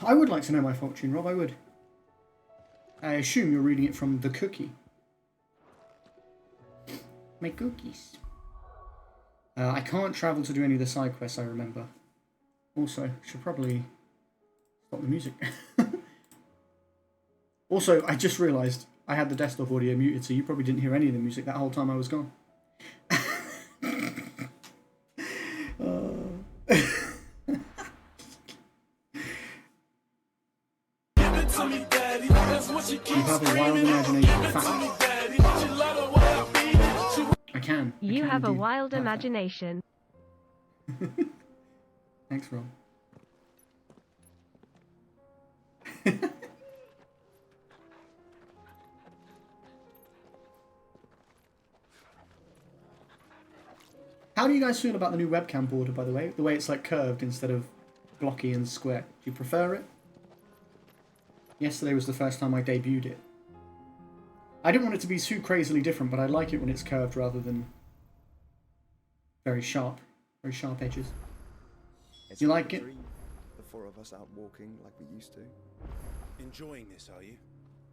I would like to know my fortune, Rob, I would. I assume you're reading it from the cookie. My cookies. I can't travel to do any of the side quests, I remember. Also, should probably stop the music. Also, I just realised I had the desktop audio muted, so you probably didn't hear any of the music that whole time I was gone. You have a wild imagination. Fact. I can. You have a wild imagination. Thanks, Rob. How do you guys feel about the new webcam border, by the way? The way it's like curved instead of blocky and square. Do you prefer it? Yesterday was the first time I debuted it. I didn't want it to be too crazily different, but I like it when it's curved rather than very sharp edges. You like it? The four of us out walking like we used to. Enjoying this, are you?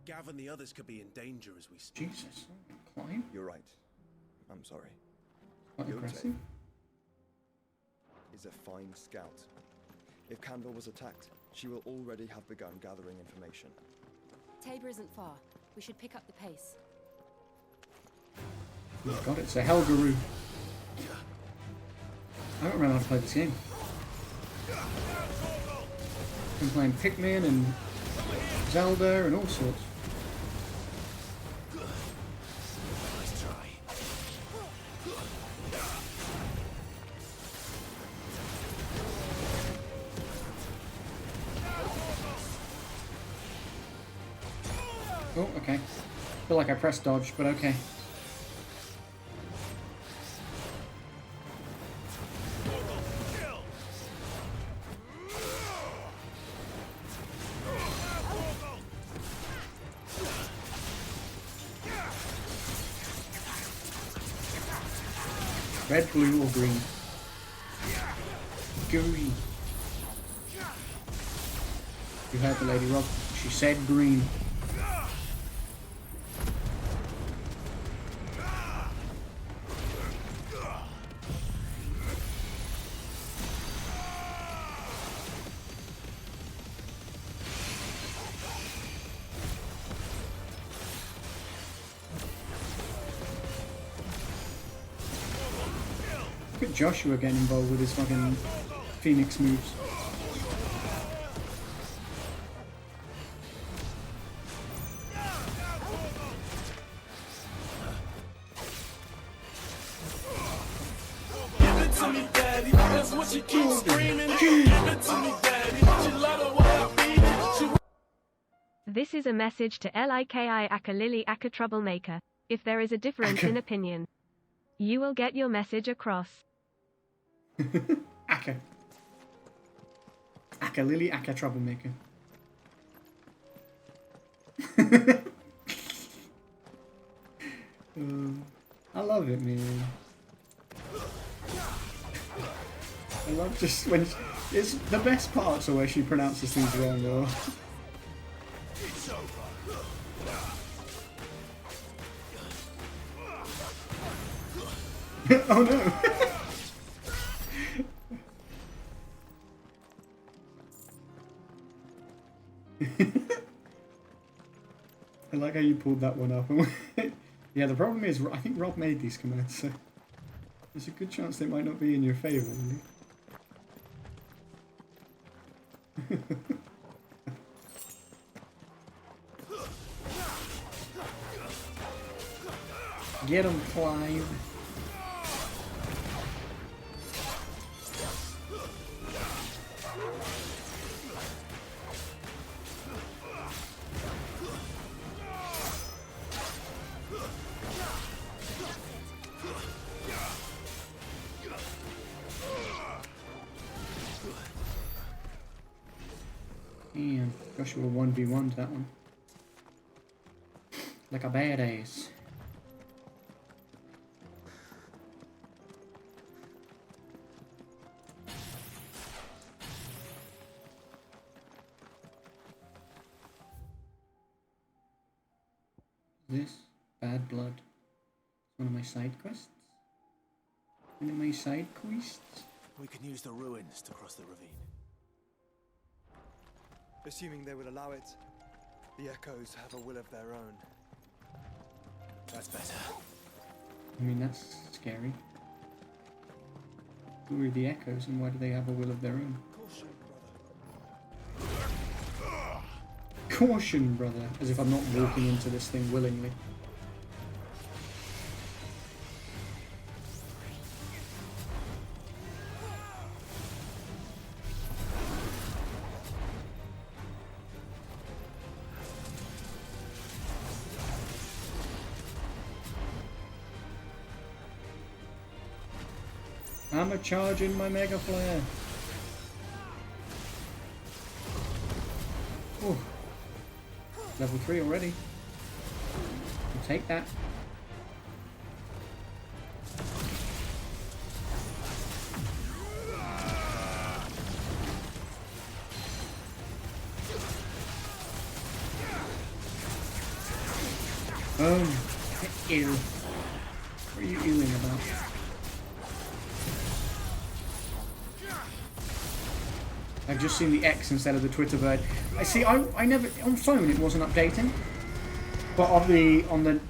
Gav and the others could be in danger as we speak. Jesus, climb. You're right. I'm sorry. Quite aggressive. Is a fine scout. If Candle was attacked, she will already have begun gathering information. Tabor isn't far. We should pick up the pace. Oh god, it's a Helgaroo. I don't remember how to play this game. Been playing Pikmin and Zelda and all sorts. Oh, okay. Feel like I pressed dodge, but okay. Red, blue, or green? Green. You heard the lady, Rob. She said green. Look at Joshua getting involved with his fucking Phoenix moves. This is a message to Liki Aka Lily Aka Troublemaker. If there is a difference in opinion, you will get your message across. Aka. Aka Lily Aka Troublemaker. I love it, man. I love just when it's the best parts are where she pronounces things wrong or oh no. I like how you pulled that one up. Yeah, the problem is I think Rob made these commands, so there's a good chance they might not be in your favour, really. Get him, Clive. Damn, Joshua 1v1'd that one. Like a badass. This bad blood. It's one of my side quests. One of my side quests. We can use the ruins to cross the ravine. Assuming they would allow it, the echoes have a will of their own. That's better. I mean, that's scary. Who are the echoes and why do they have a will of their own? Caution, brother. Caution, brother. As if I'm not walking into this thing willingly. I'm a-charging my Mega Flare. Oh. Level 3 already. I'll take that. Ew. What are you ewing about? I've just seen the X instead of the Twitter bird. I see. I never on phone it wasn't updating, but on the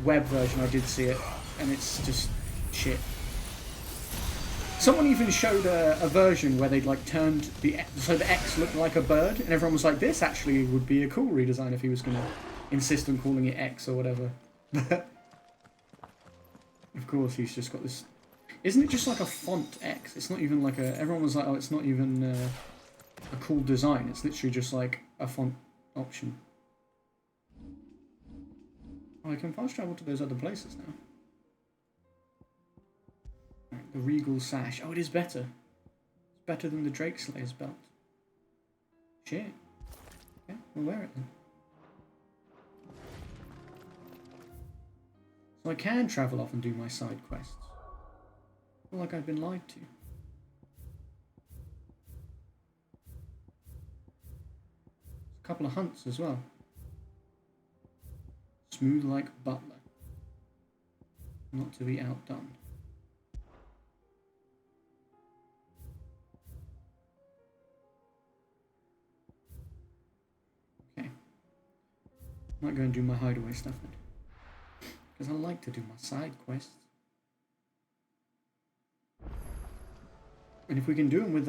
web version I did see it, and it's just shit. Someone even showed a version where they'd like turned the X looked like a bird, and everyone was like, "This actually would be a cool redesign if he was gonna insist on calling it X or whatever." Of course, he's just got this. Isn't it just like a font X? It's not even like a. Everyone was like, "Oh, it's not even." A cool design. It's literally just like a font option. Oh, I can fast travel to those other places now. Right, the Regal Sash. Oh, it is better. It's better than the Drake Slayer's belt. Shit. Okay, we'll wear it then. So I can travel off and do my side quests. I feel like I've been lied to. Couple of hunts as well. Smooth like butler. Not to be outdone. Okay. I'm not going to do my hideaway stuff then. Because I like to do my side quests. And if we can do them with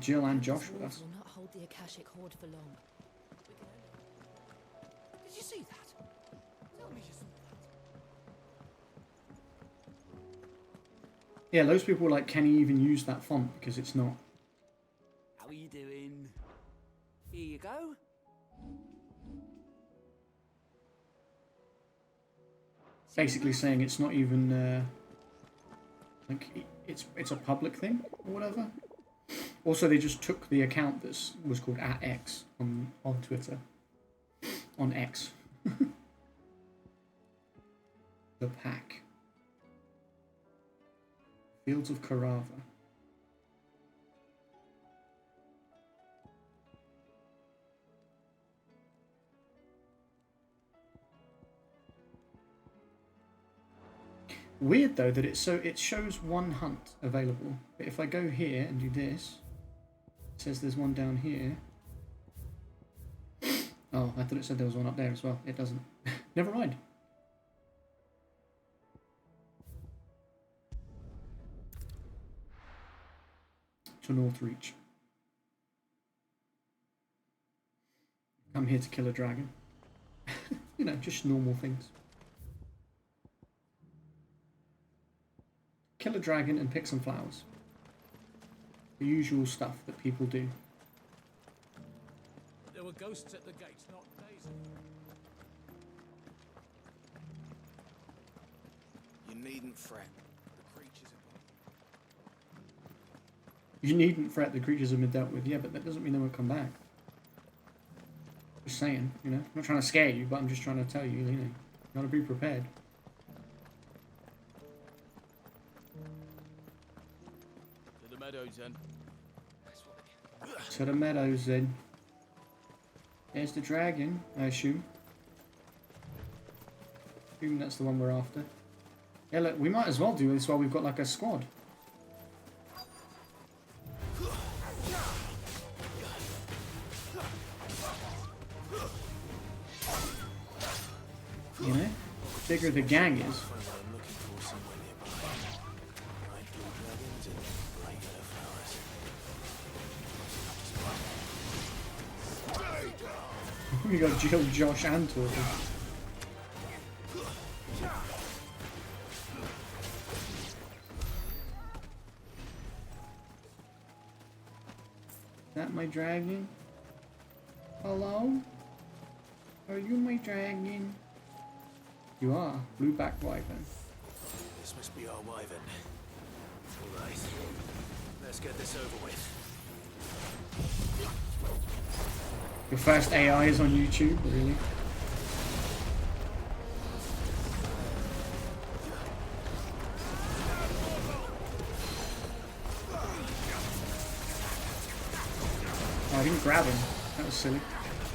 Jill and Josh with us. Will not hold the Akashic Horde for long. Did you see that? Tell me you saw that. Yeah, those people were like, can he even use that font? Because it's not. How are you doing? Here you go. Basically saying it's not even, like, it's a public thing or whatever. Also, they just took the account that was called @X on Twitter. On X. The Pack. Fields of Karava. Weird though that it shows one hunt available, but if I go here and do this, it says there's one down here. Oh, I thought it said there was one up there as well. It doesn't. Never mind. To Northreach. I'm here to kill a dragon. You know, just normal things. Kill a dragon and pick some flowers. The usual stuff that people do. There were ghosts at the gates not days ago. You needn't fret. The creatures are You needn't fret, the creatures have been dealt with. Yeah, but that doesn't mean they won't come back. Just saying, you know. I'm not trying to scare you, but I'm just trying to tell you, you know. You gotta be prepared. To the meadows then. To the meadows then. There's the dragon, I assume. Assuming that's the one we're after. Yeah, look, we might as well do this while we've got like a squad. You know, bigger the gang is. We got Jill, Josh, and Torkel. Is that my dragon? Hello? Are you my dragon? You are. Blueback wyvern. This must be our wyvern. Alright. Let's get this over with. Your first AI is on YouTube, really? Oh, I didn't grab him. That was silly.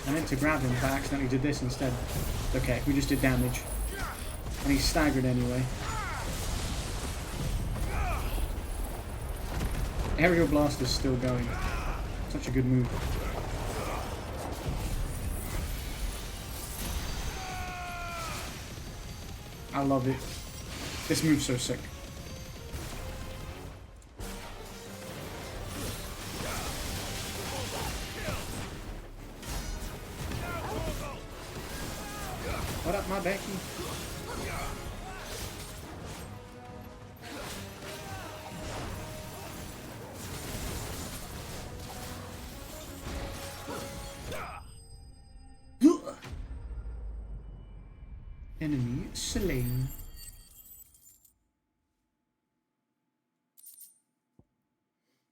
I meant to grab him, but I accidentally did this instead. Okay, we just did damage. And he staggered anyway. Aerial Blast is still going. Such a good move. I love it. This move's so sick. What up, my Becky? Enemy slain.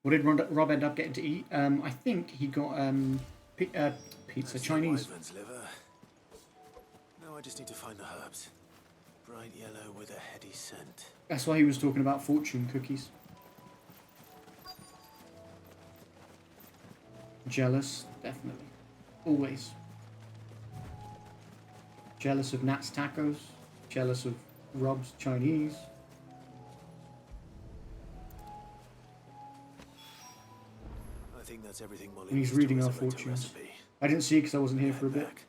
What did Rob end up getting to eat? I think he got pizza, Chinese. Wyvern's liver. Now I just need to find the herbs. Bright yellow with a heady scent. That's why he was talking about fortune cookies. Jealous, definitely. Always. Jealous of Nat's tacos. Jealous of Rob's Chinese. I think that's everything Molly And he's needs to reading our resurrect her fortunes. recipe. I didn't see it because I wasn't here for a bit. Back.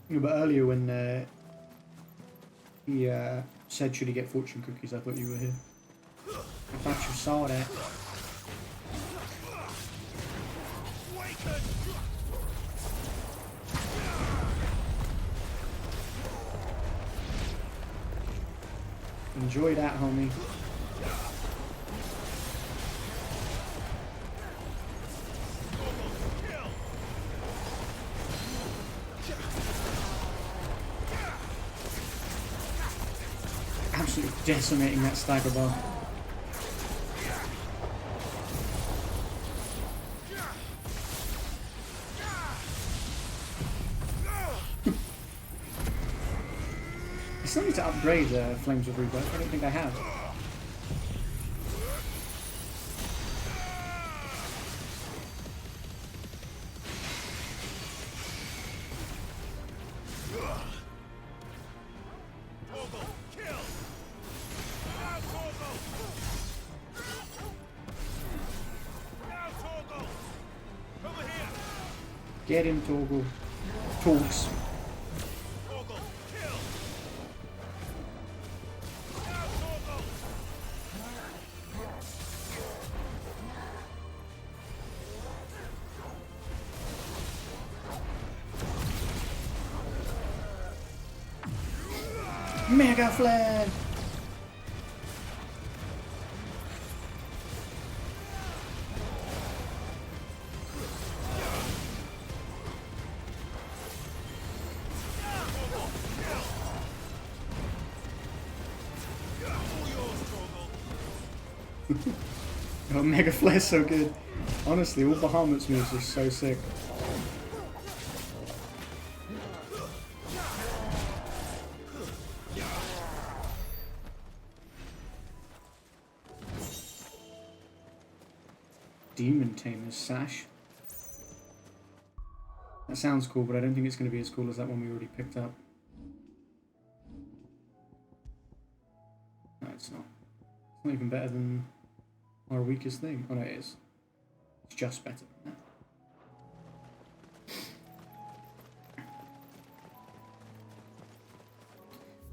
Yeah, but earlier when he said should he get fortune cookies, I thought you were here. I thought you saw that. Enjoy that, homie. Absolutely decimating that stagger bar. I still need to upgrade Flames of Rebirth. I don't think I have. Get him, Torgal. Torgs. Mega Flare! Oh, Mega Flare's so good. Honestly, all Bahamut's moves are so sick. Demon Tamer's sash. That sounds cool, but I don't think it's going to be as cool as that one we already picked up. No, it's not. It's not even better than our weakest thing. Oh no, it is. It's just better than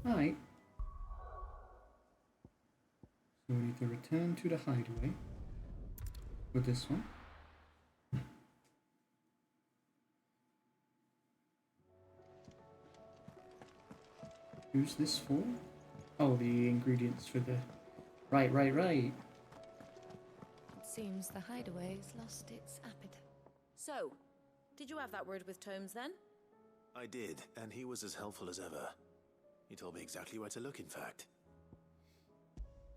that. Alright. So we need to return to the hideaway with this one. Who's this for? Oh, the ingredients for the... Right. It seems the hideaway's lost its appetite. So, did you have that word with Tomes then? I did, and he was as helpful as ever. He told me exactly where to look, in fact.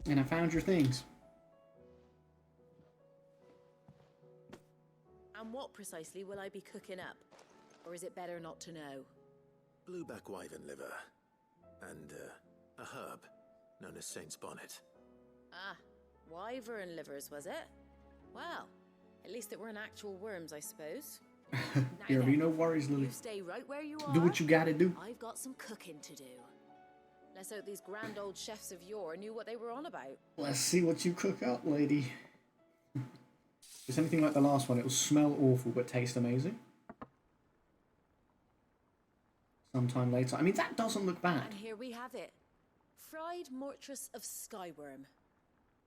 And I found your things. And what precisely will I be cooking up? Or is it better not to know? Blueback wyvern liver. And, a herb known as Saint's Bonnet. Ah, wyvern livers, was it? Well, at least it weren't actual worms, I suppose. There be no worries, Lily. You stay right where you are. Do what you gotta do. I've got some cooking to do. Let's hope these grand old chefs of yore knew what they were on about. Let's see what you cook up, lady. If it's anything like the last one, it'll smell awful but taste amazing. Sometime later. I mean, that doesn't look bad. And here we have it. Fried mortress of skyworm.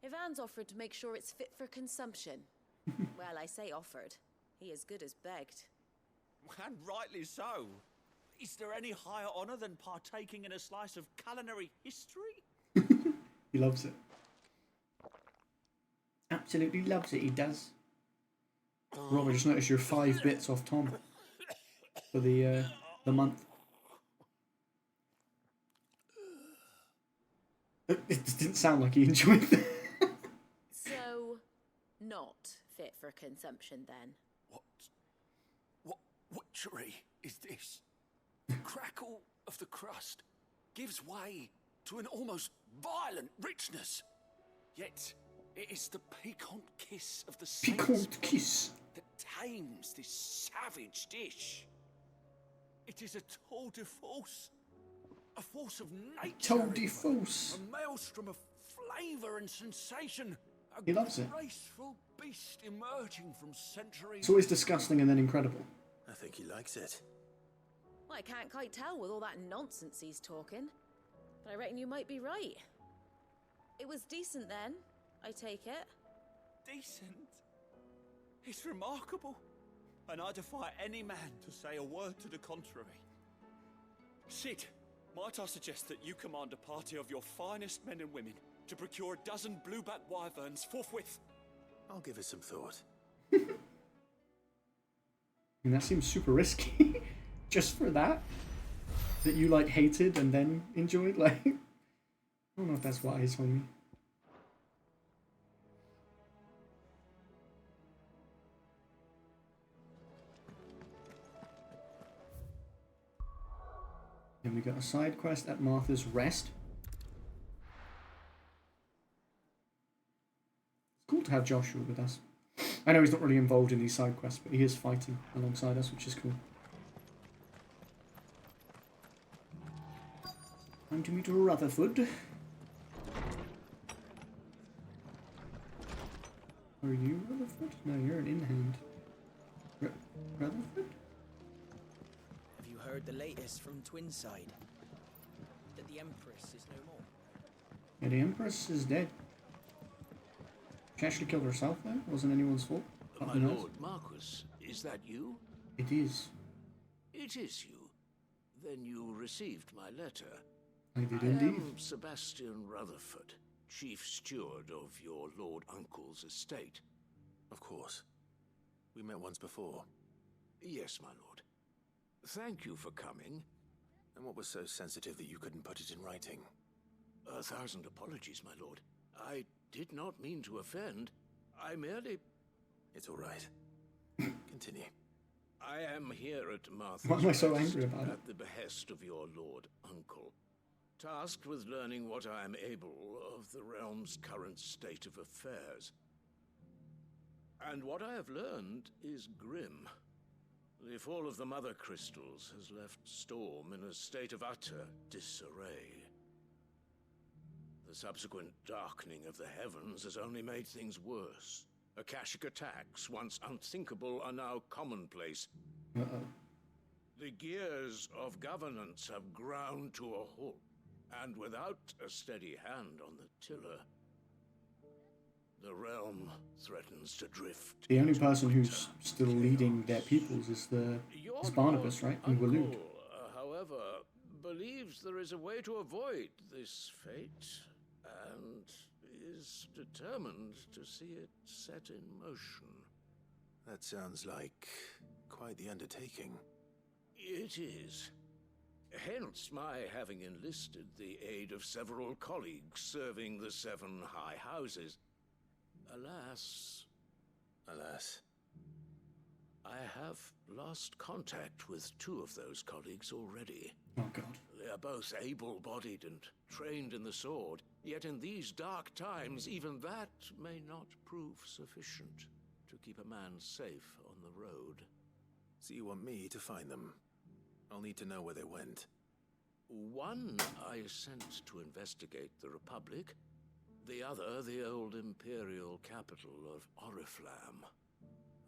Ivan's offered to make sure it's fit for consumption. Well, I say offered. He as good as begged. And rightly so. Is there any higher honor than partaking in a slice of culinary history? He loves it. Absolutely loves it, he does. Rob, I just noticed you're 5 bits off Tom for the month. It didn't sound like he enjoyed that. So, not fit for consumption then? What witchery is this? The crackle of the crust gives way to an almost violent richness. Yet, it is the piquant kiss of the saints Piquant kiss. that tames this savage dish. It is a tour de force. A force of nature. Tour de force. A maelstrom of flavour and sensation. He loves it. A graceful beast emerging from centuries. It's always disgusting and then incredible. I think he likes it. Well, I can't quite tell with all that nonsense he's talking. But I reckon you might be right. It was decent then, I take it. Decent. It's remarkable. And I defy any man to say a word to the contrary. Sid, might I suggest that you command a party of your finest men and women to procure a dozen blueback wyverns forthwith? I'll give it some thought. I mean, that seems super risky. Just for that? That you, like, hated and then enjoyed? Like, I don't know if that's wise for me. Then we got a side quest at Martha's Rest. It's cool to have Joshua with us. I know he's not really involved in these side quests, but he is fighting alongside us, which is cool. Time to meet Rutherford. Are you Rutherford? No, you're an in-hand. Rutherford? Have you heard the latest from Twinside? That the Empress is no more? Yeah, the Empress is dead. She actually killed herself though. Wasn't anyone's fault. My Nothing else. lord Marquis, is that you? It is. It is you. Then you received my letter. I did I indeed. am Sebastian Rutherford, chief steward of your lord uncle's estate. Of course. We met once before. Yes, my lord. Thank you for coming. And what was so sensitive that you couldn't put it in writing? 1,000 apologies, my lord. I did not mean to offend. I merely... It's all right. Continue. I am here at Martha's Why am I so Rest angry about it? at the behest of your lord uncle, tasked with learning what I am able of the realm's current state of affairs. And what I have learned is grim. The fall of the Mother Crystals has left Storm in a state of utter disarray. The subsequent darkening of the heavens has only made things worse. Akashic attacks, once unthinkable, are now commonplace. The gears of governance have ground to a halt, and without a steady hand on the tiller, the realm threatens to drift. The only person who's still leading their peoples is Barnabas, right? And Waloed. Uncle, however, believes there is a way to avoid this fate, and is determined to see it set in motion. That sounds like quite the undertaking. It is. Hence my having enlisted the aid of several colleagues serving the 7 high houses. Alas, I have lost contact with 2 of those colleagues already. Oh God. They are both able-bodied and trained in the sword, yet in these dark times, even that may not prove sufficient to keep a man safe on the road. So you want me to find them? I'll need to know where they went. One I sent to investigate the Republic, the other the old Imperial capital of Oriflamme.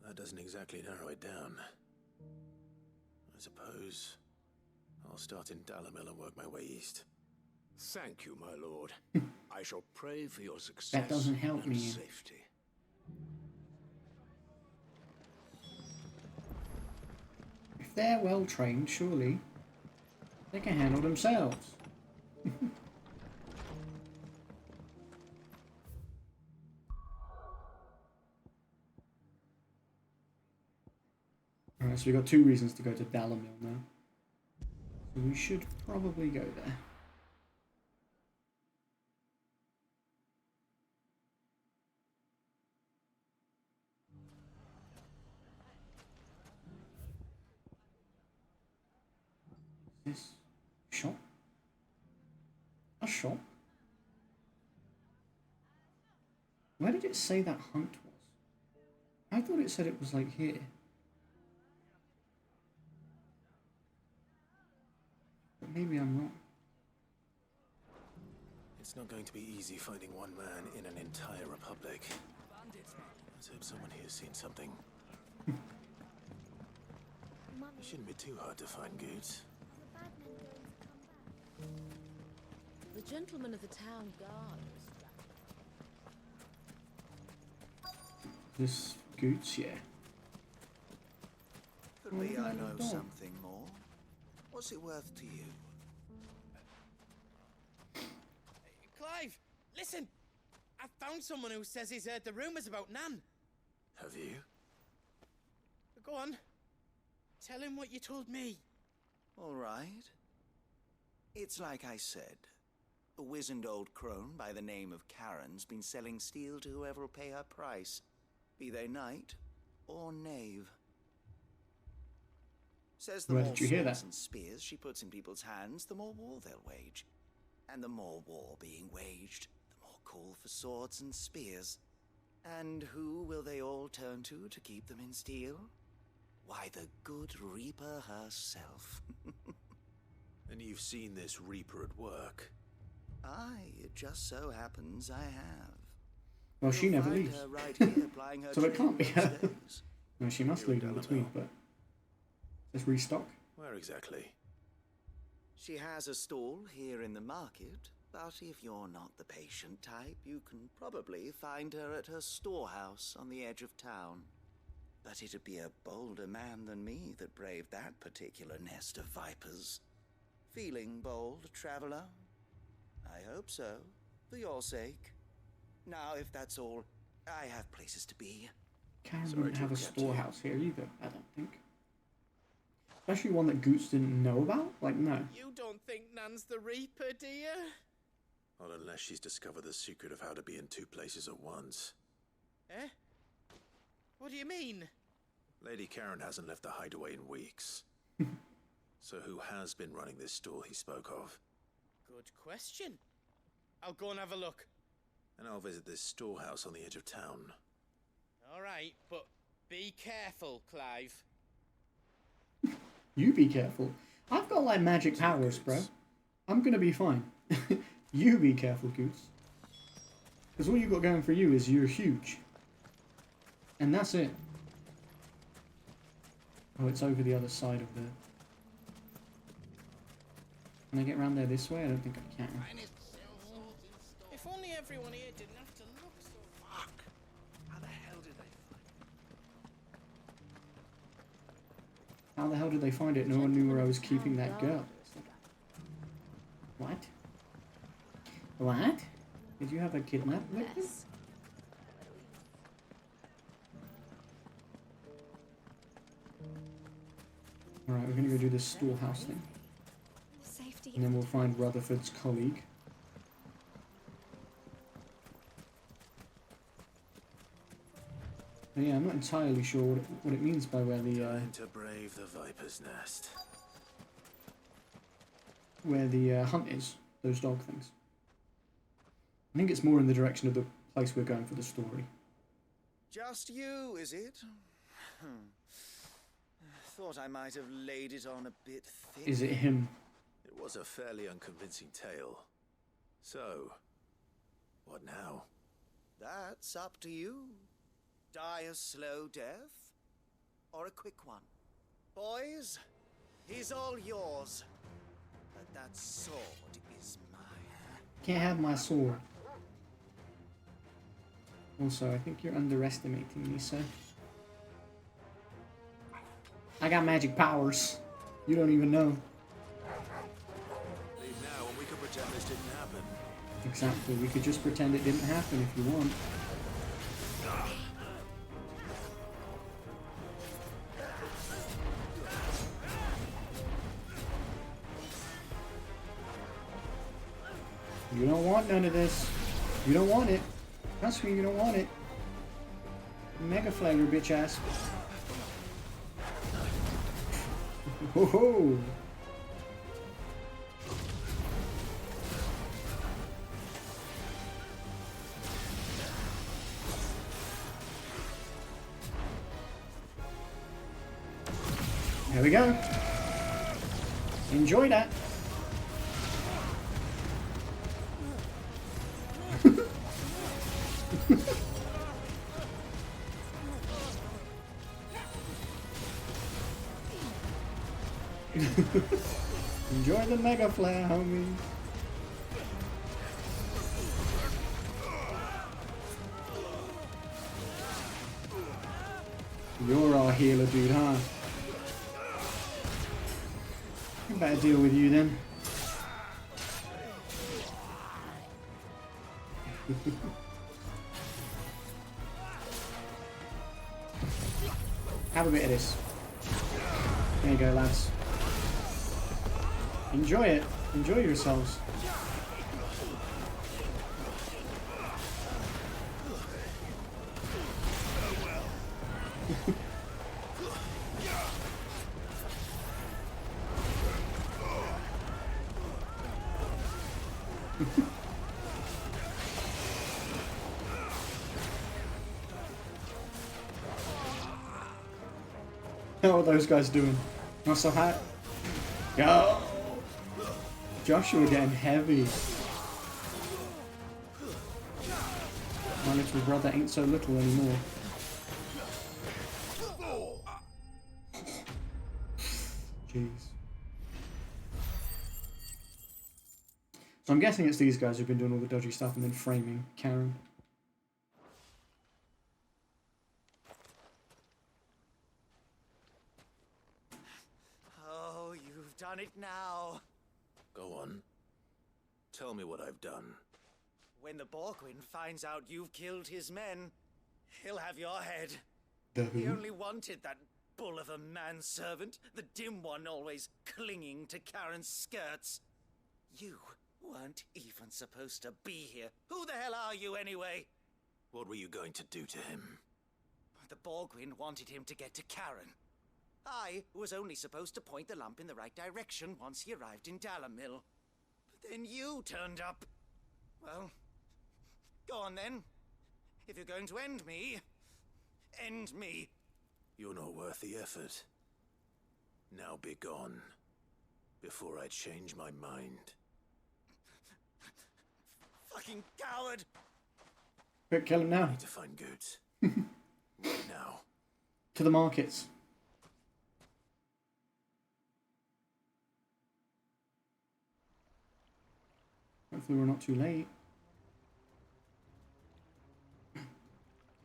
That doesn't exactly narrow it down. I suppose I'll start in Dalamil and work my way east. Thank you, my lord. I shall pray for your success That doesn't help and me. safety. If they're well trained, surely they can handle themselves. Alright, so we've got 2 reasons to go to Dalamil now. So we should probably go there. Is this shop? A shop? Where did it say that hunt was? I thought it said it was like here. But maybe I'm wrong. It's not going to be easy finding one man in an entire republic. Let's hope someone here's seen something. It shouldn't be too hard to find Goods. The gentleman of the town guard was This Goots, yeah. Could be I know something more. What's it worth to you? Clive, listen! I found someone who says he's heard the rumors about Nan. Have you? Go on. Tell him what you told me. All right. It's like I said. A wizened old crone by the name of Karen's been selling steel to whoever will pay her price, be they knight or knave. Says the Where more did you hear swords that? and spears she puts in people's hands, the more war they'll wage. And the more war being waged, the more call for swords and spears. And who will they all turn to keep them in steel? Why, the good Reaper herself. And you've seen this Reaper at work? Aye, it just so happens I have. Well, she You'll never find leaves. her right here plying her So it can't be trade her. most days. No, she must leave in between, but let's restock. Where exactly? She has a stall here in the market, but if you're not the patient type, you can probably find her at her storehouse on the edge of town. But it'd be a bolder man than me that braved that particular nest of vipers. Feeling bold, traveler? I hope so, for your sake. Now, if that's all, I have places to be. Karen Sorry wouldn't to have a have kept you. storehouse here either, I don't think. Especially one that Goots didn't know about? Like, no. You don't think Nan's the Reaper, do you? Not unless she's discovered the secret of how to be in 2 places at once. Eh? What do you mean? Lady Karen hasn't left the hideaway in weeks. So who has been running this stall he spoke of? Good question. I'll go and have a look. And I'll visit this storehouse on the edge of town. All right, but be careful, Clive. You be careful. I've got like magic powers, bro. I'm gonna be fine. You be careful, Goose. Because all you got going for you is you're huge. And that's it. Oh, it's over the other side of the... Can I get around there this way? I don't think I can. If only everyone here didn't have to look so... Fuck! How the hell did they find it? How the hell did they find it? No one knew where I was keeping that girl. What? What? Did you have a kidnap victim? Alright, we're gonna go do this storehouse thing. And then we'll find Rutherford's colleague. But yeah, I'm not entirely sure what it means by where the To brave the viper's nest. where the hunt is. Those dog things. I think it's more in the direction of the place we're going for the story. Just you, is it? Thought I might have laid it on a bit thick. Is it him? It was a fairly unconvincing tale. So, what now? That's up to you. Die a slow death, or a quick one. Boys, he's all yours. But that sword is mine. Can't have my sword. Also, I think you're underestimating me, sir. I got magic powers. You don't even know. Leave now and we can pretend this didn't happen. Exactly. We could just pretend it didn't happen if you want. You don't want none of this. You don't want it. Trust me, you don't want it. Mega flanger, bitch ass. Ho ho! There we go. Enjoy that. Enjoy the mega flare, homie. You're our healer, dude, huh? I better deal with you then. Have a bit of this. There you go, lads. Enjoy it. Enjoy yourselves. How are those guys doing? Not so hot? Go! Joshua getting heavy. My little brother ain't so little anymore. Jeez. So I'm guessing it's these guys who've been doing all the dodgy stuff and then framing Karen. Oh, you've done it now. Go on. Tell me what I've done. When the Borgwyn finds out you've killed his men, he'll have your head. The He who? only wanted that bull of a manservant, the dim one always clinging to Karen's skirts. You weren't even supposed to be here. Who the hell are you anyway? What were you going to do to him? The Borgwyn wanted him to get to Karen. I was only supposed to point the lamp in the right direction once he arrived in Dalamil. But then you turned up. Well, go on then. If you're going to end me, end me. You're not worth the effort. Now be gone, before I change my mind. Fucking coward! Quick, kill him now. I need to find Goots. Right now. To the markets. Hopefully we're not too late.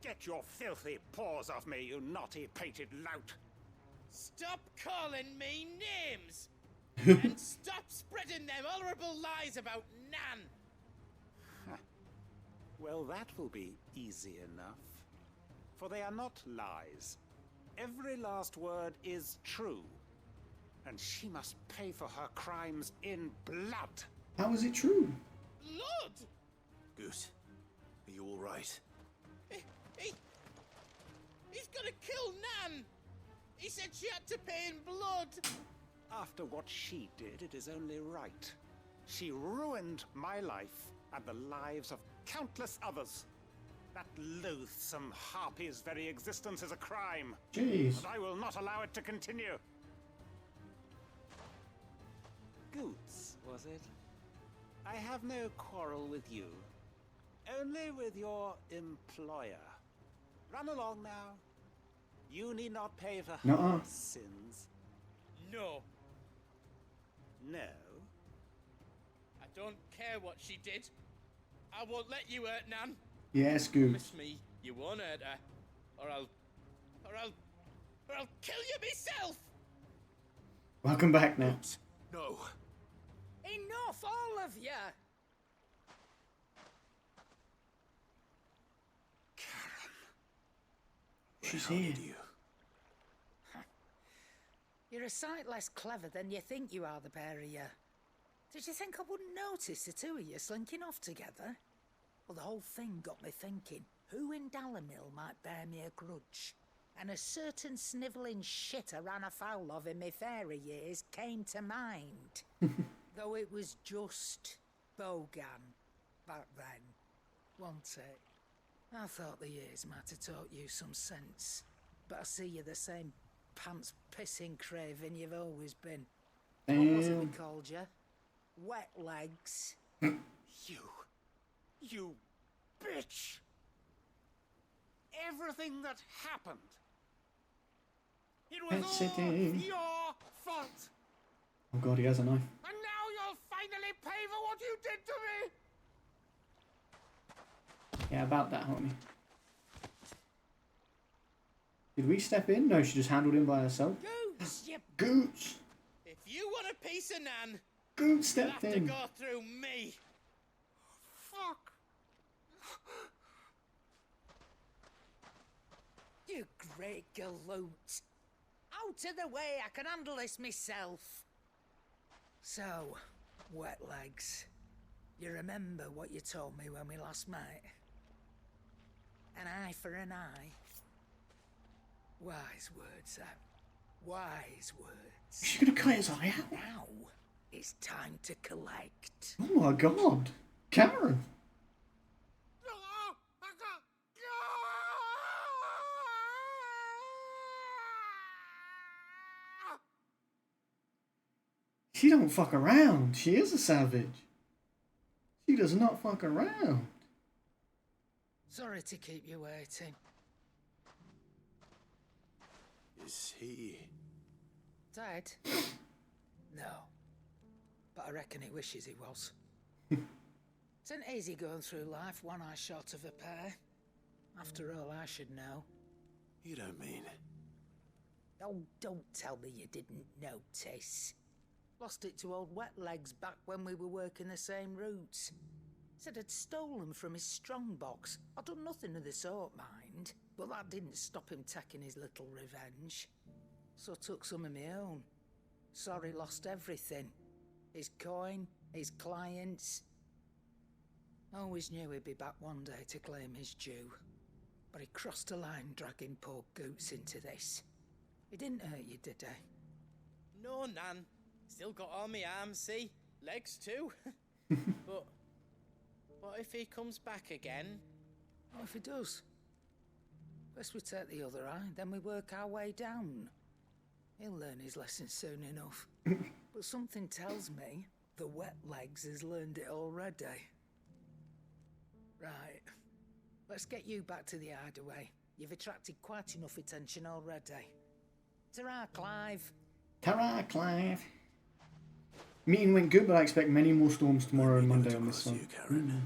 Get your filthy paws off me, you naughty painted lout! Stop calling me names! And stop spreading them horrible lies about Nan! Well, that will be easy enough. For they are not lies. Every last word is true. And she must pay for her crimes in blood. How is it true? Blood! Goot, are you alright? He's gonna kill Nan! He said she had to pay in blood! After what she did, it is only right. She ruined my life and the lives of countless others. That loathsome harpy's very existence is a crime. Jeez. And I will not allow it to continue. Goots, was it? I have no quarrel with you. Only with your employer. Run along now. You need not pay for her sins. No. No? I don't care what she did. I won't let you hurt Nan. Yes, Goot. Promise me you won't hurt her. Or I'll kill you myself! Welcome back now. No. Enough, all of you! She's here. You're a sight less clever than you think you are, the pair of you. Did you think I wouldn't notice the two of you slinking off together? Well, the whole thing got me thinking, who in Dalamil might bear me a grudge? And a certain snivelling shit I ran afoul of in my fairy years came to mind. Though it was just Bogan back then, wasn't it? I thought the years might have taught you some sense, but I see you're the same pants-pissing craven you've always been. What was it we called you? Wet legs. You bitch! Everything that happened, it was all your fault! Oh god, he has a knife. And now you'll finally pay for what you did to me! Yeah, about that, homie. Did we step in? No, she just handled him by herself. Goots, you... Goots! If you want a piece of Nan, Goots stepped you'll have in. to go through me. Fuck! You great galoot. Out of the way, I can handle this myself. So, wet legs. You remember what you told me when we last met? An eye for an eye. Wise words, that. Wise words. Is she gonna cut his eye out? Now, it's time to collect. Oh my god. Karen. She don't fuck around. She is a savage. She does not fuck around. Sorry to keep you waiting. Is he... Dead? No. But I reckon he wishes he was. It's an easy going through life, one eye short of a pair. After all, I should know. You don't mean... Oh, don't tell me you didn't notice. Lost it to old Wet Legs back when we were working the same routes. Said I'd stolen from his strongbox. I'd done nothing of the sort, mind. But that didn't stop him taking his little revenge. So I took some of my own. Sorry, lost everything. His coin, his clients. Always knew he'd be back one day to claim his due. But he crossed a line dragging poor Goots into this. He didn't hurt you, did he? No, Nan. Still got all my arms, see? Legs too. But what if he comes back again? What if he does? First we take the other eye, then we work our way down. He'll learn his lesson soon enough. But something tells me the wet legs has learned it already. Right. Let's get you back to the hideaway. You've attracted quite enough attention already. Ta-ra, Clive. Ta-ra, Clive. Meeting went good, but I expect many more storms tomorrow and Monday on this one.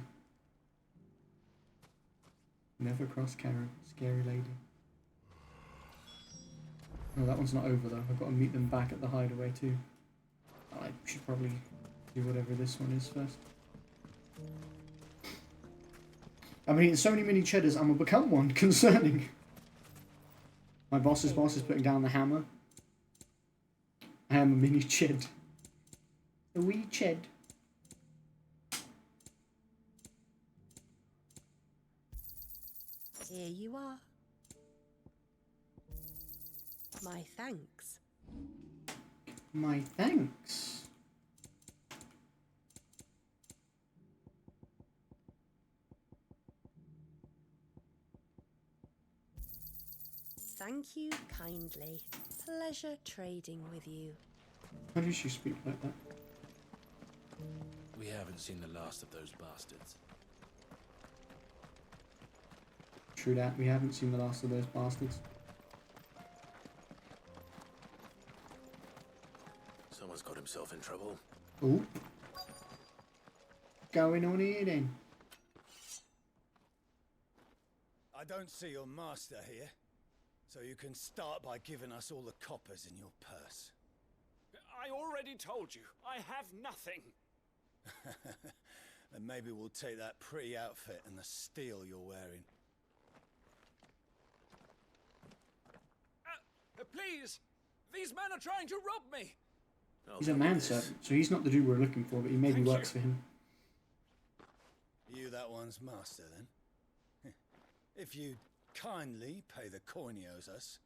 Never cross Karen. Scary lady. Oh, that one's not over though. I've got to meet them back at the hideaway too. I should probably do whatever this one is first. I've been eating so many mini cheddars, I'm gonna become one. Concerning. My boss's boss is putting down the hammer. I am a mini ched. A wee ched. Here you are. My thanks. My thanks. Thank you kindly. Pleasure trading with you. How does she speak like that? We haven't seen the last of those bastards. True that, we haven't seen the last of those bastards. Someone's got himself in trouble. Ooh. Going on here then. I don't see your master here, so you can start by giving us all the coppers in your purse. I already told you, I have nothing. Then maybe we'll take that pretty outfit and the steel you're wearing. Please! These men are trying to rob me! He's a manservant, so he's not the dude we're looking for, but he maybe works for him. You that one's master, then? If you'd kindly pay the coin he owes us,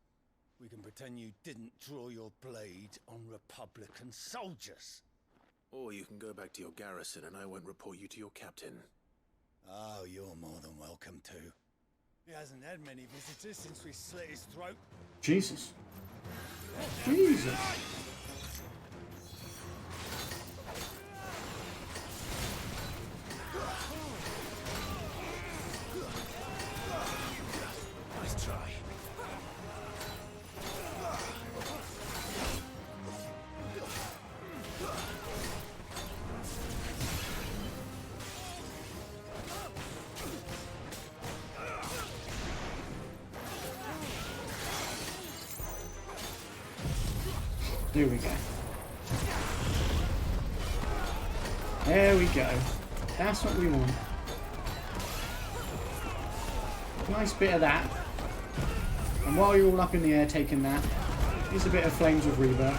we can pretend you didn't draw your blade on Republican soldiers. Or you can go back to your garrison and I won't report you to your captain. Oh, you're more than welcome to. He hasn't had many visitors since we slit his throat. Jesus. Jesus. Nice try. There we go. There we go. That's what we want. Nice bit of that. And while you're all up in the air taking that, here's a bit of Flames of Rebirth.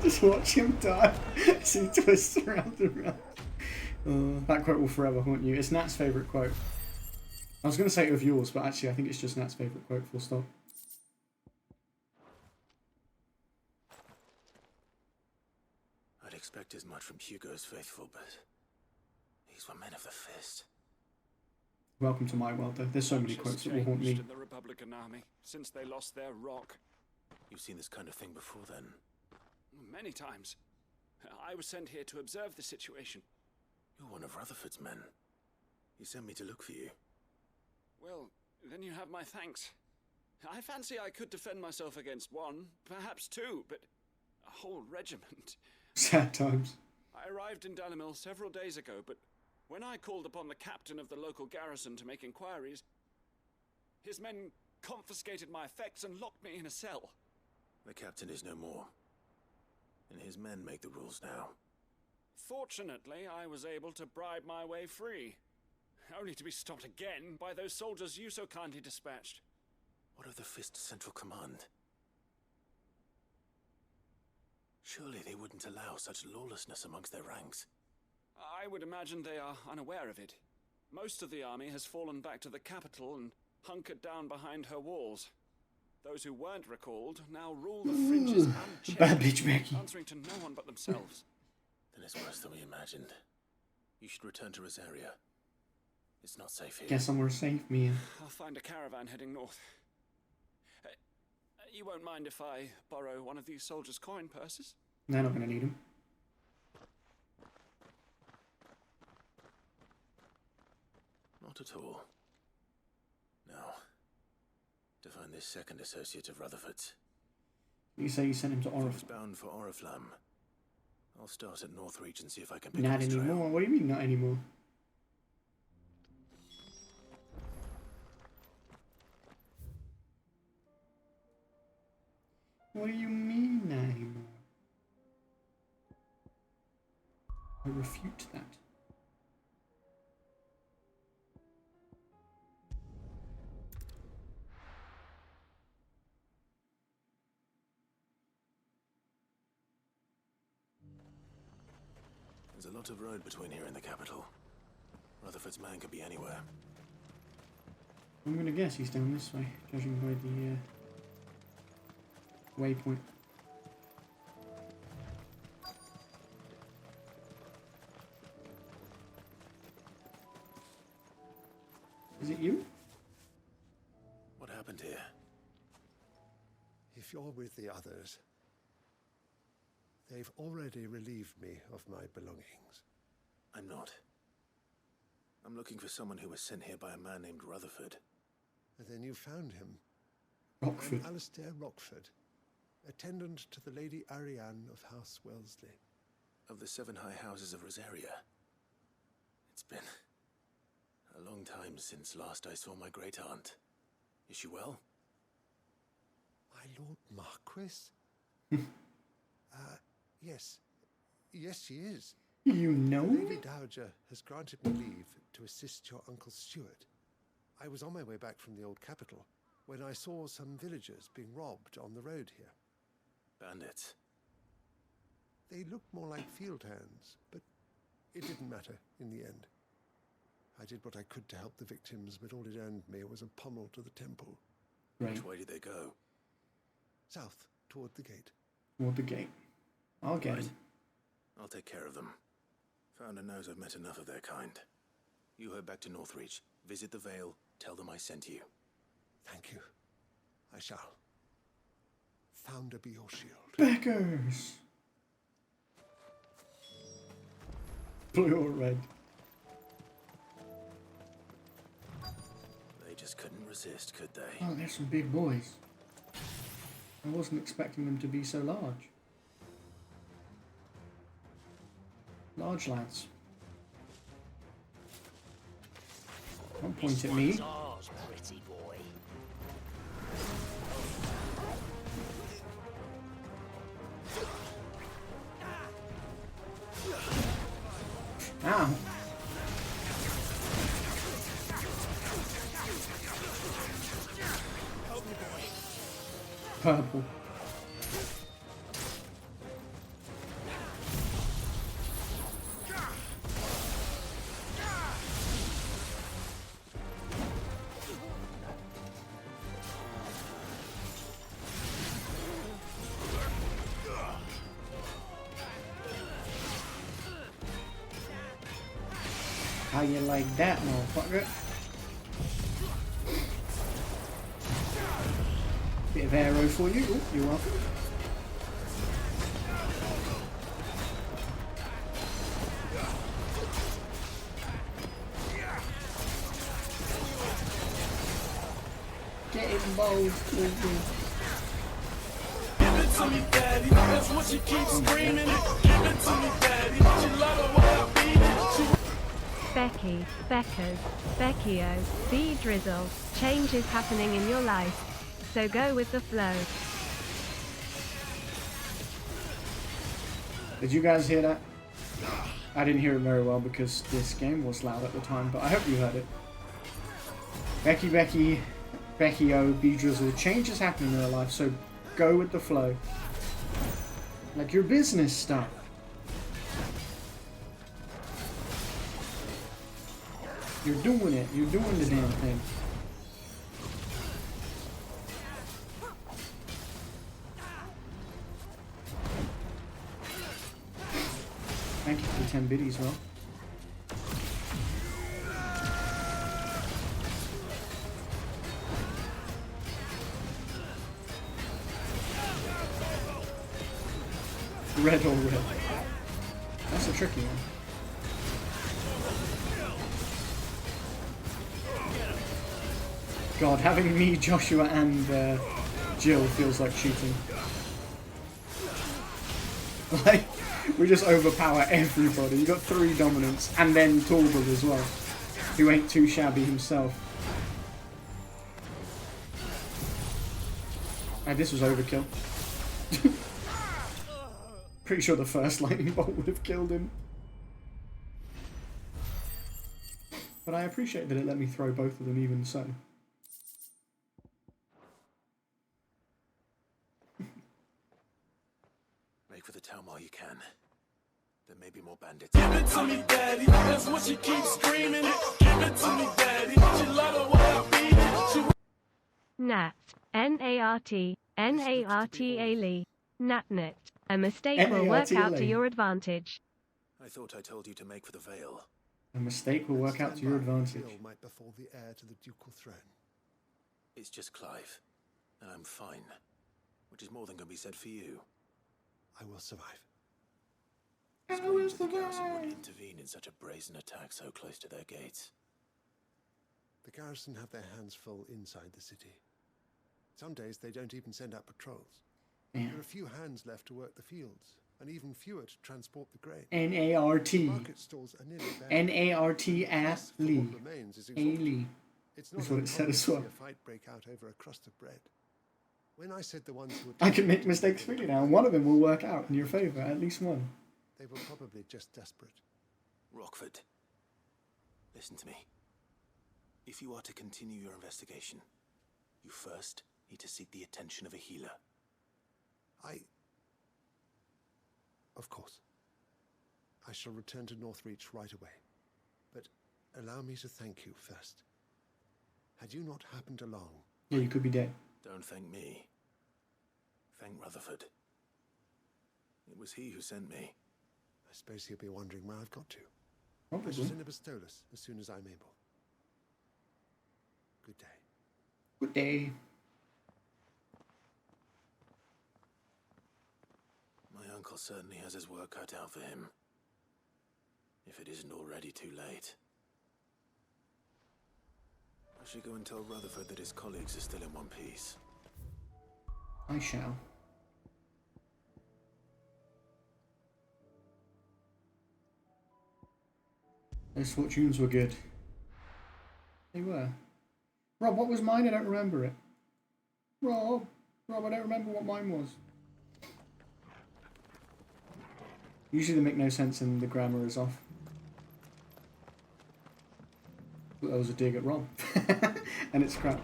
Just watch him die as he twists around and around. That quote will forever haunt you. It's Nat's favourite quote. I was going to say it of yours, but actually I think it's just Nat's favourite quote, full stop. I'd expect as much from Hugo's faithful, but these were men of the fist. Welcome to my world, though. There's so many quotes that will haunt me. In the Republican army since they lost their rock. You've seen this kind of thing before, then? Many times. I was sent here to observe the situation. You're one of Rutherford's men. He sent me to look for you. Well, then you have my thanks. I fancy I could defend myself against one, perhaps two, but a whole regiment. Sad times. I arrived in Dalimil several days ago, but when I called upon the captain of the local garrison to make inquiries, his men confiscated my effects and locked me in a cell. The captain is no more, and his men make the rules now. Fortunately, I was able to bribe my way free, only to be stopped again by those soldiers you so kindly dispatched. What of the Fist Central Command? Surely they wouldn't allow such lawlessness amongst their ranks. I would imagine they are unaware of it. Most of the army has fallen back to the capital and hunkered down behind her walls. Those who weren't recalled now rule the fringes unchecked, bad bitch Becky. answering to no one but themselves. Then it's worse than we imagined. You should return to Rosaria. It's not safe here. Guess somewhere safe, Mia. I'll find a caravan heading north. You won't mind if I borrow one of these soldiers' coin purses? They're not going to need them. Not at all. Now, to find this second associate of Rutherford's. You say you sent him to If he was Oriflamme. bound for Oriflamme. I'll start at Northreach and see if I can pick Not up his trail. anymore. What do you mean, not anymore? What do you mean, not anymore? I refute that. There's a lot of road between here and the capital. Rutherford's man could be anywhere. I'm gonna guess he's down this way, judging by the waypoint. Is it you? What happened here? If you're with the others, they've already relieved me of my belongings. I'm not. I'm looking for someone who was sent here by a man named Rutherford. And then you found him. Rockford. I'm Alistair Rockford, attendant to the Lady Ariane of House Wellesley. Of the 7 high houses of Rosaria. It's been a long time since last I saw my great-aunt. Is she well? My Lord Marquis? Yes. Yes, she is. You know The me? Lady Dowager has granted me leave to assist your Uncle Stuart. I was on my way back from the old capital when I saw some villagers being robbed on the road here. Bandits. They looked more like field hands, but it didn't matter in the end. I did what I could to help the victims, but all it earned me was a pommel to the temple. Right. Which way did they go? South, toward the gate. Toward the gate. I'll get Right. him. I'll take care of them. Founder knows I've met enough of their kind. You head back to Northreach, visit the Vale, tell them I sent you. Thank you. I shall. Founder be your shield. Backers! Blue or red? They just couldn't resist, could they? Oh, they're some big boys. I wasn't expecting them to be so large. Large lads. Don't point at me. Ours, pretty boy. Ow. Purple. How you like that, motherfucker? Bit of arrow for you. Ooh, you're welcome. Get involved with me. Give it to me, daddy. That's what she keeps screaming. Give it to me, daddy. She love the way I beat it. Becky, Beckers, Beckio, B Drizzle, change is happening in your life. So go with the flow. Did you guys hear that? I didn't hear it very well because this game was loud at the time, but I hope you heard it. Becky, Beckio, B Drizzle, change is happening in your life, so go with the flow. Like your business stuff. You're doing it. You're doing the damn thing. Thank you for the 10 biddies, Rob. Red or red? That's a tricky one. God, having me, Joshua, and Jill feels like cheating. Like, we just overpower everybody. You got 3 dominants, and then Torvald as well, who ain't too shabby himself. This was overkill. Pretty sure the first lightning bolt would have killed him. But I appreciate that it let me throw both of them even so. Make for the town while you can. There may be more bandits. Give it to me, daddy. That's what she keeps screaming. Give it to me, daddy. She love the way I beat it. Nat. N-A-R-T. N-A-R-T-A-L-E. Natnet. A mistake will work out to your advantage. I thought I told you to make for the Vale. A mistake will work out to your advantage. Might befall the heir to the ducal throne. It's just Clive, and I'm fine. Which is more than can be said for you. I will survive. Strange that the garrison would intervene in such a brazen attack so close to their gates. The garrison have their hands full inside the city. Some days they don't even send out patrols. Yeah. There are few hands left to work the fields, and even fewer to transport the grain. N-A-R-T. Market stalls are nearly bare. N-A-R-T-A-L-E. A-L-E. It's That's not what it said as well. a fight break out over a crust of bread. When I said the ones who I can make mistakes freely now, and one of them will work out in your favour, at least one. They were probably just desperate. Rockford, listen to me. If you are to continue your investigation, you first need to seek the attention of a healer. Of course. I shall return to Northreach right away. But allow me to thank you first. Had you not happened along... Yeah, you could be dead. Don't thank me. Thank Rutherford. It was he who sent me. I suppose he'll be wondering where I've got to. Probably. I shall send a Bastolus as soon as I'm able. Good day. Good day. My uncle certainly has his work cut out for him. If it isn't already too late. I should go and tell Rutherford that his colleagues are still in one piece. I shall. Those fortunes were good. They were. Rob, what was mine? I don't remember it. Rob, I don't remember what mine was. Usually they make no sense and the grammar is off. But that was a dig at Rob. And it's crap.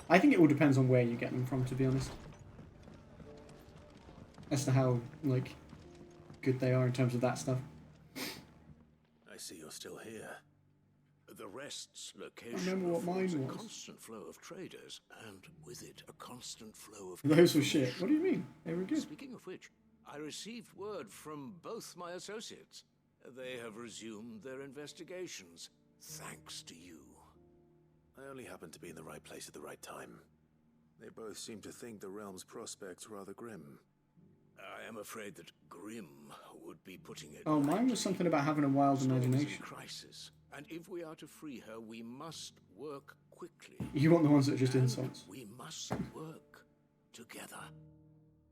I think it all depends on where you get them from, to be honest. As to how, like, good they are in terms of that stuff. I see you're still here. The rest's location I remember what mine affords a was. constant flow of traders, and with it a constant flow of... Those were shit. What do you mean? They were good. Speaking of which, I received word from both my associates. They have resumed their investigations, thanks to you. I only happened to be in the right place at the right time. They both seem to think the realm's prospects rather grim. I am afraid that grim would be putting it... Oh, mine was something about having a wild imagination. Crisis. And if we are to free her, we must work quickly. You want the ones that are just insults. We must work together.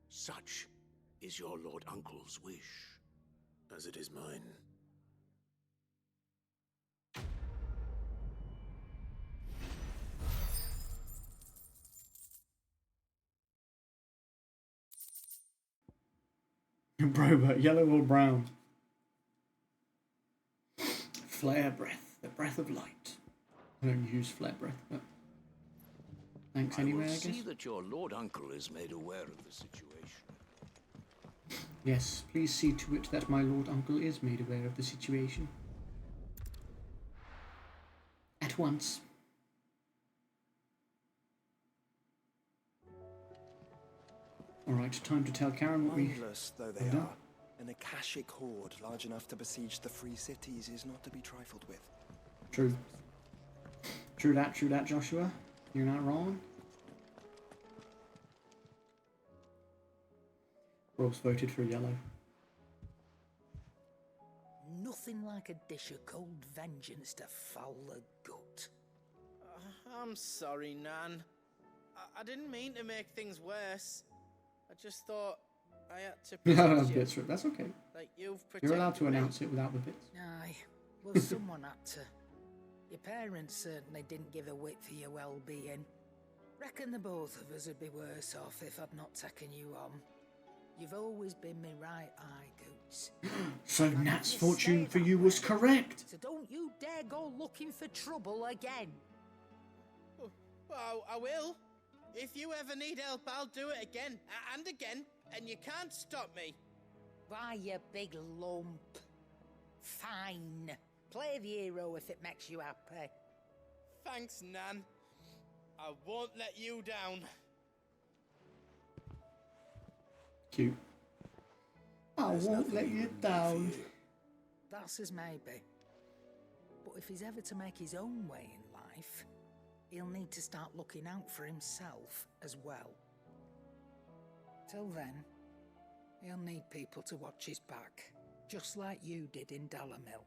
Such is your Lord Uncle's wish. As it is mine. Bro, but yellow or brown? Flare breath, the breath of light. I don't use flare breath, but thanks anyway, I guess. See that your Lord Uncle is made aware of the situation. Yes, please see to it that my Lord Uncle is made aware of the situation. At once. Alright, time to tell Karen what we Mindless though they have done. are, An Akashic horde large enough to besiege the free cities is not to be trifled with. True. True that, Joshua. You're not wrong. Rob's voted for yellow. Nothing like a dish of cold vengeance to foul the gut. I'm sorry, Nan. I didn't mean to make things worse. I just thought I had to You don't protect have you. bits for it. That's okay. Like you've protected You're allowed to me. announce it without the bits. Aye, well, someone had to. Your parents certainly didn't give a whit for your well-being. Reckon the both of us would be worse off if I'd not taken you on. You've always been me right eye, Goots. So Nat's fortune for you was correct. So don't you dare go looking for trouble again. Well, I will. If you ever need help, I'll do it again and again, and you can't stop me. Why, you big lump. Fine. Play the hero if it makes you happy. Thanks, Nan. I won't let you down. Cute. I won't let you down. That's as maybe. But if he's ever to make his own way in life, he'll need to start looking out for himself as well. Till then, he'll need people to watch his back, just like you did in Dalamil.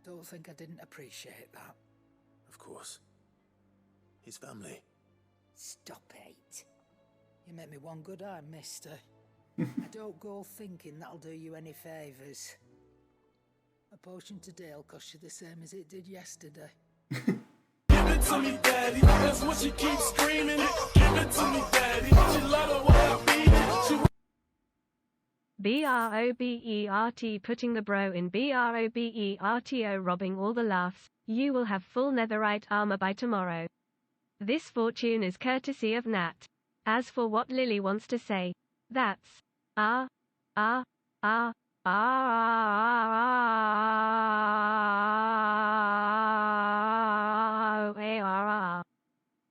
Don't think I didn't appreciate that. Of course. His family. Stop it. You make me one good eye, mister. I don't go thinking that'll do you any favours. A potion today'll cost you the same as it did yesterday. Give it to me, daddy. That's what she keeps screaming. Give it to me, daddy. She love the way I beat it. She BROBERT putting the bro in BROBERTO robbing all the laughs. You will have full netherite armor by tomorrow. This fortune is courtesy of Nat. As for what Lily wants to say, that's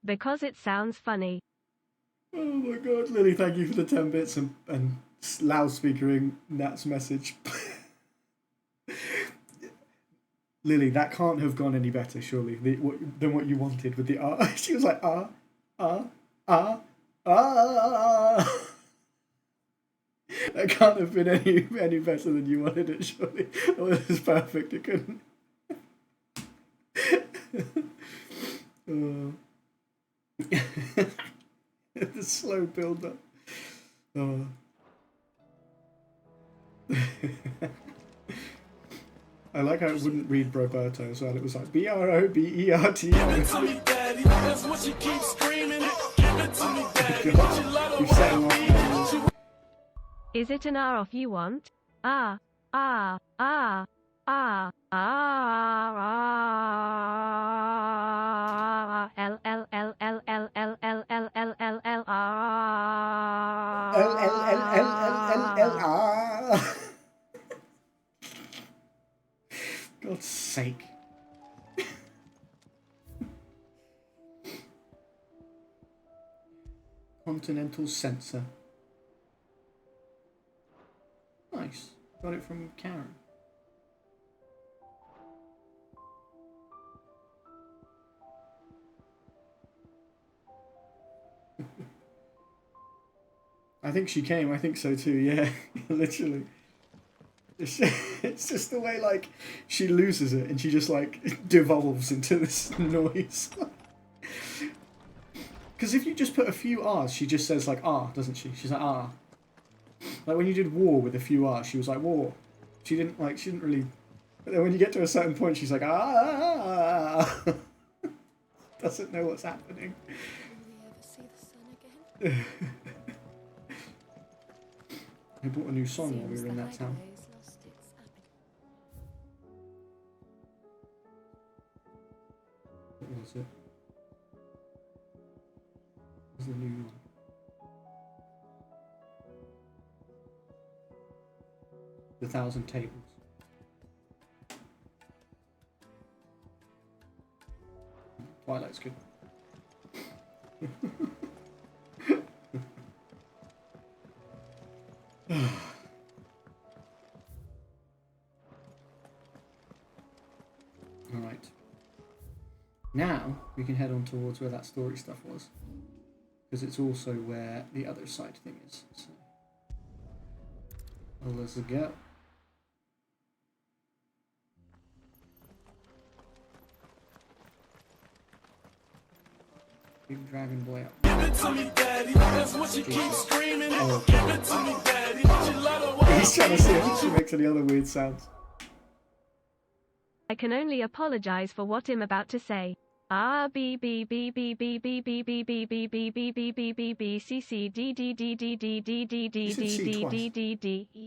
because it sounds funny. Oh my god, Lily, thank you for the 10 bits and loudspeakering Nat's message. Lily, that can't have gone any better, surely, than what you wanted with the She was like, That can't have been any better than you wanted it, surely. It was perfect, it couldn't. The slow build up. I like how it wouldn't read Roberto as well. It was like BROBERTO. give it to me, daddy. That's what she keeps screaming. Give it to me, daddy. She love the You way set I him beat it. off. Is it an R off you want? L God's sake. Continental sensor. Nice. Got it from Karen. I think she came. I think so too. Yeah, literally. It's just the way like she loses it and she just like devolves into this noise. Because if you just put a few R's, she just says like R, doesn't she? She's like R. Like when you did war with a few R's, she was like war. She didn't really. But then when you get to a certain point, she's like ah. Doesn't know what's happening. Will we ever see the sun again? I bought a new song while we were in that town. Hideaway's lost its What was it? What was the new one? The 1,000 Tables. Twilight's good. Now we can head on towards where that story stuff was, because it's also where the other side thing is. So, well, let's go. Big dragon boy up. Give it to me, daddy. That's what she keeps screaming. Oh. Give it to me, daddy. She love the way he's trying to see if she makes any other weird sounds. I can only apologize for what I'm about to say. R B B B B B B B B B B B B B B B B C C D D D D D D D D D D D D E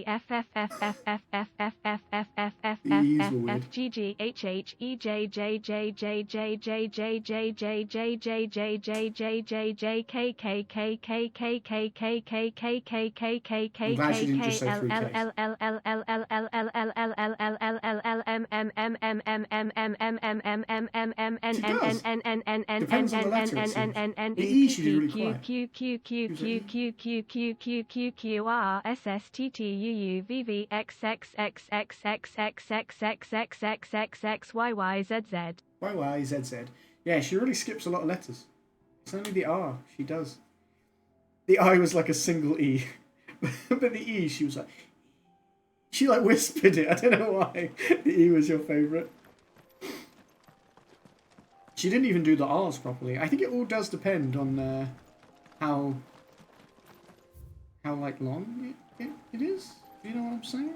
F F F F F F F F F F F F F G G H H E J J J J J J J J J J J J J J J J K K K K K K K K K K K K K K L L L L L L L L L L L L L L L L M M M M M M M M M M M M M N N N N N N N Depends on the letter, it seems. The E should be really quiet. Q Q Q Q Q Q Q Q Q Q R S S T T U U V V X X X X X X X X X X X X Y Y Z Z. Y Y Z Z. Yeah, she really skips a lot of letters. It's only the R she does. The I was like a single E, but the E she was like. She like whispered it. I don't know why. The E was your favourite. She didn't even do the R's properly. I think it all does depend on how like long it is. Do you know what I'm saying?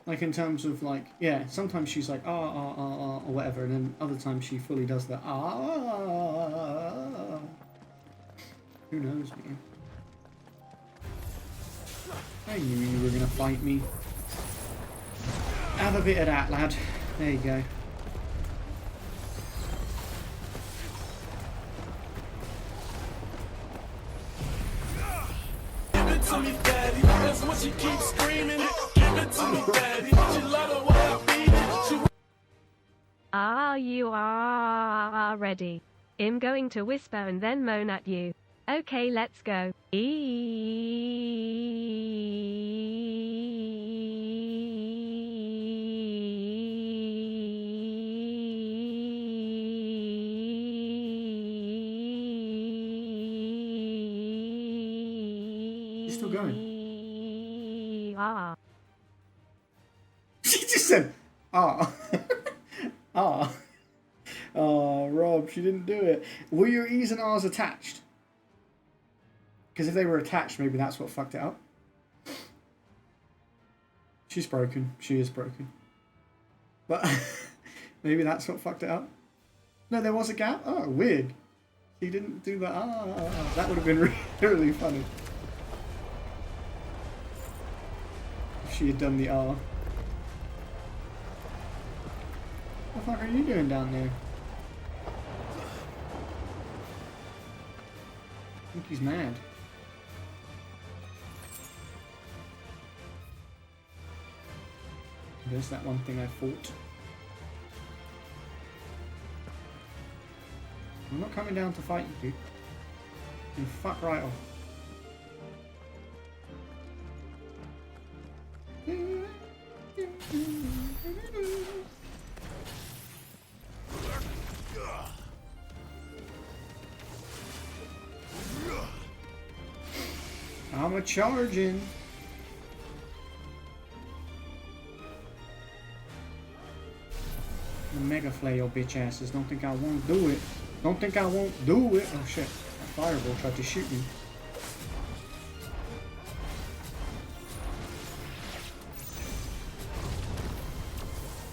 Like in terms of like, yeah, sometimes she's like or whatever, and then other times she fully does the Who knows, man? I knew you were gonna fight me. Have a bit of that, lad. There you go. Give it to me, daddy. That's what she keeps screaming. Give it to me, daddy. She love the way I beat it. Are you ready? I'm going to whisper and then moan at you. Okay, let's go. You're still going. She just said, Oh, Rob, she didn't do it. Were your E's and R's attached? Because if they were attached, maybe that's what fucked it up. She's broken. She is broken. But maybe that's what fucked it up. No, there was a gap? Oh, weird. She didn't do that. That would have been really funny. If she had done the R. What the fuck are you doing down there? I think he's mad. There's that one thing I fought. I'm not coming down to fight you, dude. You fuck right off. I'm a charging. Mega flay your bitch asses. Don't think I won't do it. Don't think I won't do it. Oh shit. That fireball tried to shoot me.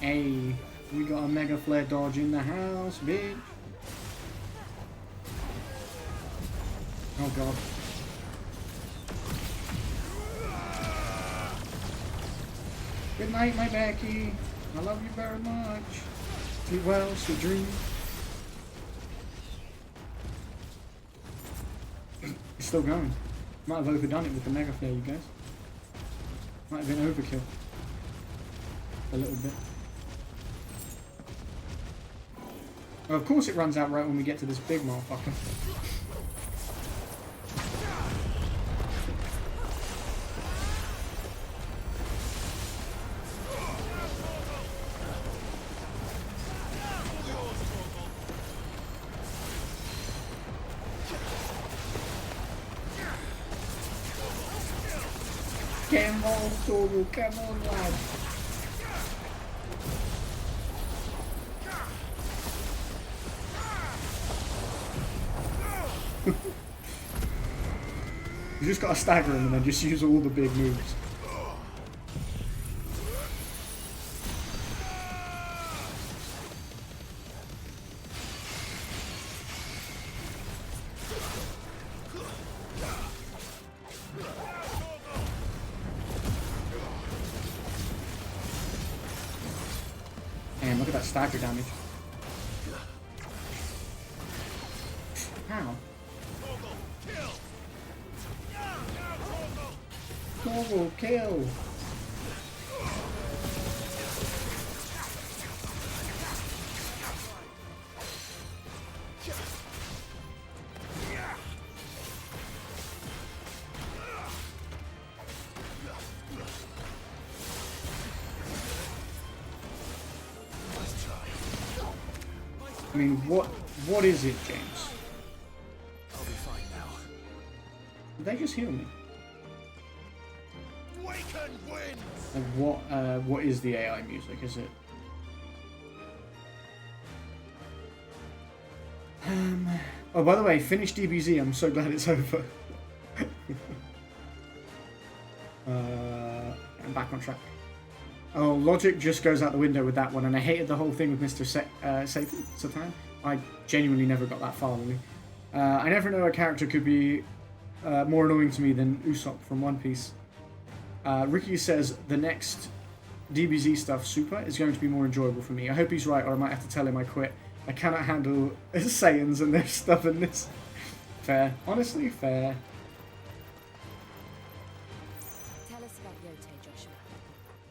Hey, we got a mega flare dodge in the house, bitch. Oh god. Good night, my Becky. I love you very much. Sleep well, sweet dreams. It's still going. Might have overdone it with the mega flare, you guys. Might have been overkill. A little bit. Well, of course it runs out right when we get to this big motherfucker. Come on, Toru, come on, lad. You just gotta stagger him and then just use all the big moves. Man, look at that stagger damage. How? Double kill! I mean, what is it, James? I'll be fine now. Did they just heal me? And what is the AI music? Is it? Oh, by the way, finish DBZ. I'm so glad it's over. I'm back on track. Oh, logic just goes out the window with that one, and I hated the whole thing with Mr. Satan. I genuinely never got that far, really. I never know a character could be more annoying to me than Usopp from One Piece. Ricky says the next DBZ stuff, Super, is going to be more enjoyable for me. I hope he's right, or I might have to tell him I quit. I cannot handle Saiyans and their stubbornness. Fair. Honestly, fair. Tell us about Yote, Joshua.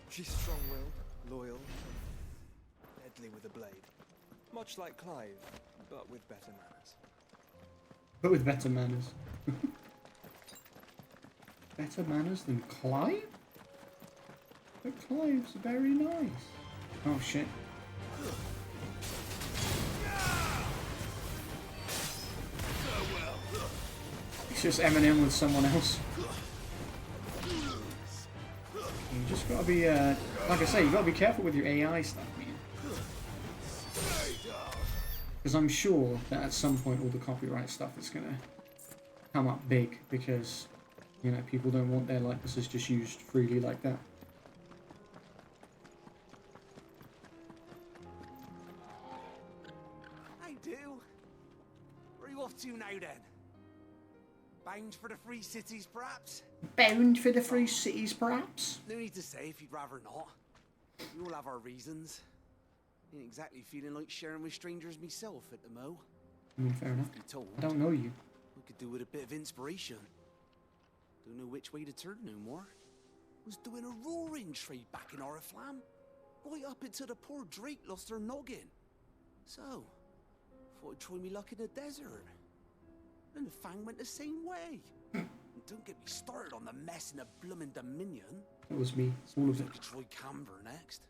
She's strong-willed, loyal, and deadly with a blade. Much like Clive, but with better manners. But with better manners. Better manners than Clive? But Clive's very nice. Oh shit. It's just Eminem with someone else. You just gotta be, like I say, you gotta be careful with your AI stuff, man. Because I'm sure that at some point all the copyright stuff is gonna come up big, because, you know, people don't want their likenesses just used freely like that. I do. Where are you off to now then? Bound for the Free Cities, perhaps? Bound for the Free Cities, perhaps? No need to say if you'd rather not. We all have our reasons. Ain't exactly feeling like sharing with strangers myself at the mo. I mean, fair enough. Be told, I don't know you. we could do with a bit of inspiration. Don't know which way to turn no more. Was doing a roaring trade back in Oriflamme. Right up until the poor Drake lost her noggin. So, thought I'd try me luck in the desert. And the Fang went the same way. And don't get me started on the mess in the bloomin' Dominion. That was me. All of it. I could try Camber next.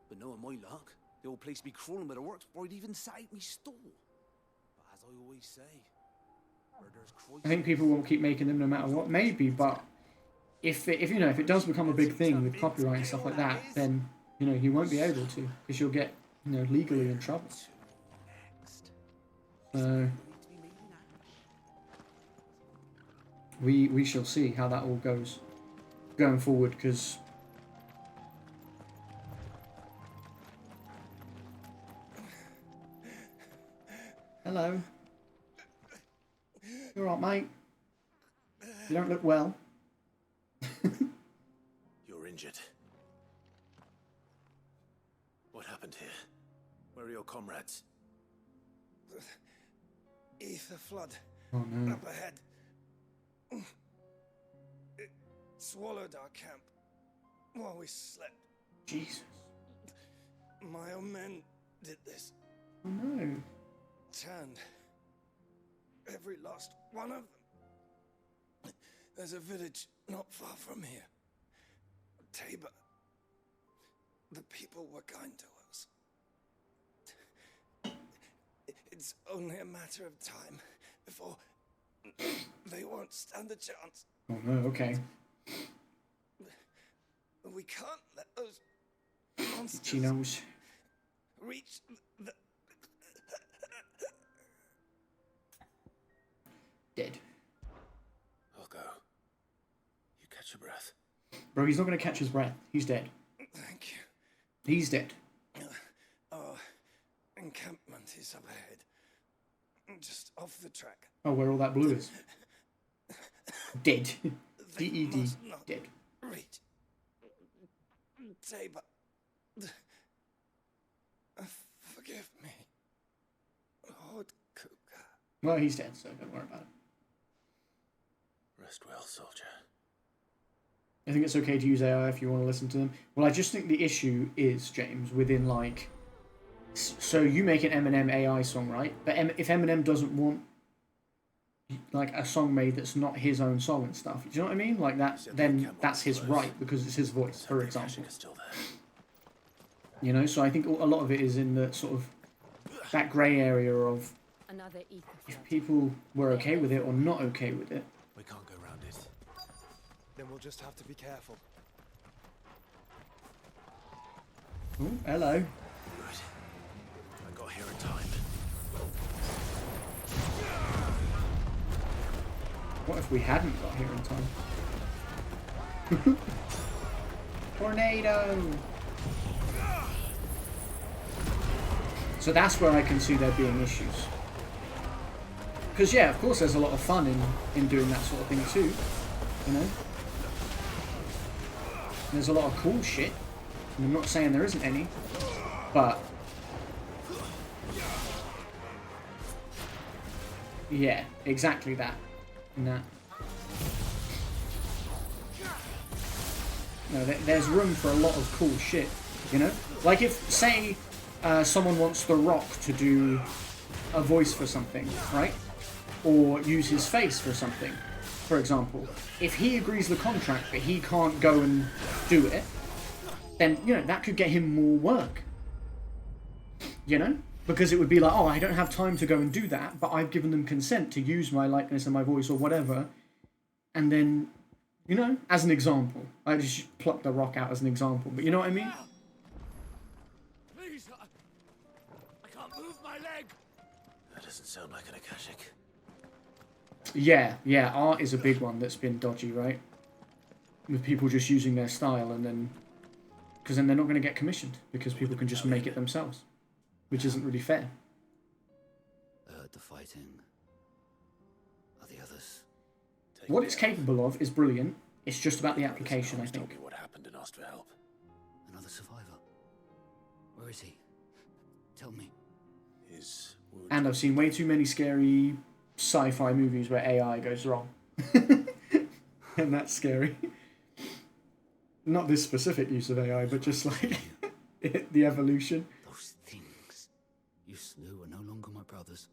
But knowing my luck, the old place be crawling with the works before I'd even sight me stall. But as I always say, where there's Christ... I think people will keep making them no matter what, maybe, but if you know, if it does become a big thing with copyright and stuff like that, then, you know, you won't be able to, because you'll get, you know, legally in trouble. So we shall see how that all goes going forward, because hello. You alright, mate? You don't look well. You're injured. What happened here? Where are your comrades? Ether flood. Oh no. Up ahead. It swallowed our camp while we slept. Jesus. My own men did this. Oh no. Turned every last one of them. There's a village not far from here. Tabor. The people were kind to us. It's only a matter of time before they won't stand a chance. Oh no, okay. We can't let those monsters She knows. reach the... Dead. I'll go. You catch your breath. Bro, he's not going to catch his breath. He's dead. Thank you. He's dead. Our encampment is up ahead. Just off the track. Oh, where all that blue is. Dead. D-E-D. Must not Dead. reach. Tabor. Forgive me. Lord Cougar. Well, he's dead, so don't worry about it. Rest well, soldier. I think it's okay to use AI if you want to listen to them. Well, I just think the issue is, James, within like... So you make an Eminem AI song, right? But if Eminem doesn't want like a song made that's not his own song and stuff, do you know what I mean? Like that, then that's his right because it's his voice, for example. You know, so I think a lot of it is in the sort of that grey area of Another if people were okay with it or not okay with it. We can't go around it. Then we'll just have to be careful. Oh, hello. Good. I got here in time. What if we hadn't got here in time? Tornado! So that's where I can see there being issues. Because yeah, of course there's a lot of fun in doing that sort of thing too. You know? There's a lot of cool shit. And I'm not saying there isn't any. But... yeah, exactly that. Nah. No, there's room for a lot of cool shit, you know? Like if, say, someone wants The Rock to do a voice for something, right? Or use his face for something, for example. If he agrees the contract but he can't go and do it, then, you know, that could get him more work. You know? Because it would be like, oh, I don't have time to go and do that, but I've given them consent to use my likeness and my voice or whatever. And then, you know, as an example. I just plucked The Rock out as an example, but you know what I mean? Please, I can't move my leg. That doesn't sound like an Akashic. Yeah, art is a big one that's been dodgy, right? With people just using their style and then... because then they're not going to get commissioned, because people can just make it themselves. Which isn't really fair. The fighting. Are the others? What it's capable of is brilliant. It's just about the application, I think. Told me what happened and asked for help. Another survivor. Where is he? Tell me. His wound. And I've seen way too many scary sci-fi movies where AI goes wrong. And that's scary. Not this specific use of AI, but just like the evolution. Those things you slew are no longer my brothers.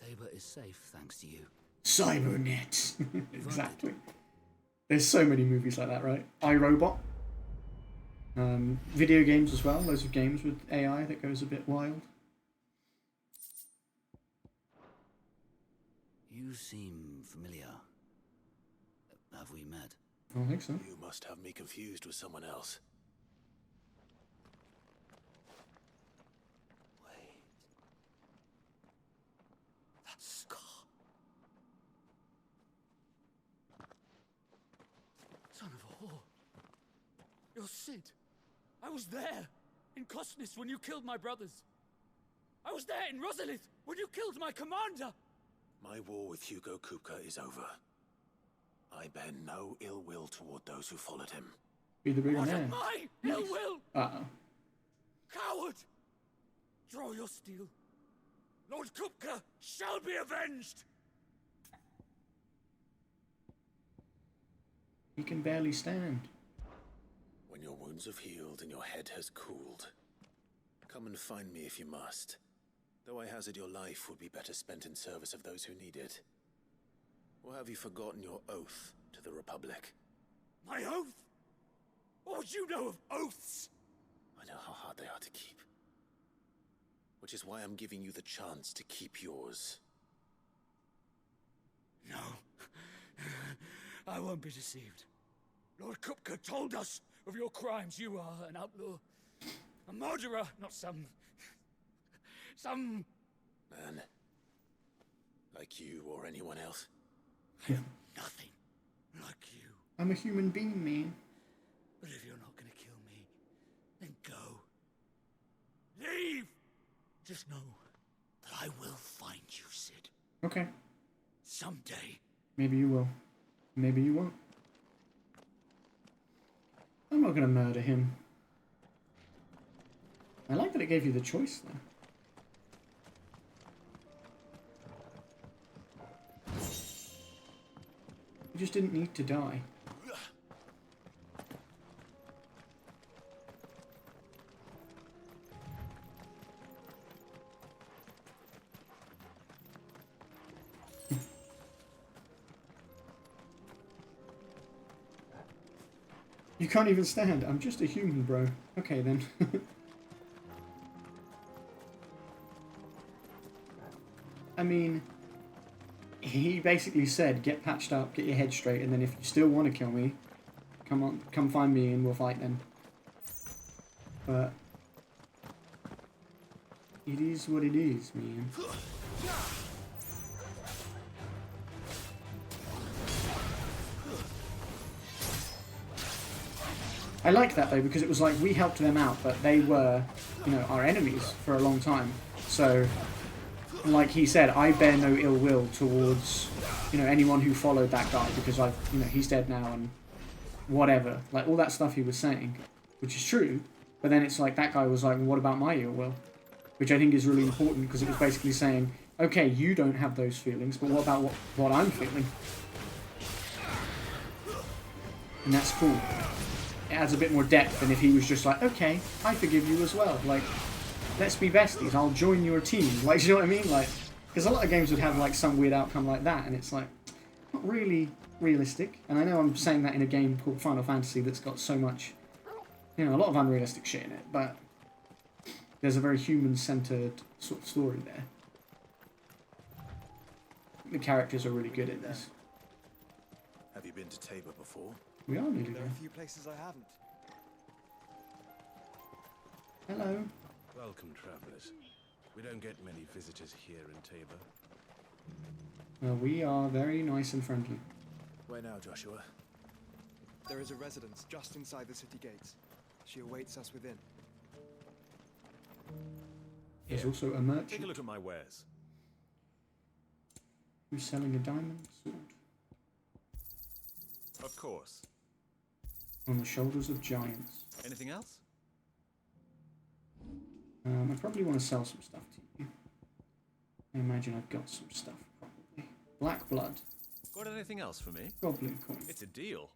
Tabor is safe thanks to you. Cybernet. Exactly. There's so many movies like that, right? iRobot. Video games as well. Loads of games with AI that goes a bit wild. You seem familiar. Have we met? I don't think so. You must have me confused with someone else. Wait. That scar. Son of a whore. You're Sid. I was there in Cosnis when you killed my brothers. I was there in Rosalith when you killed my commander. My war with Hugo Kupka is over. I bear no ill will toward those who followed him. Be the bigger What man. of my ill will? Uh-oh. Coward! Draw your steel. Lord Kupka shall be avenged! He can barely stand. When your wounds have healed and your head has cooled, come and find me if you must. Though I hazard your life would be better spent in service of those who need it. Or have you forgotten your oath to the Republic? My oath? What would you know of oaths? I know how hard they are to keep. Which is why I'm giving you the chance to keep yours. No. I won't be deceived. Lord Kupka told us of your crimes. You are an outlaw. A murderer, not some... Man. Like you or anyone else. I am nothing like you. I'm a human being, man. But if you're not gonna kill me, then go. Leave! Just know that I will find you, Sid. Okay. Someday. Maybe you will. Maybe you won't. I'm not gonna murder him. I like that it gave you the choice, though. You just didn't need to die. You can't even stand. I'm just a human, bro. Okay, then. I mean, he basically said, get patched up, get your head straight, and then if you still want to kill me, come on, come find me and we'll fight then. But it is what it is, man. I like that though, because it was like we helped them out, but they were, you know, our enemies for a long time. So, like he said, I bear no ill will towards, you know, anyone who followed that guy, because he's dead now and whatever. Like all that stuff he was saying, which is true. But then it's like that guy was like, well, what about my ill will? Which I think is really important, because it was basically saying, okay, you don't have those feelings, but what about what I'm feeling? And that's cool. It adds a bit more depth than if he was just like, okay, I forgive you as well. Like, let's be besties. I'll join your team. Like, you know what I mean? Like, because a lot of games would have like some weird outcome like that, and it's like not really realistic. And I know I'm saying that in a game called Final Fantasy that's got so much, you know, a lot of unrealistic shit in it, but there's a very human-centered sort of story there. The characters are really good in this. Have you been to Tabor before? We are nearly There there. are a few places I haven't. Hello. Welcome, travelers. We don't get many visitors here in Tabor. Well, we are very nice and friendly. Where now, Joshua? There is a residence just inside the city gates. She awaits us within. There's also a merchant. Take a look at my wares. Who's selling a diamond sword? Of course. On the shoulders of giants. Anything else? I probably want to sell some stuff to you. I imagine I've got some stuff, probably. Black blood. Got anything else for me? Goblin coin. It's a deal.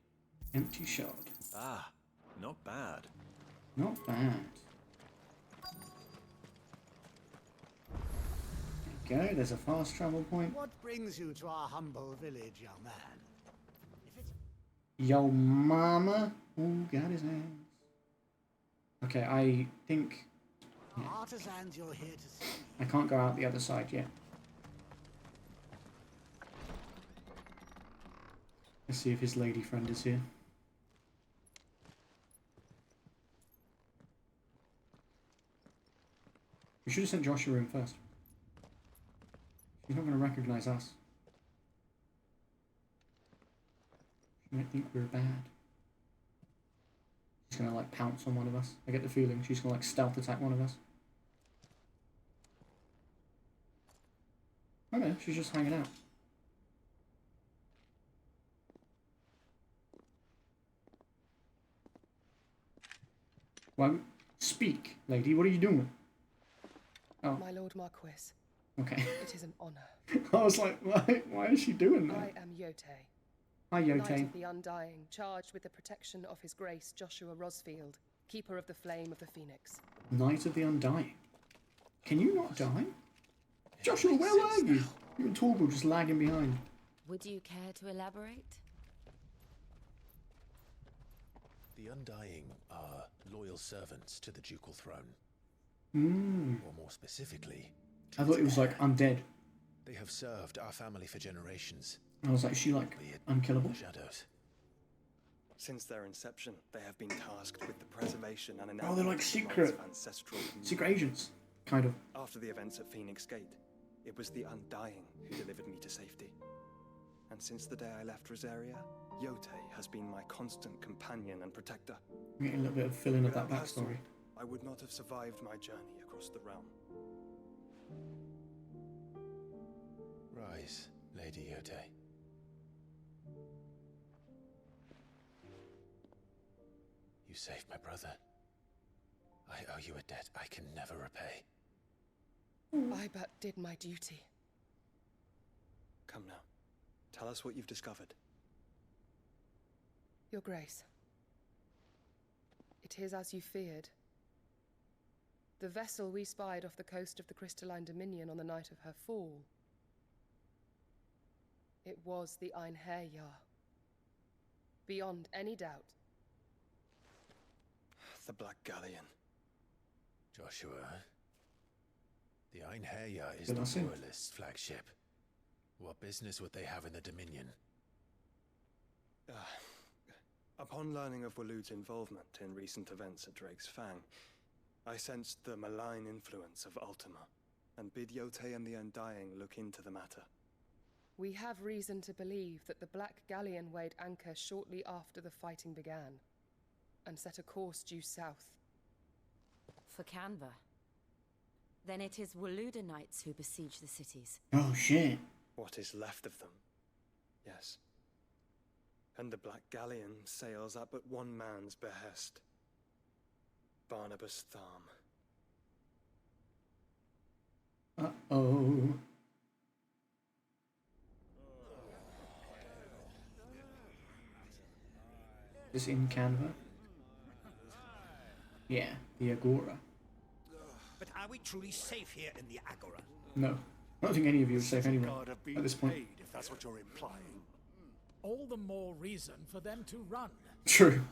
Empty shard. Ah, not bad. Not bad. There you go, there's a fast travel point. What brings you to our humble village, young man? Yo mama. Ooh, got his ass. Okay, I think... yeah. Artisans you're here to see. I can't go out the other side yet. Let's see if his lady friend is here. We should have sent Joshua in first. She's not going to recognize us. She might think we're bad. She's going to like pounce on one of us. I get the feeling she's going to like stealth attack one of us. Oh no, she's just hanging out. Well, speak, lady. What are you doing? Oh. My Lord Marquis. Okay. It is an honor. I was like, why is she doing that? I am Yote. Hi, Yote. Knight of the Undying, charged with the protection of His Grace Joshua Rosfield, Keeper of the Flame of the Phoenix. Knight of the Undying. Can you not die? Joshua, where were you? You and Torgal just lagging behind. Would you care to elaborate? The Undying are loyal servants to the ducal throne. Or more specifically, I thought it was like undead. they have served our family for generations. I was like, is she like unkillable? Shadows. Since their inception, they have been tasked with the preservation and Oh, they're like secret ancestral agents, kind of. After the events at Phoenix Gate, it was the Undying who delivered me to safety. And since the day I left Rosaria, Yote has been my constant companion and protector. I'm getting a little bit of filling of that Without her sword, backstory. I would not have survived my journey across the realm. Rise, Lady Yote. You saved my brother. I owe you a debt I can never repay. I but did my duty. Come now. Tell us what you've discovered. Your Grace. It is as you feared. The vessel we spied off the coast of the Crystalline Dominion on the night of her fall. It was the Einherjar. Beyond any doubt. The Black Galleon. Joshua, the Einherjar is Good the answer. Royalist flagship. What business would they have in the Dominion? Upon learning of Waloed's involvement in recent events at Drake's Fang, I sensed the malign influence of Ultima, and bid Yote and the Undying look into the matter. We have reason to believe that the Black Galleon weighed anchor shortly after the fighting began, and set a course due south. For Canva. Then it is Waloed knights who besiege the cities. Oh shit. What is left of them? Yes. And the Black Galleon sails at but one man's behest. Barnabas Tharm. Uh-oh. Is in Canva? Yeah, the Agora. But are we truly safe here in the Agora? No. I don't think any of you are safe anyway Guard have been at this point. paid, if that's what you're implying. All the more reason for them to run. True.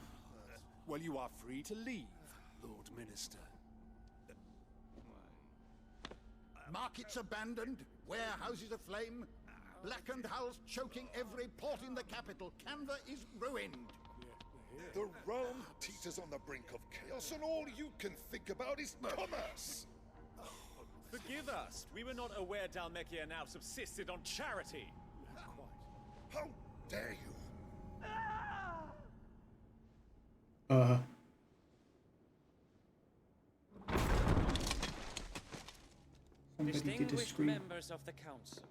Well, you are free to leave, Lord Minister. Markets abandoned, warehouses aflame, blackened hulls choking every port in the capital. Canva is ruined. The realm teeters on the brink of chaos, and all you can think about is commerce. Forgive us. We were not aware Dalmekia now subsisted on charity. How dare you? Somebody did a Distinguished scream. members of the council,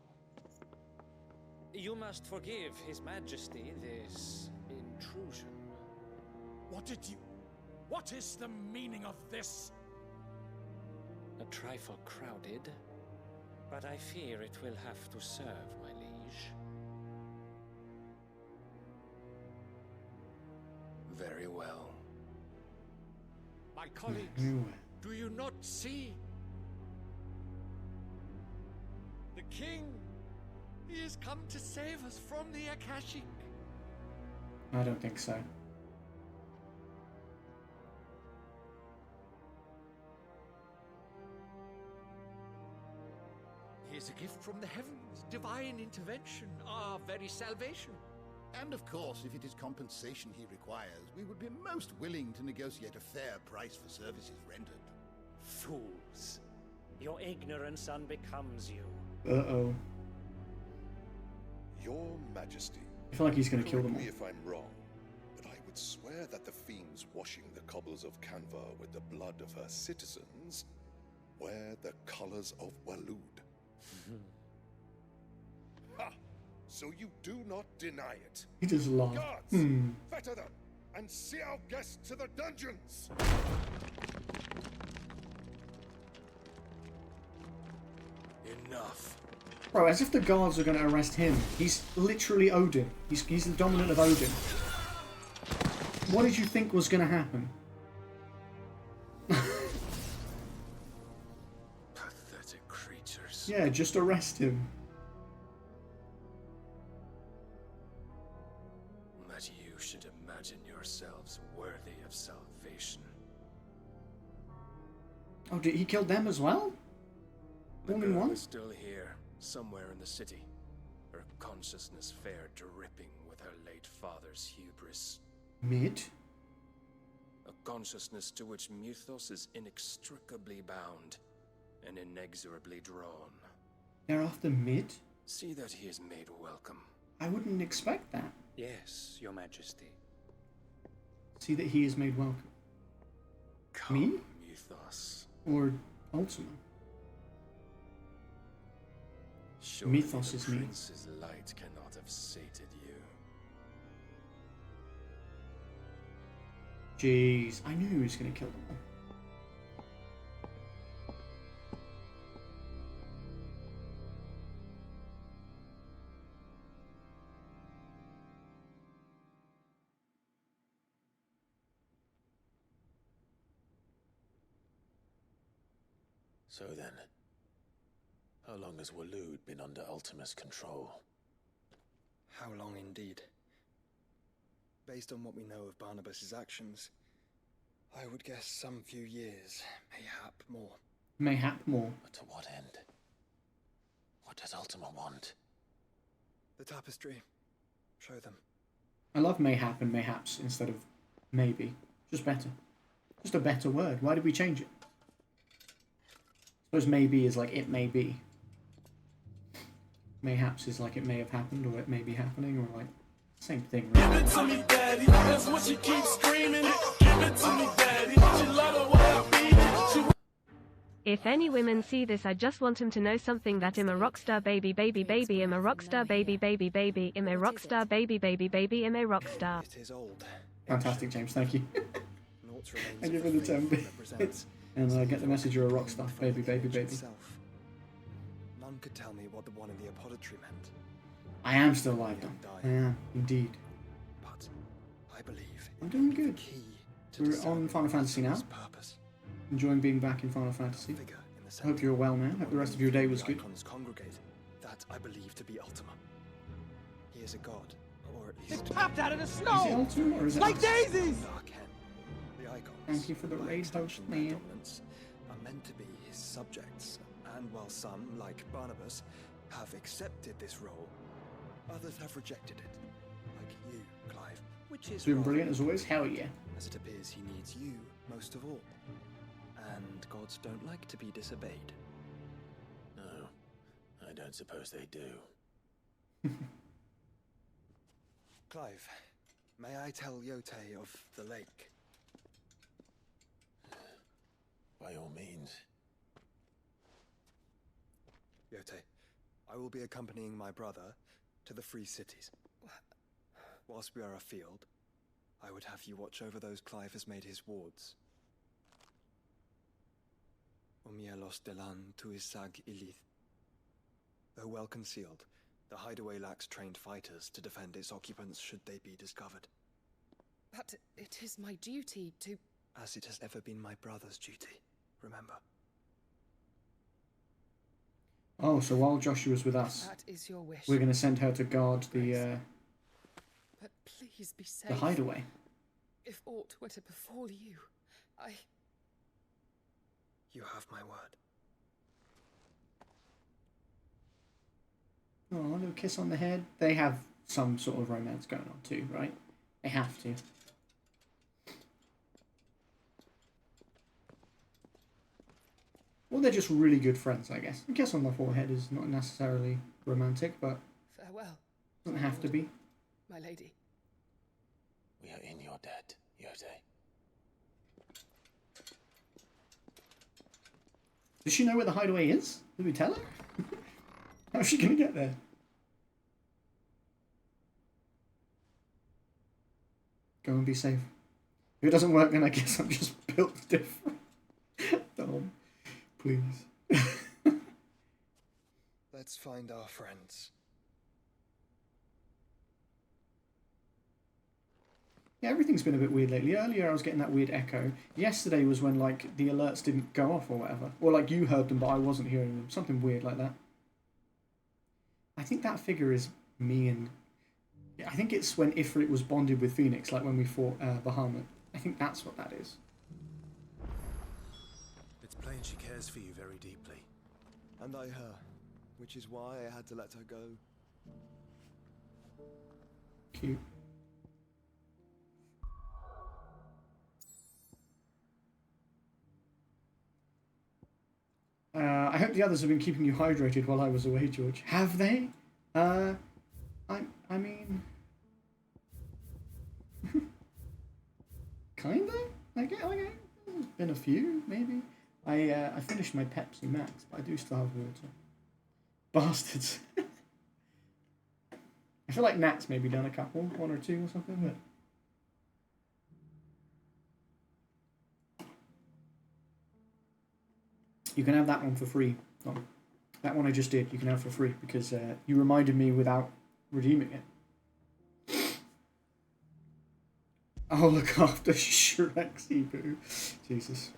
you must forgive His Majesty this intrusion. What is the meaning of this? A trifle crowded, but I fear it will have to serve, my liege. Very well. My colleagues, do you not see? The king, he has come to save us from the Akashic. I don't think so. He is a gift from the heavens, divine intervention, our very salvation. And of course, if it is compensation he requires, we would be most willing to negotiate a fair price for services rendered. Fools. Your ignorance unbecomes you. Uh-oh. Your Majesty. I feel like he's going to kill them Correct all. me if I'm wrong, but I would swear that the fiends washing the cobbles of Canva with the blood of her citizens wear the colors of Waloed. Ha! So you do not deny it. He just laughed. Guards, fetter them and see our guests to the dungeons. Enough. Bro, as if the guards are going to arrest him. He's literally Odin. He's the dominant of Odin. What did you think was going to happen? Pathetic creatures. Yeah, just arrest him. That you should imagine yourselves worthy of salvation. Oh, did he kill them as well? The All in girl one? is still here, somewhere in the city. Her consciousness fair dripping with her late father's hubris. Mid? A consciousness to which Mythos is inextricably bound and inexorably drawn. They're after Mid? See that he is made welcome. I wouldn't expect that. Yes, Your Majesty. See that he is made welcome. Come, Me? Mythos. Or Ultima? Surely Mythos the is me. Prince's light cannot have sated you. Jeez, I knew he was going to kill them all. So then, how long has Waloed been under Ultima's control? How long indeed? Based on what we know of Barnabas's actions, I would guess some few years, mayhap more. Mayhap more. But to what end? What does Ultima want? The tapestry. Show them. I love mayhap and mayhaps instead of maybe. Just better. Just a better word. Why did we change it? I suppose maybe is like it may be. Mayhaps is like it may have happened or it may be happening or like same thing. Really. Give it to me, daddy. That's what she keeps screaming. Give it to me, daddy. She love the way I beat it. If any women see this, I just want them to know something, that I'm a rockstar baby baby baby, I'm a rockstar baby baby baby, I'm a rockstar baby baby baby, I'm a rockstar. It is old. Fantastic, James. Thank you. Naught remains Thank you of for the 10 faith bits. And I get the message you're a rock star, baby, baby, baby. Itself. None could tell me what the one in the apothecary meant. I am still alive though. I am, indeed. But I believe I'm doing good. We're on Final Fantasy now. Purpose. Enjoying being back in Final Fantasy. I hope you're well, man. Hope the rest of your day was good. Icons congregate. That I believe to be Ultima. He is a god, or at least. They popped out of the Is it snow Ultima or is it like us? daisies. The icons, Thank you for the raid host, man. dominance, are meant to be his subjects, and while some, like Barnabas, have accepted this role, others have rejected it, like you, Clive. Which is Doing wrong, brilliant as always. Hell yeah. as it appears he needs you most of all. And gods don't like to be disobeyed. No, I don't suppose they do. Clive, may I tell Yote of the lake? By all means. Yote, I will be accompanying my brother to the Free Cities. Whilst we are afield, I would have you watch over those Clive has made his wards. Omielos delan tuisag ilith. Though well concealed, the hideaway lacks trained fighters to defend its occupants should they be discovered. But it is my duty to... As it has ever been my brother's duty, remember. Oh, so while Joshua's with us, That is your wish. we're going to send her to guard the But please be safe. the hideaway. If aught were to befall you, I... You have my word. Oh, a little kiss on the head. They have some sort of romance going on too, right? They have to. Well, they're just really good friends, I guess. A kiss on the forehead is not necessarily romantic, but Farewell, doesn't have to be. my lady. We are in your debt, Yote. Does she know where the hideaway is? Did we tell her? How's she going to get there? Go and be safe. If it doesn't work, then I guess I'm just built different. Dom, please. Let's find our friends. Yeah, everything's been a bit weird lately. Earlier I was getting that weird echo. Yesterday was when, like, the alerts didn't go off or whatever. Or, like, you heard them but I wasn't hearing them. Something weird like that. I think that figure is me and... Yeah, I think it's when Ifrit was bonded with Phoenix, like when we fought Bahamut. I think that's what that is. It's plain she cares for you very deeply. And I her, which is why I had to let her go. Cute. hope the others have been keeping you hydrated while I was away, George. Have they? I mean... Kinda? I get. There's been a few, maybe. I finished my Pepsi Max, but I do still have water. Bastards. I feel like Nat's maybe done a couple, 1 or 2 or something, but... You can have that one for free. Oh, that one I just did, you can have for free, because you reminded me without redeeming it. Oh, look after Shrek, Cebu. Jesus.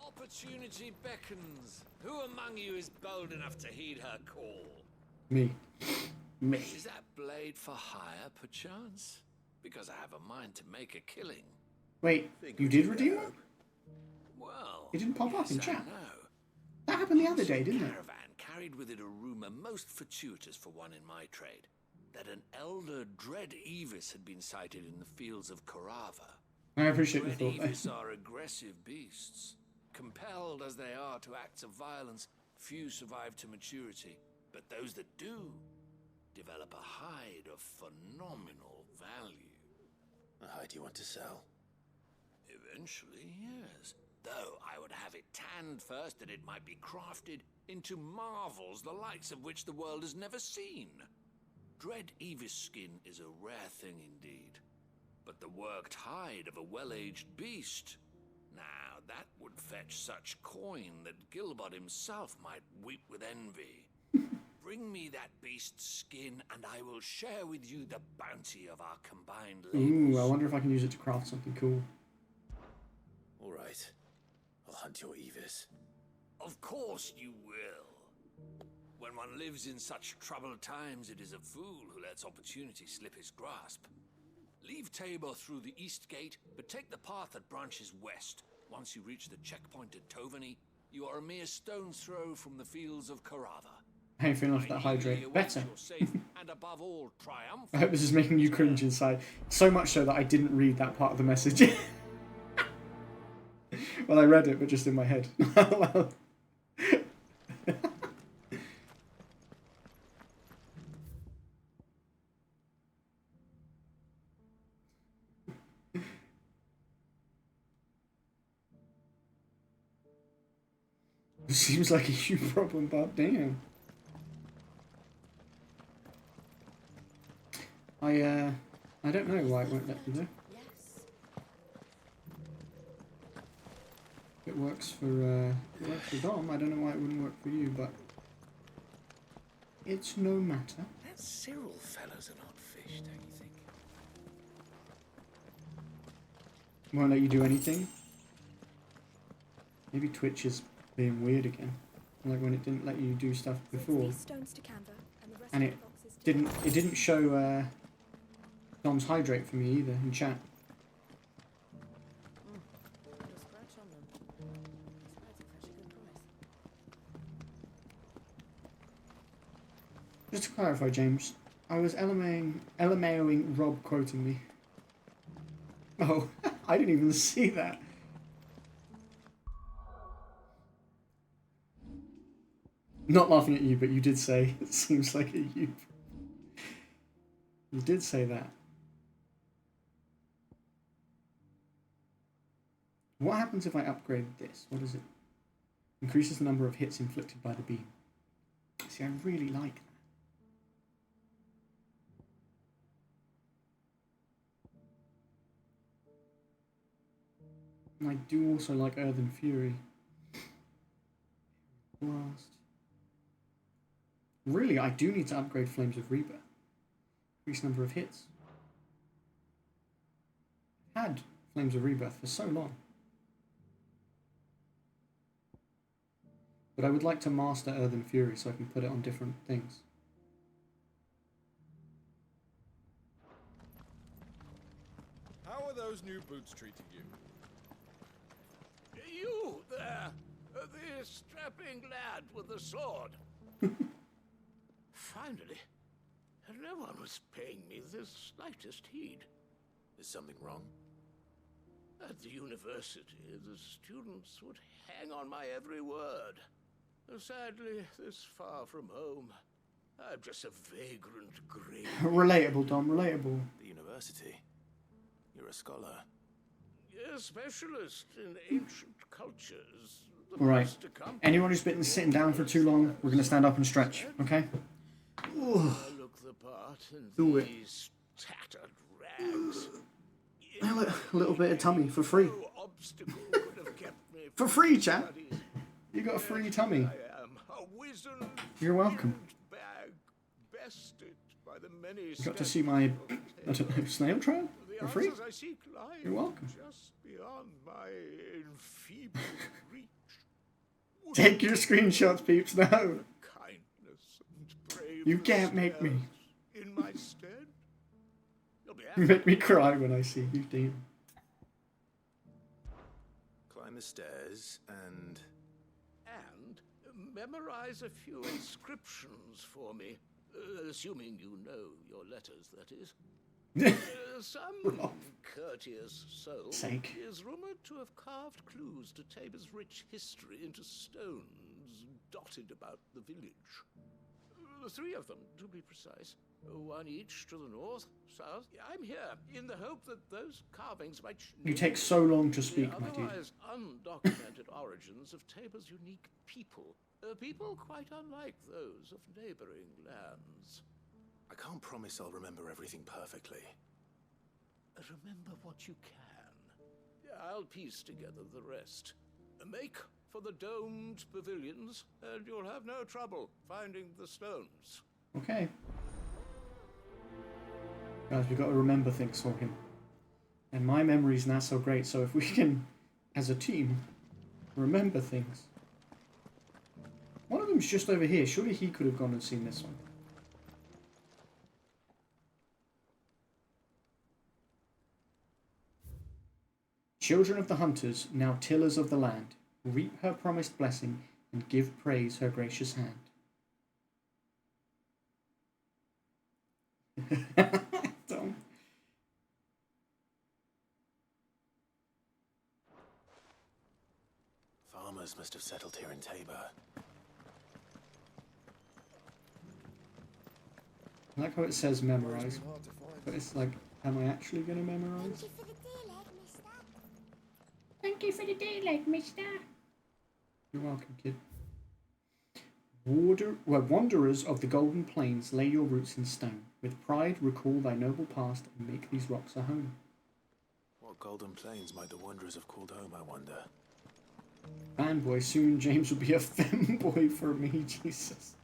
Opportunity beckons. Who among you is bold enough to heed her call? Me. Me. Is that blade for hire, perchance? Because I have a mind to make a killing. Wait, you did redeem it? Well, It didn't pop up in chat. No. That happened the other day, didn't it? Caravan carried with it a rumor most fortuitous for one in my trade, that an elder Dread Evis had been sighted in the fields of Carava. I appreciate the Dread thought. Evis are aggressive beasts. Compelled as they are to acts of violence, few survive to maturity, but those that do develop a hide of phenomenal value. A hide you want to sell? Eventually, yes. Though I would have it tanned first that it might be crafted into marvels the likes of which the world has never seen. Dread Evis skin is a rare thing indeed, but the worked hide of a well-aged beast, now that would fetch such coin that Gilbert himself might weep with envy. Bring me that beast's skin, and I will share with you the bounty of our combined labors. Ooh, I wonder if I can use it to craft something cool. All right. I'll hunt your Evis. Of course you will. When one lives in such troubled times, it is a fool who lets opportunity slip his grasp. Leave Tabor through the east gate, but take the path that branches west. Once you reach the checkpoint at Tovany, you are a mere stone's throw from the fields of Carava. How you feeling after that hydrate? Better. And above all, triumphant. I hope this is making you cringe inside. So much so that I didn't read that part of the message. Well, I read it, but just in my head. Well. Seems like a huge problem, but damn. I don't know why it won't let me though. It works for Dom. I don't know why it wouldn't work for you, but it's no matter. That Cyril fellow's an odd fish, don't you think? Won't let you do anything. Maybe Twitch is being weird again, like when it didn't let you do stuff before, and it didn't show Dom's hydrate for me either in chat. Just to clarify, James, I was LMAOing Rob quoting me. Oh, I didn't even see that. Not laughing at you, but you did say, it seems like a you. You did say that. What happens if I upgrade this? What is it? Increases the number of hits inflicted by the beam. See, I really like that. And I do also like Earthen Fury. Blast. Really, I do need to upgrade Flames of Rebirth. Increase number of hits. I've had Flames of Rebirth for so long. But I would like to master Earthen Fury so I can put it on different things. How are those new boots treating you? You there, the strapping lad with the sword. Finally, no one was paying me the slightest heed. Is something wrong? At the university, the students would hang on my every word. Sadly, this far from home, I'm just a vagrant grave. Relatable, Dom, relatable. The university? You're a scholar. A specialist in ancient cultures. Alright. Anyone who's been sitting down for too long, we're going to stand up and stretch, okay? Look the part in Do it. these tattered rags. A little bit of tummy for free. For free, chat. You got a free tummy. You're welcome. You got to see my, I don't know, snail trail for free. You're welcome. Take your screenshots, peeps. No. You can't make me. In my stead? You make me cry when I see you, Dean. Climb the stairs and memorize a few inscriptions for me. Assuming you know your letters, that is. Some courteous soul is rumored to have carved clues to Tabor's rich history into stones dotted about the village. 3 of them, to be precise. 1 each to the north, south. I'm here in the hope that those carvings might... You take so long to speak, my dude. Otherwise undocumented origins of Tabor's unique people. People quite unlike those of neighboring lands. I can't promise I'll remember everything perfectly. Remember what you can. I'll piece together the rest. Make for the domed pavilions, and you'll have no trouble finding the stones. Okay. Guys, we've got to remember things for him. And my memory's not so great, so if we can, as a team, remember things. One of them's just over here. Surely he could have gone and seen this one. Children of the hunters, now tillers of the land, reap her promised blessing and give praise her gracious hand. Tom. Farmers must have settled here in Tabor. I like how it says memorize, but it's like, am I actually going to memorize? Thank you for the day, leg, mister. You're welcome, kid. Wanderers of the Golden Plains, lay your roots in stone. With pride, recall thy noble past and make these rocks a home. What Golden Plains might the Wanderers have called home, I wonder? Fanboy, soon James will be a femboy for me, Jesus.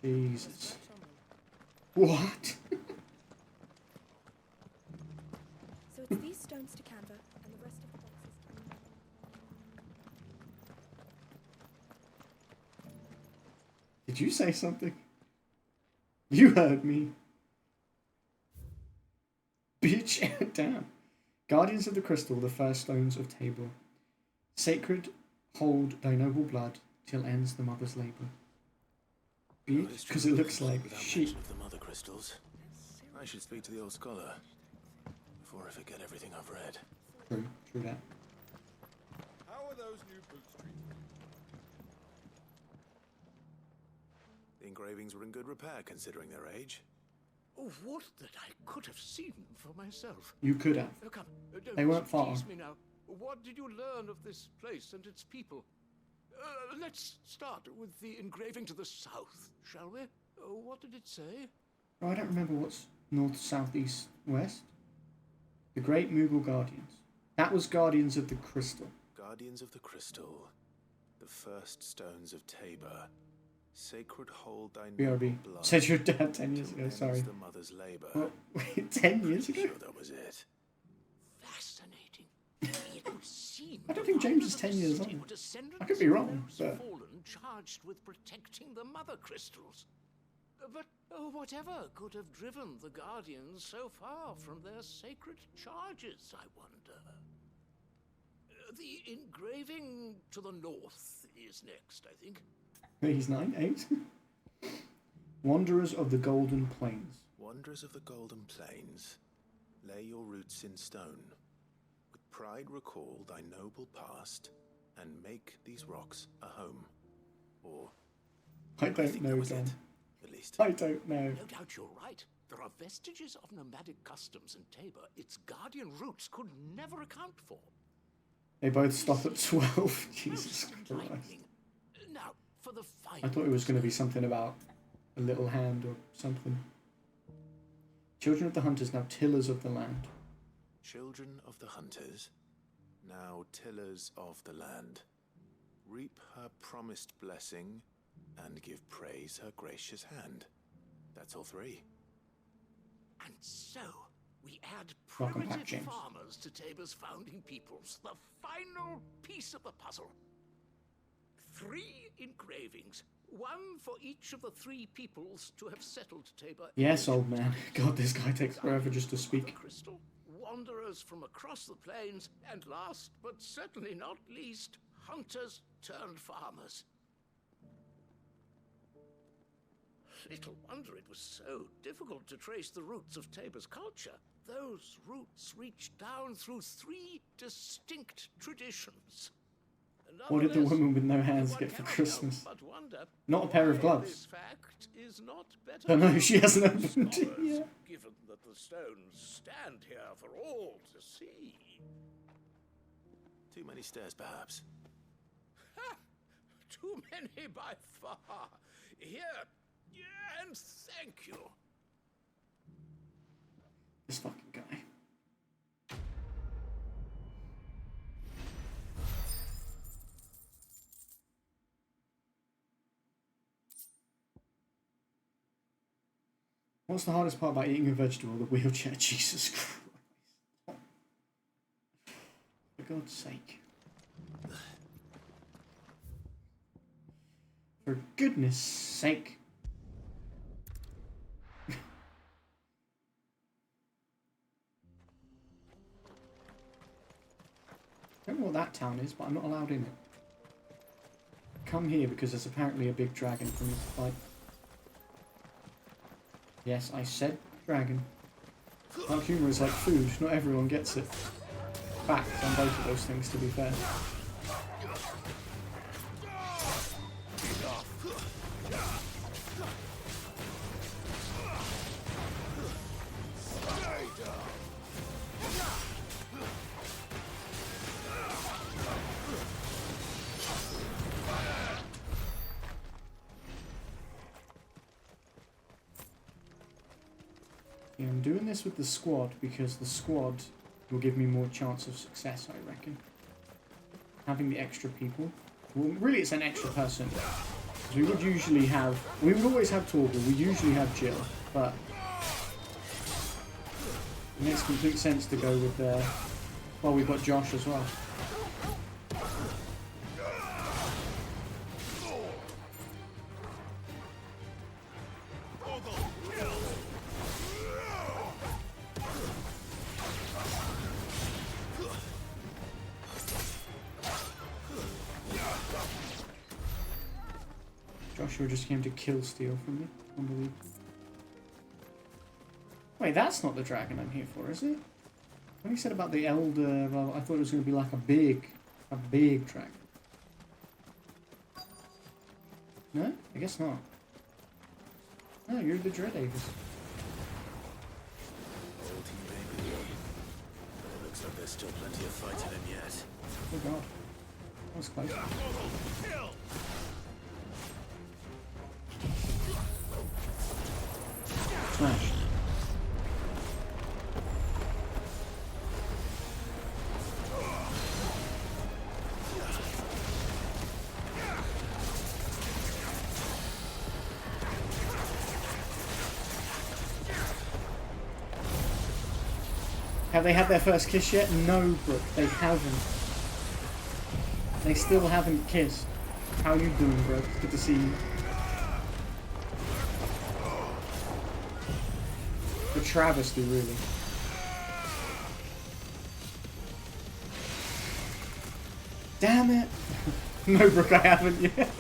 Jesus. What? So it's these stones to Canva, and the rest of the boxes. Did you say something? You heard me. Bitch, damn. Guardians of the Crystal, the first stones of Tabor. Sacred, hold thy noble blood till ends the mother's labour. Bitch, because it looks like sheep. Of the mother crystals. I should speak to the old scholar before I forget everything I've read. True that. How are those new boots treated? The engravings were in good repair considering their age. Oh, what that I could have seen for myself. You could have. Come, don't They weren't far. tease me now. What did you learn of this place and its people? Let's start with the engraving to the south, shall we? What did it say? Oh, I don't remember what's north, south, east, west. The Great Moogle Guardians. That was Guardians of the Crystal. Guardians of the Crystal. The first stones of Tabor. Sacred hold thy noble blood. Said your dad 10 years ago, sorry. The mother's labor. What? Wait, 10 years ago? Sure that was it. Fascinating. It would seem I don't think James is 10 years old. I could be wrong, but... fallen charged with protecting the mother crystals. But whatever could have driven the Guardians so far from their sacred charges, I wonder? The engraving to the north is next, I think. He's 9, 8. Wanderers of the Golden Plains. Wanderers of the Golden Plains, lay your roots in stone. With pride recall thy noble past, and make these rocks a home. Or I don't know, Dom. at least. I don't know. No doubt you're right. There are vestiges of nomadic customs in Tabor its guardian roots could never account for. They both stop at 12. Jesus Christ. Now, for the I thought it was going to be something about a little hand or something. Children of the hunters, now tillers of the land. Children of the hunters, now tillers of the land. Reap her promised blessing and give praise her gracious hand. That's all three. And so, we add Welcome back, primitive James. farmers to Tabor's founding peoples, the final piece of the puzzle. 3 engravings, one for each of the 3 peoples to have settled Tabor. Yes, old man. God, this guy takes forever just to speak. Crystal, wanderers from across the plains, and last but certainly not least, hunters turned farmers. Little wonder it was so difficult to trace the roots of Tabor's culture. Those roots reach down through 3 distinct traditions. What did the woman with no hands get for Christmas? Not a pair of gloves. This fact is not better Don't know, she hasn't opened it scholars, yet. given that the stones stand here for all to see. Too many stairs, perhaps. Ha! Too many by far. Here, and thank you. This fucking guy. What's the hardest part about eating a vegetable? The wheelchair. Jesus Christ. For God's sake. For goodness sake. I don't know what that town is, but I'm not allowed in it. Come here because there's apparently a big dragon for me to fight. Yes, I said dragon. Dark humour is like food, not everyone gets it. Fact on both of those things, to be fair. Yeah, I'm doing this with the squad because the squad will give me more chance of success, I reckon. Having the extra people. Well, really it's an extra person. We would usually have... We would always have Torgal, we usually have Jill, but... It makes complete sense to go with well, we've got Josh as well. Joshua just came to kill steal from me. Unbelievable. Wait, that's not the dragon I'm here for, is it? When he said about the elder, well, I thought it was going to be like a big dragon. No? I guess not. No, you're the Dread Avis. Looks like there's still plenty of fight in him yet. Oh god. That was close. Smash. Have they had their first kiss yet? No, Brooke, they haven't. They still haven't kissed. How you doing, Brooke? Good to see you. A travesty, really. Damn it! No, Brooke, I haven't yet.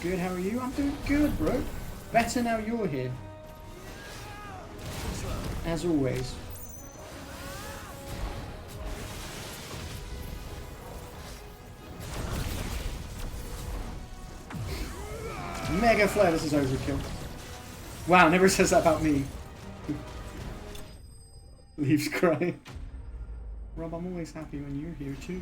Good, how are you? I'm doing good, bro. Better now you're here. As always. Mega flare, this is overkill. Wow, never says that about me. Leaves crying. Rob, I'm always happy when you're here too.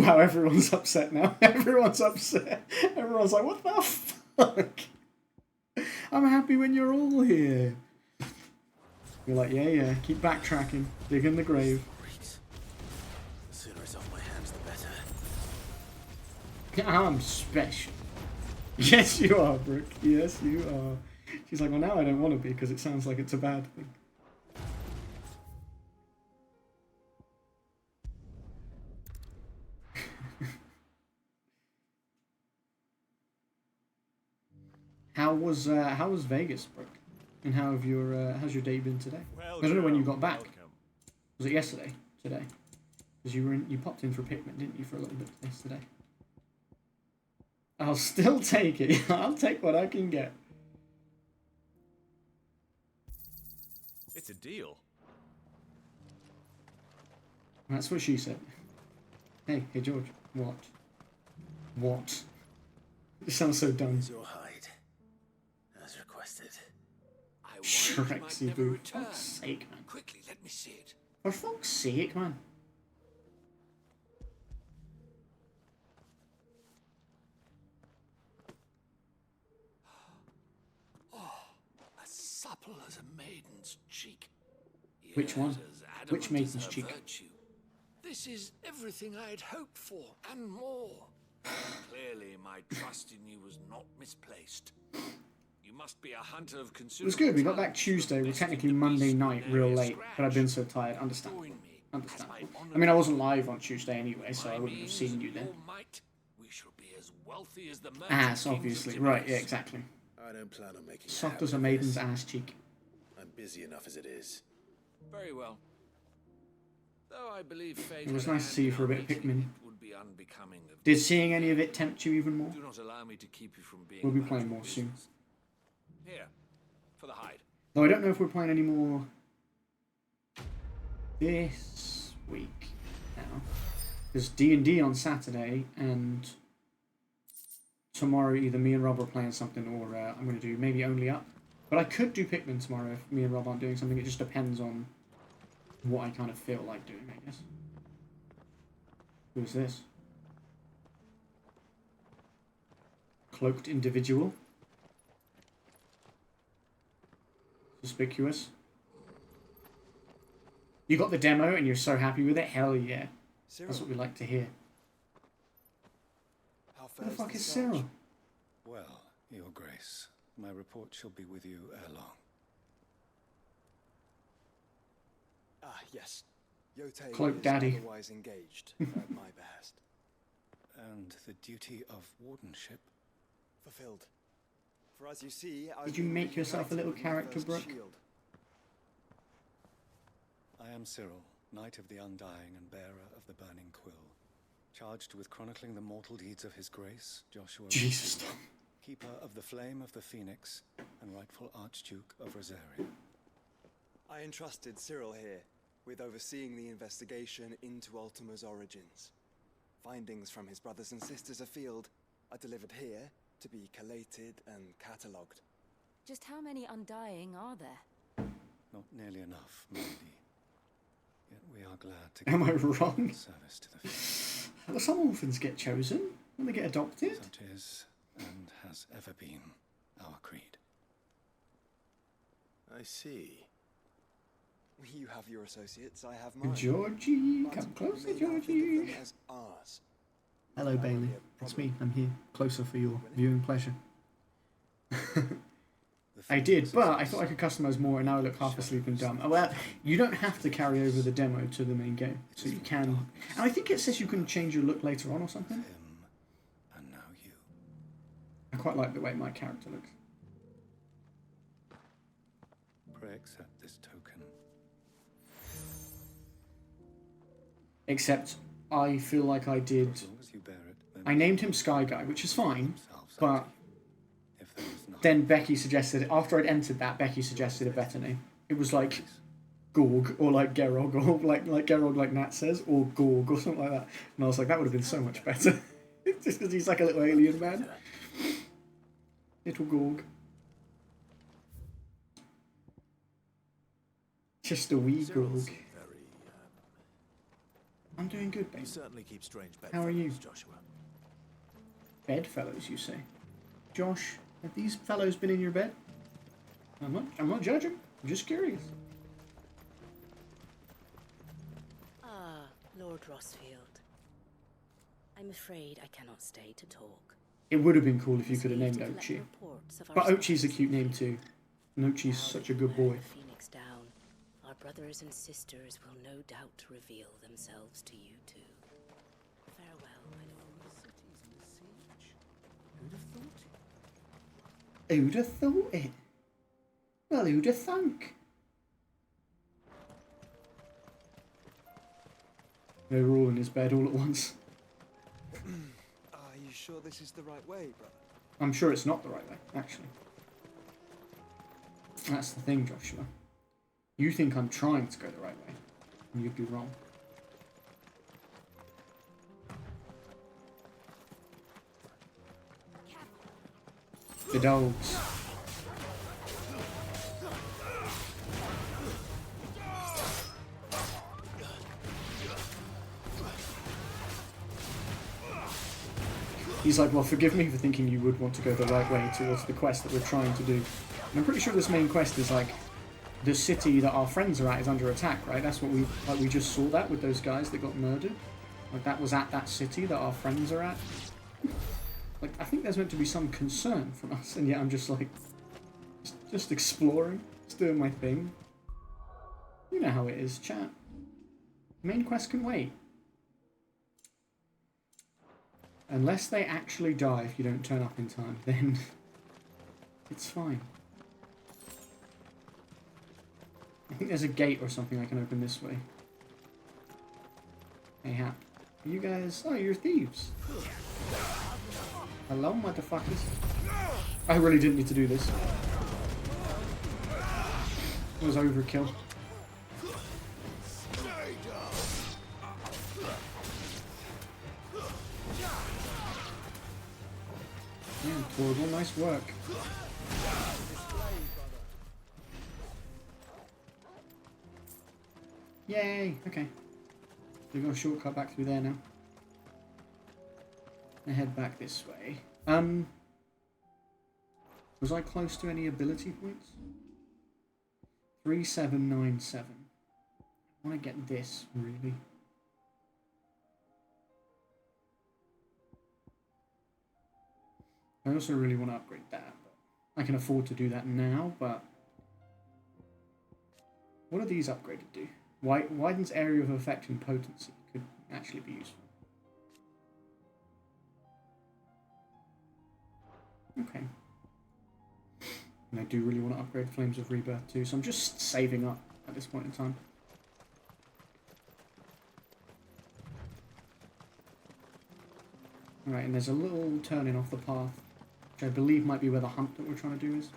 Wow, everyone's upset now. Everyone's upset. Everyone's like, what the fuck? I'm happy when you're all here. You're like, yeah, keep backtracking. Dig in the grave. The sooner it's off my hands, the better. I'm special. Yes, you are, Brooke. Yes, you are. She's like, well, now I don't want to be because it sounds like it's a bad thing. How was Vegas, Brooke? And how's your day been today? I don't know when you got back. Was it yesterday? Today? Because you popped in for Pikmin, didn't you, for a little bit yesterday? I'll still take it. I'll take what I can get. It's a deal. That's what she said. Hey George. What? What? It sounds so dumb. Here's your hide, as requested. Shrexy boo. For fuck's sake, man. Quickly, let me see it. For fuck's sake, man. As supple as a maiden's cheek. Which one? As adamant Which maiden's as her cheek? virtue. This is everything I'd hoped for, and more. Clearly, my trust in you was not misplaced. You must be a hunter of It considerable was good. We got talent. back Tuesday. We're technically Monday night, real late, but I've been so tired. Understandable. I mean, I wasn't live on Tuesday anyway, so I wouldn't have seen you then. We shall be as wealthy as the Ass, obviously. Right, yeah, exactly. I don't plan on making Soft as a maiden's ass cheek. I'm busy enough as it is. Very well. Though I believe fate It was had nice to see you for a bit of meeting, Pikmin. it would be unbecoming of Did seeing any of it tempt you even more? Do not allow me to keep you from being We'll be about playing your more soon. business. Here, for the hide. Though I don't know if we're playing any more this week now. There's D&D on Saturday, and tomorrow either me and Rob are playing something, or I'm going to do maybe Only Up. But I could do Pikmin tomorrow if me and Rob aren't doing something. It just depends on what I kind of feel like doing, I guess. Who's this? Cloaked individual. Suspicious. You got the demo and you're so happy with it? Hell yeah. Cyril. That's what we like to hear. How Who the fares fuck the is search? Cyril? Well, Your Grace, my report shall be with you ere long. Ah, yes. Yote Cloak is Daddy. otherwise engaged at my behest. And the duty of wardenship? Fulfilled. For as you see, Did you make yourself a little character, Brooke? I am Cyril, Knight of the Undying and bearer of the Burning Quill, charged with chronicling the mortal deeds of His Grace, Joshua Jesus. Rossi, Keeper of the Flame of the Phoenix and rightful Archduke of Rosaria. I entrusted Cyril here with overseeing the investigation into Ultima's origins. Findings from his brothers and sisters afield are delivered here to be collated and catalogued. Just how many Undying are there? Not nearly enough, my lady. Yet we are glad to Am I give wrong? service to the faith. Well, some orphans get chosen when they get adopted. Such is and has ever been our creed. I see. You have your associates, I have mine. Georgie, But come closer, we may now think of Georgie. them as ours. Hello, Bailey. It's me. I'm here, closer for your viewing pleasure. I did, but I thought I could customize more, and now I look half asleep and dumb. Well, you don't have to carry over the demo to the main game, so you can. And I think it says you can change your look later on or something. And now you. I quite like the way my character looks. Pray accept this token. Except I feel like I did. As long as you bear it, then I named him Sky Guy, which is fine, but if there is not, then Becky suggested, after I'd entered that, Becky suggested a better name. It was like Gorg, or like Gerog, or like Gerog like Nat says, or Gorg, or something like that. And I was like, that would have been so much better. Just because he's like a little alien man. Little Gorg. Just a wee Gorg. I'm doing good, babe. You certainly keep strange How are you? bedfellows, Joshua. Bedfellows, you say? Josh, have these fellows been in your bed? I'm not judging. I'm just curious. Ah, Lord Rossfield. I'm afraid I cannot stay to talk. It would have been cool if you could have named Ochi. But Ochi's a cute name too. And Ochi's such a good boy. Phoenix down. Our brothers and sisters will no doubt reveal themselves to you too. Farewell, my lord. Who'd have thought it? Well, who'd have thunk? They were all in his bed all at once. Are you sure this is the right way, brother? I'm sure it's not the right way, actually. That's the thing, Joshua. You think I'm trying to go the right way, and you'd be wrong. The dogs. He's like, well, forgive me for thinking you would want to go the right way towards the quest that we're trying to do. And I'm pretty sure this main quest is like, the city that our friends are at is under attack, right? That's what we just saw that with those guys that got murdered. Like, that was at that city that our friends are at. Like, I think there's meant to be some concern from us, and yet I'm just like, just exploring, just doing my thing. You know how it is, chat. Main quest can wait. Unless they actually die if you don't turn up in time, then it's fine. I think there's a gate or something I can open this way. Hey, Hap. Are you guys... Oh, you're thieves. Hello, motherfuckers. I really didn't need to do this. It was overkill. Yeah, Torgal, nice work. Yay! Okay. We've got a shortcut back through there now. I head back this way. Was I close to any ability points? 3797. I want to get this, really. I also really want to upgrade that. I can afford to do that now, but... What do these upgraded do? Widens area of effect and potency could actually be useful. Okay. And I do really want to upgrade Flames of Rebirth too, so I'm just saving up at this point in time. Alright, and there's a little turning off the path, which I believe might be where the hunt that we're trying to do is.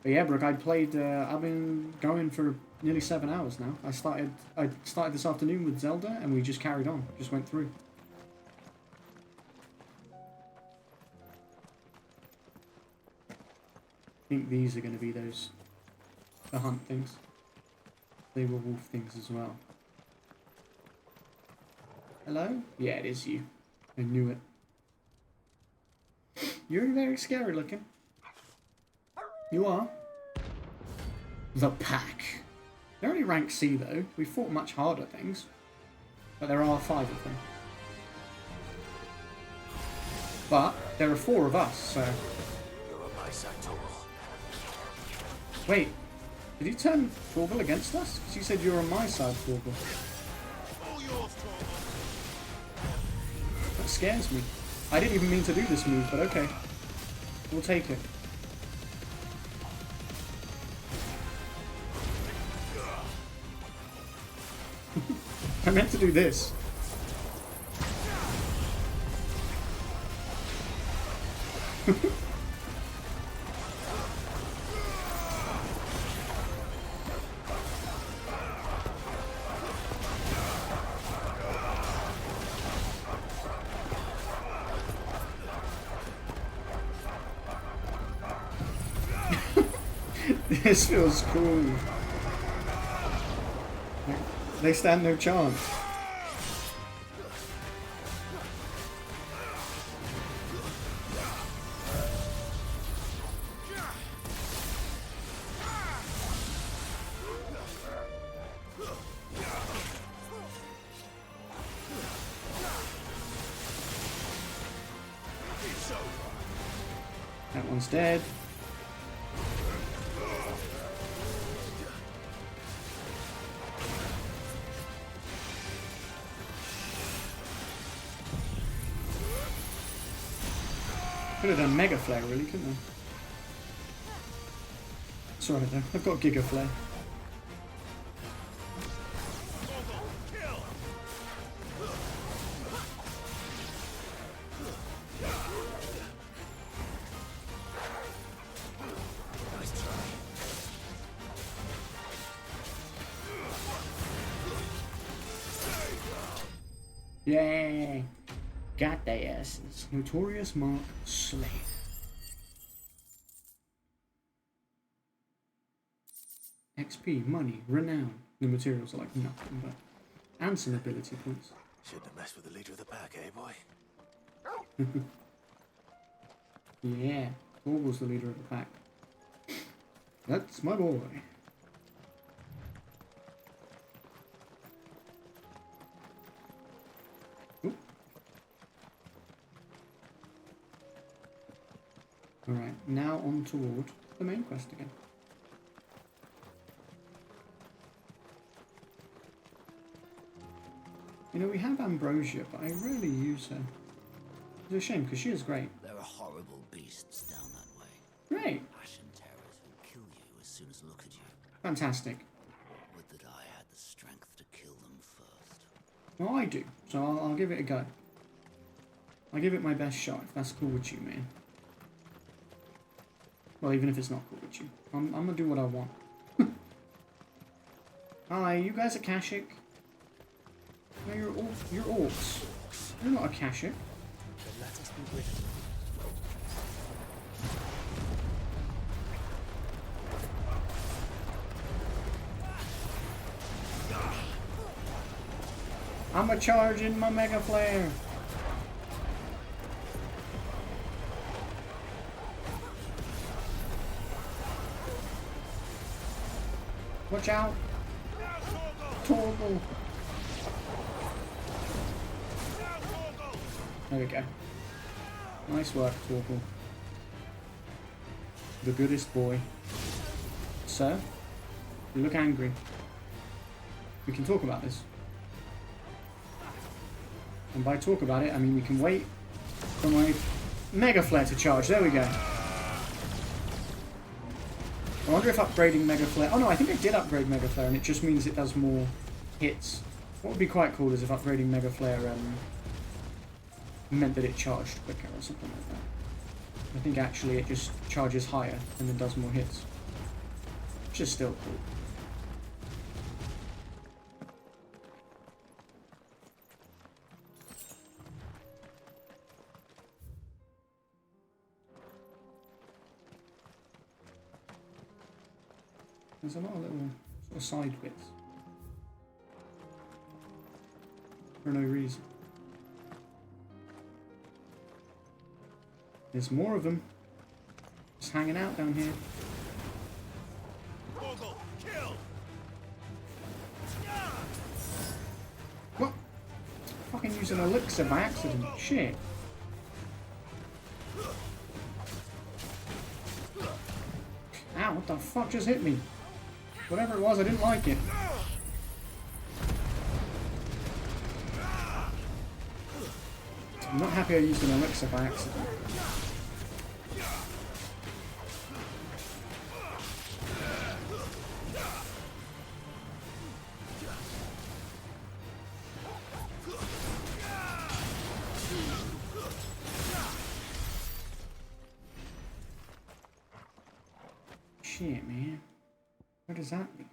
But yeah, Brooke, I've been going for nearly 7 hours now. I started this afternoon with Zelda, and we just carried on, just went through. I think these are going to be the hunt things. They were wolf things as well. Hello? Yeah, it is you. I knew it. You're very scary looking. You are. The pack. They're only rank C though. We fought much harder things. But there are 5 of them. But there are 4 of us, so... You're on my side, Torgal. Wait. Did he turn Torgal against us? Because you said you were on my side, Torgal. That scares me. I didn't even mean to do this move, but okay. We'll take it. I meant to do this. This feels cool. They stand no chance. That one's dead. Could have done Mega Flare, really, couldn't I? Sorry though, I've got Giga Flare. Yay! Got they asses. Notorious Mark Slade. XP, money, renown. The materials are like nothing, but... And some ability points. Shouldn't have messed with the leader of the pack, eh, boy? Yeah, Torgal's the leader of the pack. That's my boy. Alright, now on toward the main quest again. You know, we have Ambrosia, but I rarely use her. It's a shame, because she is great. There are horrible beasts down that way. Great! Ashen terrors will kill you as soon as look at you. Fantastic. Would that I had the strength to kill them first. Well, I do, so I'll give it a go. I'll give it my best shot, if that's cool with you, man. Well, even if it's not cool with you. I'm gonna do what I want. Hi, you guys are Kashik? No, you're orcs. You're not a Kashik. Let us be with you. I'm a charging my Mega Flare. Watch out! Torgal! There we go. Nice work, Torgal. The goodest boy. Sir, you look angry. We can talk about this. And by talk about it, I mean we can wait for my Mega Flare to charge. There we go. I wonder if upgrading Mega Flare... Oh no, I think I did upgrade Mega Flare and it just means it does more hits. What would be quite cool is if upgrading Mega Flare meant that it charged quicker or something like that. I think actually it just charges higher and then does more hits. Which is still cool. There's a lot of little sort of side bits. For no reason. There's more of them. Just hanging out down here. What? Fucking using elixir by accident. Shit. Ow, what the fuck just hit me? Whatever it was, I didn't like it. I'm not happy I used an elixir by accident. Shit, man. Where does that lead?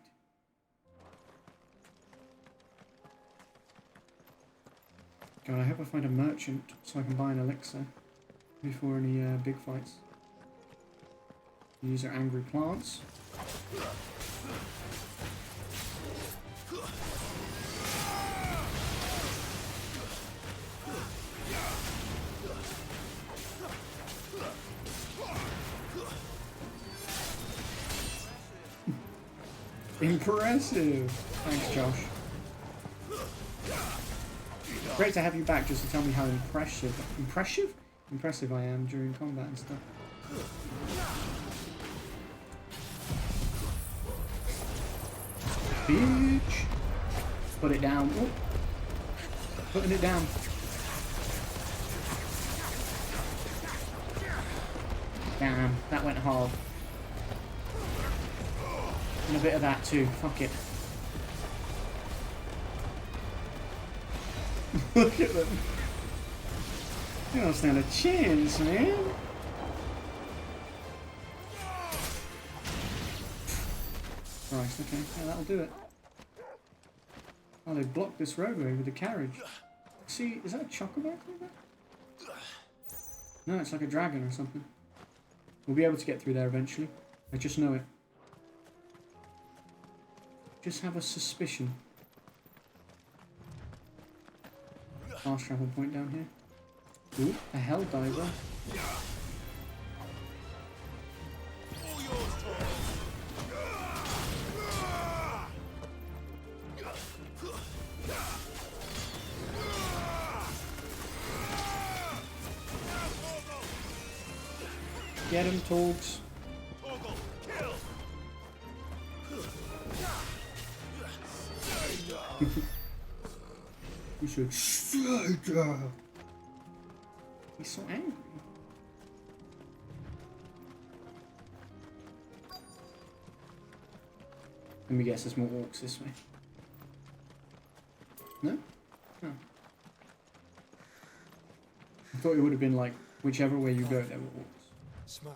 God, I hope I find a merchant so I can buy an elixir before any big fights. Use our angry plants. Impressive! Thanks, Josh. Great to have you back just to tell me how impressive I am during combat and stuff. Bitch! Put it down. Oh. Putting it down. Damn, that went hard. And a bit of that too. Fuck it. Look at them. You don't stand a chance, man. Christ, okay. Yeah, that'll do it. Oh, they blocked this roadway with the carriage. See, is that a chocobo? No, it's like a dragon or something. We'll be able to get through there eventually. I just know it. Just have a suspicion. Fast travel point down here. Ooh, a hell diver. Get him, Torgs. You should stay down. He's so angry. Let me guess, there's more orcs this way. No? No. I thought it would have been like, whichever way you go, there were orcs. Smoke.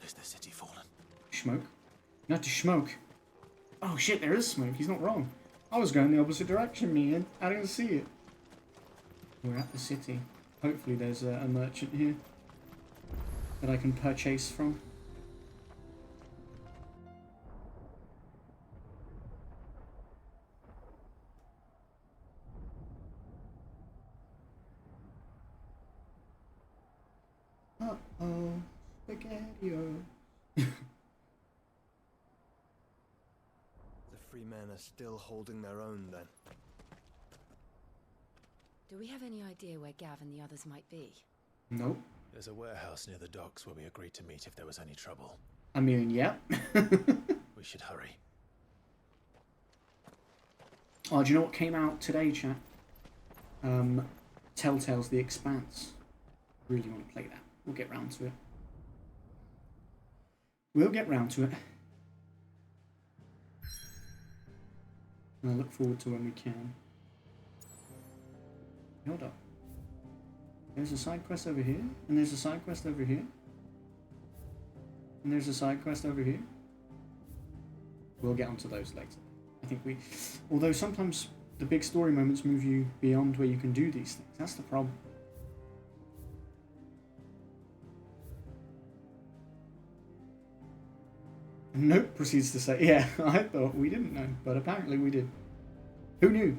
Is the city fallen? Smoke? Not to smoke. Oh shit, there is smoke. He's not wrong. I was going the opposite direction, man. I didn't see it. We're at the city. Hopefully there's a merchant here that I can purchase from. Uh-oh. Spaghetti-o. The free men are still holding their own, then. Do we have any idea where Gav and the others might be? Nope. There's a warehouse near the docks where we agreed to meet if there was any trouble. I mean, yeah. We should hurry. Oh, do you know what came out today, chat? Telltale's The Expanse. Really want to play that. We'll get round to it. We'll get round to it. And I look forward to when we can. Hold up. There's a side quest over here, and there's a side quest over here. And there's a side quest over here. We'll get onto those later. I think we... Although sometimes the big story moments move you beyond where you can do these things. That's the problem. Nope proceeds to say, yeah, I thought we didn't know, but apparently we did. Who knew?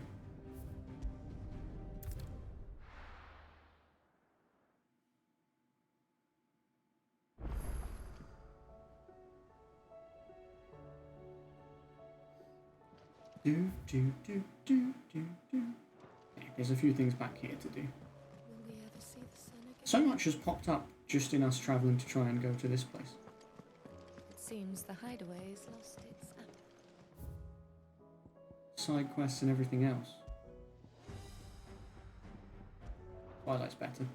Do. Okay, there's a few things back here to do. Will we ever see the sun again? So much has popped up just in us travelling to try and go to this place. It seems the hideaway has lost its Side quests and everything else. Twilight's better.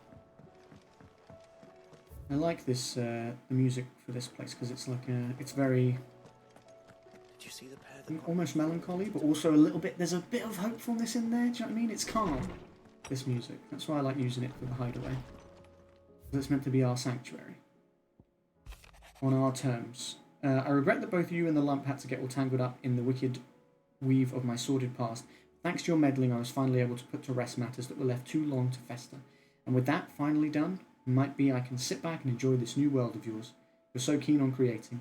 I like this, the music for this place because it's like it's very... Did you see the pair almost melancholy, but also a little bit, there's a bit of hopefulness in there, do you know what I mean? It's calm, this music. That's why I like using it for the hideaway. Because it's meant to be our sanctuary. On our terms. I regret that both you and the lump had to get all tangled up in the wicked weave of my sordid past. Thanks to your meddling, I was finally able to put to rest matters that were left too long to fester. And with that finally done, might be I can sit back and enjoy this new world of yours you're so keen on creating.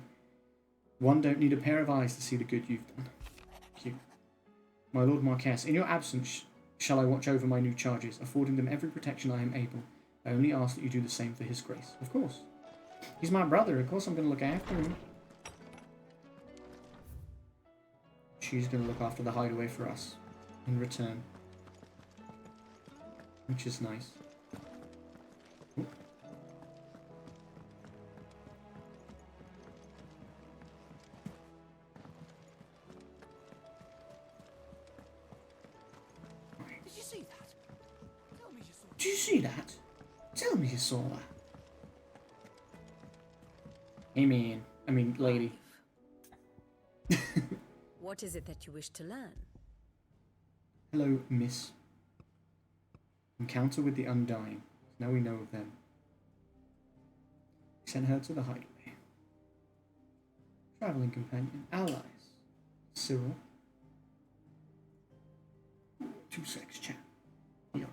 One don't need a pair of eyes to see the good you've done. Cute. My Lord Marquess, in your absence, shall I watch over my new charges, affording them every protection I am able. I only ask that you do the same for his grace. Of course. He's my brother, of course I'm going to look after him. She's going to look after the hideaway for us in return. Which is nice. Ooh. Did you see that? Tell me you saw Did you see that? Tell me you saw that. Hey I mean lady. What is it that you wish to learn? Hello, miss. Encounter with the Undying. Now we know of them. Sent her to the hideaway. Traveling companion. Allies. Cyril. 2 sex chat. ERB.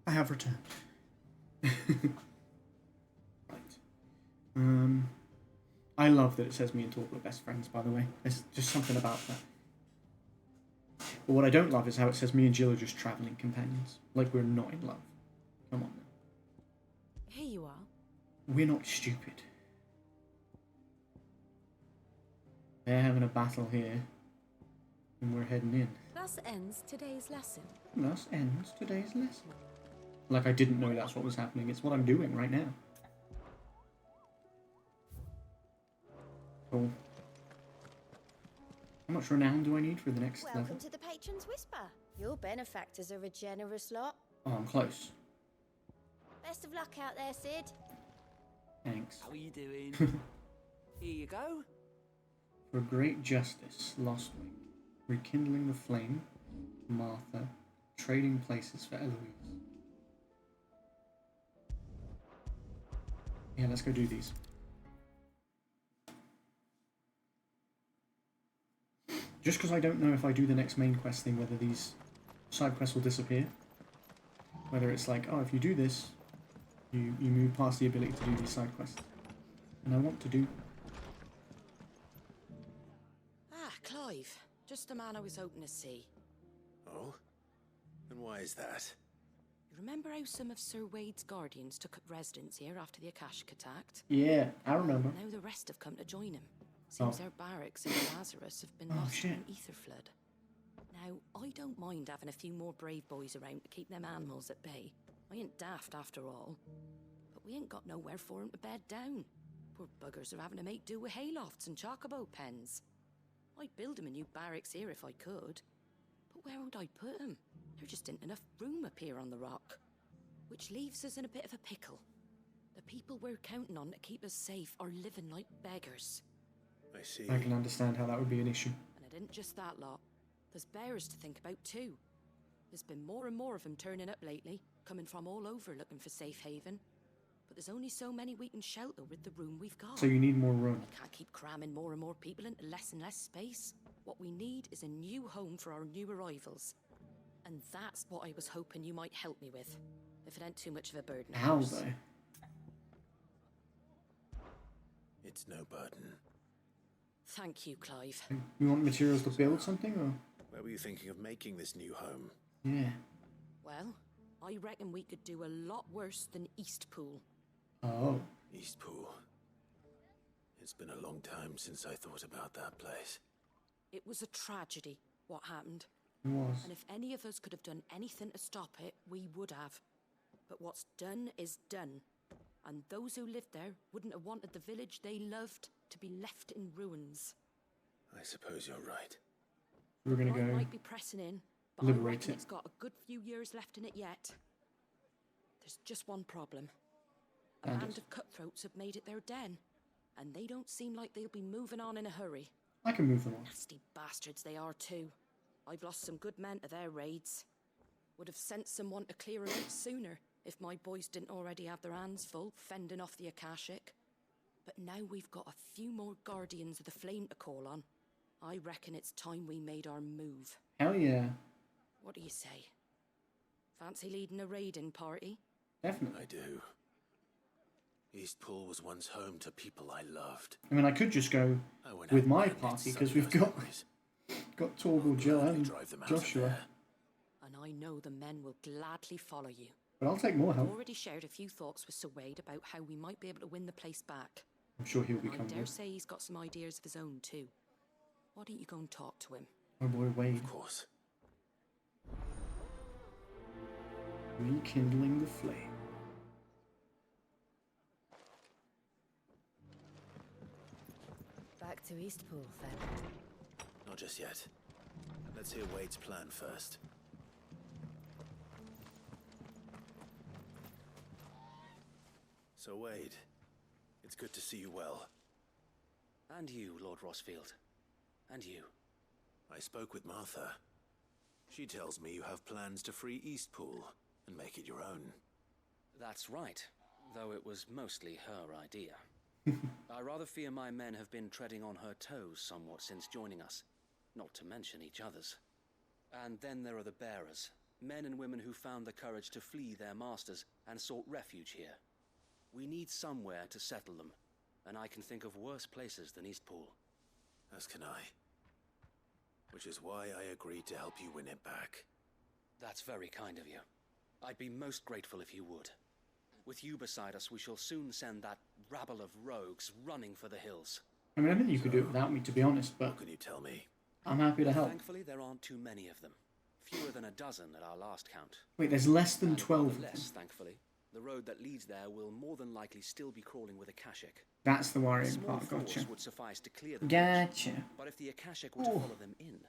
I have returned. Right. I love that it says me and Torp are best friends, by the way. There's just something about that. But what I don't love is how it says me and Jill are just travelling companions. Like we're not in love. Come on now. Here you are. We're not stupid. They're having a battle here. And we're heading in. Thus ends today's lesson. Thus ends today's lesson. Like I didn't know that's what was happening. It's what I'm doing right now. Cool. How much renown do I need for the next level? Welcome to the Patron's Whisper. Your benefactors are a generous lot. Oh, I'm close. Best of luck out there, Sid. Thanks. How are you doing? Here you go. For great justice, Lost Wing. Rekindling the flame. Martha. Trading places for Eloise. Yeah, let's go do these. Just because I don't know if I do the next main quest thing, whether these side quests will disappear. Whether it's like, oh, if you do this, you move past the ability to do these side quests. And I want to do. Ah, Clive. Just the man I was hoping to see. Oh? And why is that? You remember how some of Sir Wade's guardians took up residence here after the Akashic attacked? Yeah, I remember. Now the rest have come to join him. Seems their barracks in Lazarus have been lost in an ether flood. Now, I don't mind having a few more brave boys around to keep them animals at bay. I ain't daft after all. But we ain't got nowhere for 'em to bed down. Poor buggers are having to make do with haylofts and chocobo pens. I'd build 'em a new barracks here if I could. But where would I put 'em? There just ain't enough room up here on the rock. Which leaves us in a bit of a pickle. The people we're counting on to keep us safe are living like beggars. I see. I can understand how that would be an issue. And it isn't just that lot. There's bears to think about too. There's been more and more of them turning up lately, coming from all over looking for safe haven. But there's only so many we can shelter with the room we've got. So you need more room. We can't keep cramming more and more people into less and less space. What we need is a new home for our new arrivals. And that's what I was hoping you might help me with. if it ain't too much of a burden. How though? It's no burden. Thank you, Clive. You want materials to build something, or? Where were you thinking of making this new home? Yeah. Well, I reckon we could do a lot worse than Eastpool. Oh. Eastpool. It's been a long time since I thought about that place. It was a tragedy, what happened. It was. And if any of us could have done anything to stop it, we would have. But what's done is done. And those who lived there wouldn't have wanted the village they loved to be left in ruins. I suppose you're right. We're gonna Mine go might be pressing in, but I liberate reckon it. it's got a good few years left in it yet. There's just one problem. A band of cutthroats have made it their den, and they don't seem like they'll be moving on in a hurry. I can move them on. Nasty bastards they are too. I've lost some good men to their raids. Would have sent someone to clear 'em out sooner if my boys didn't already have their hands full fending off the Akashic. But now we've got a few more Guardians of the Flame to call on. I reckon it's time we made our move. Hell yeah. What do you say? Fancy leading a raiding party? Definitely. I do. Eastpool was once home to people I loved. I mean, I could just go with my party, because we've got Torgal, Jill, and Joshua. And I know the men will gladly follow you. But I'll take more I've help. already shared a few thoughts with Sir Wade about how we might be able to win the place back. I'm sure he'll be I coming dare with. say he's got some ideas of his own too. Why don't you go and talk to him? Oh boy, Wade. Of course. Rekindling the flame. Back to Eastpool, then. Not just yet. Let's hear Wade's plan first. So Wade, it's good to see you well. And you, Lord Rossfield. And you. I spoke with Martha. She tells me you have plans to free Eastpool and make it your own. That's right, though it was mostly her idea. I rather fear my men have been treading on her toes somewhat since joining us, not to mention each other's. And then there are the bearers, men and women who found the courage to flee their masters and sought refuge here. We need somewhere to settle them, and I can think of worse places than Eastpool. As can I. Which is why I agreed to help you win it back. That's very kind of you. I'd be most grateful if you would. With you beside us, we shall soon send that rabble of rogues running for the hills. I mean, I think you could do it without me, to be honest, but What can you tell me? I'm happy to help. Thankfully, there aren't too many of them. Fewer than a dozen at our last count. Wait, there's less than 12 of them. Less, thankfully. The road that leads there will more than likely still be crawling with Akashic. That's the A worrying small part, force gotcha. would suffice to clear them. Gotcha. But if the Akashic were to follow them in,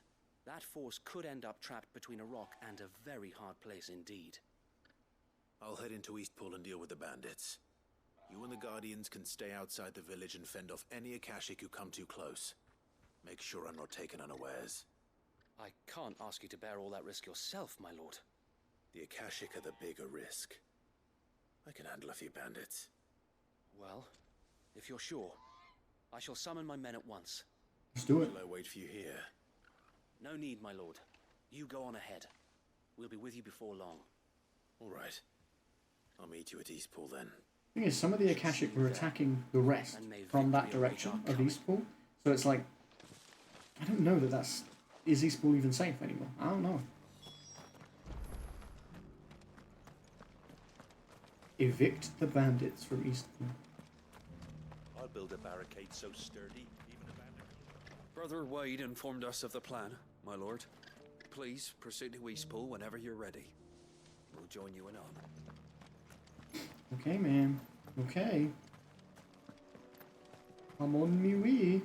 that force could end up trapped between a rock and a very hard place indeed. I'll head into Eastpool and deal with the bandits. You and the Guardians can stay outside the village and fend off any Akashic who come too close. Make sure I'm not taken unawares. I can't ask you to bear all that risk yourself, my lord. The Akashic are the bigger risk. I can handle a few bandits. Well, if you're sure, I shall summon my men at once. Let's do it. Shall I wait for you here? No need, my lord. You go on ahead. We'll be with you before long. All right. I'll meet you at Eastpool then. Thing is, some of the Akashic were attacking the rest from that direction of Eastpool, so it's like, I don't know that that's... Is Eastpool even safe anymore? I don't know. Evict the bandits from Eastpool. I'll build a barricade so sturdy, even a bandit. Brother Wade informed us of the plan, my lord. Please proceed to Eastpool whenever you're ready. We'll join you in on. Okay, man. Okay. I'm on me way.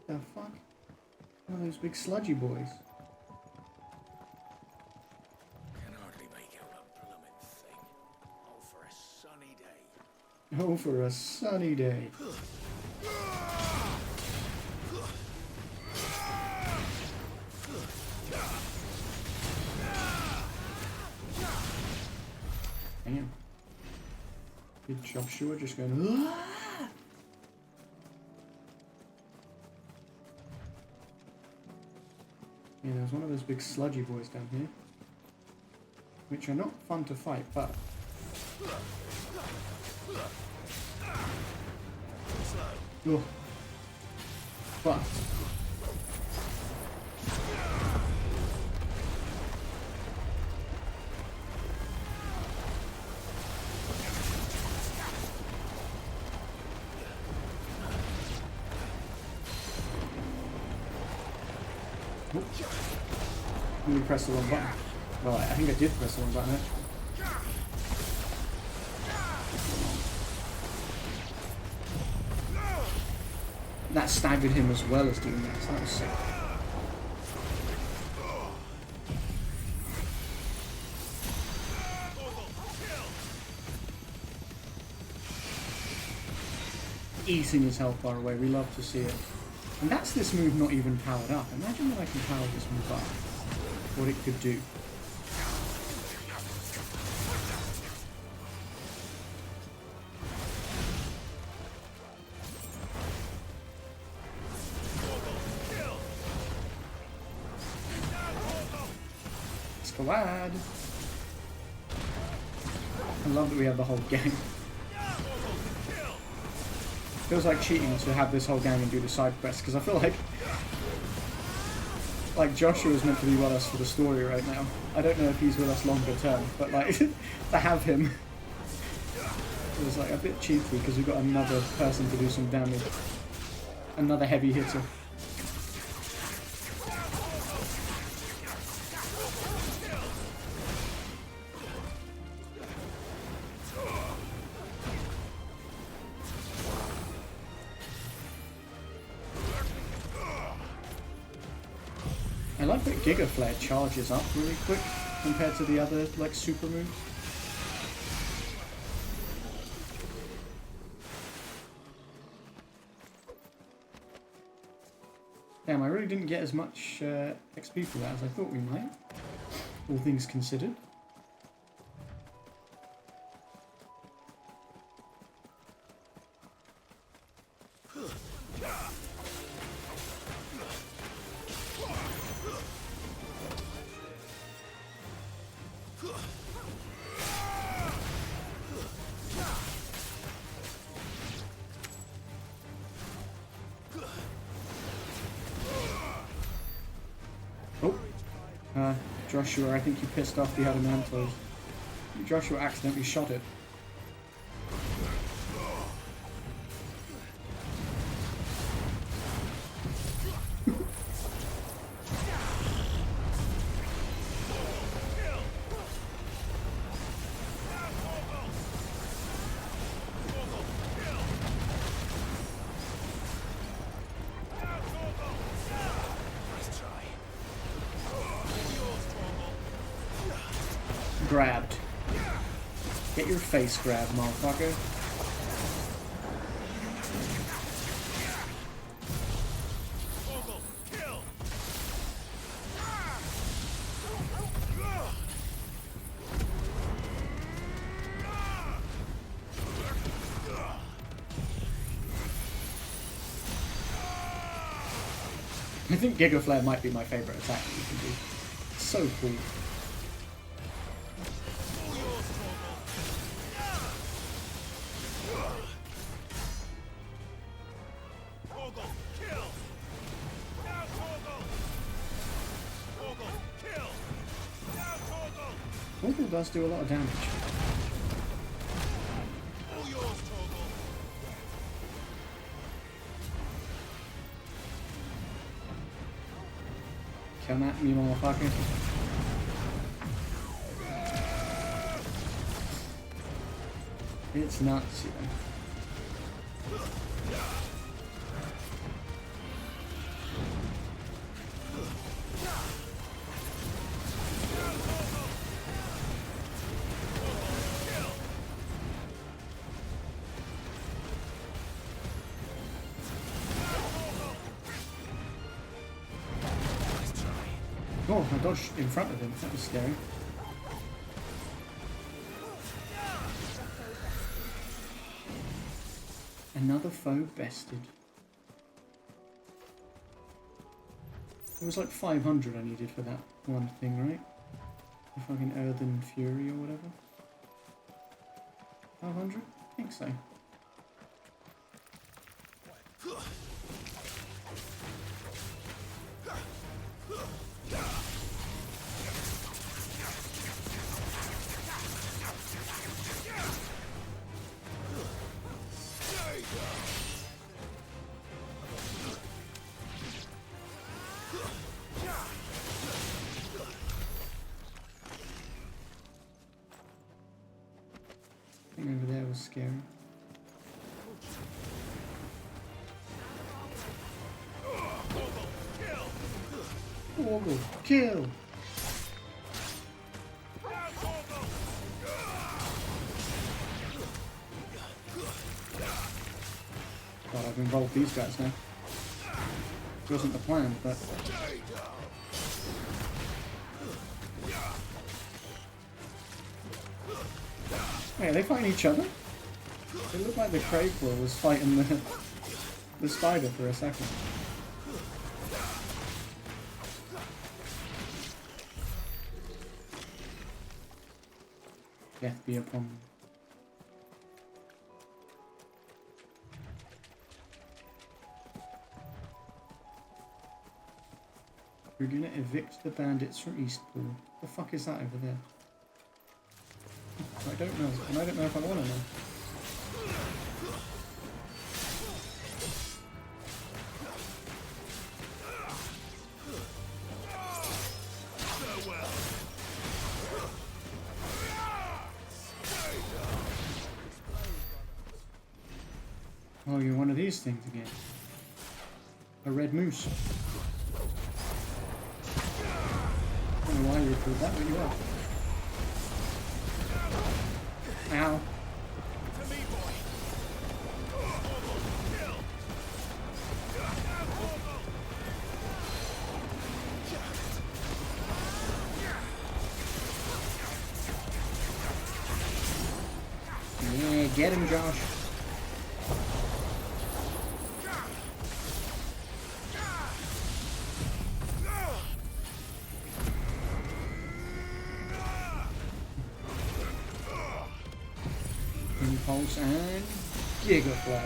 The fuck? One of those big sludgy boys. Can hardly make out a blooming thing. Oh, for a sunny day. Oh, for a sunny day. Damn. Good Joshua just going, "Ah!" Yeah, there's one of those big sludgy boys down here. Which are not fun to fight, but... Ugh. But... Let me press the wrong button. Well, I think I did press the wrong button actually. That staggered him as well as doing that, so that was sick. Eating his health bar away, we love to see it. And that's this move not even powered up. Imagine that I can power this move up. What it could do. Squad! I love that we have the whole gang. Feels like cheating to have this whole gang and do the side quests, because I feel like Joshua is meant to be with us for the story right now. I don't know if he's with us longer term, but like to have him was like a bit cheeky because we've got another person to do some damage, another heavy hitter. I like that Giga Flare charges up really quick compared to the other like super moves. Damn, I really didn't get as much XP for that as I thought we might, all things considered. Joshua, I think you pissed off the Adamantos. Joshua accidentally shot it. Grabbed. Get your face grabbed, motherfucker. I think Giga Flare might be my favourite attack that you can do. It's so cool. Torgal does do a lot of damage. Come at me, motherfucker. It's nuts, you know. Oh, I dodged in front of him. That was scary. Another foe bested. It was like 500 I needed for that one thing, right? The fucking Earthen Fury or whatever. 500? I think so. Over there was scary. Oh, kill! God, I've involved these guys now. It wasn't the plan, but... Hey, are they fighting each other? It looked like the Crayclaw was fighting the spider for a second. Death be upon them. We're gonna evict the bandits from Eastpool. The fuck is that over there? I don't know, and I don't know if I want to know. Oh, you're one of these things again. A red moose. I don't know why you recruit that, but you are. Ow. Yeah, get him, Josh. Impulse and Gigafly.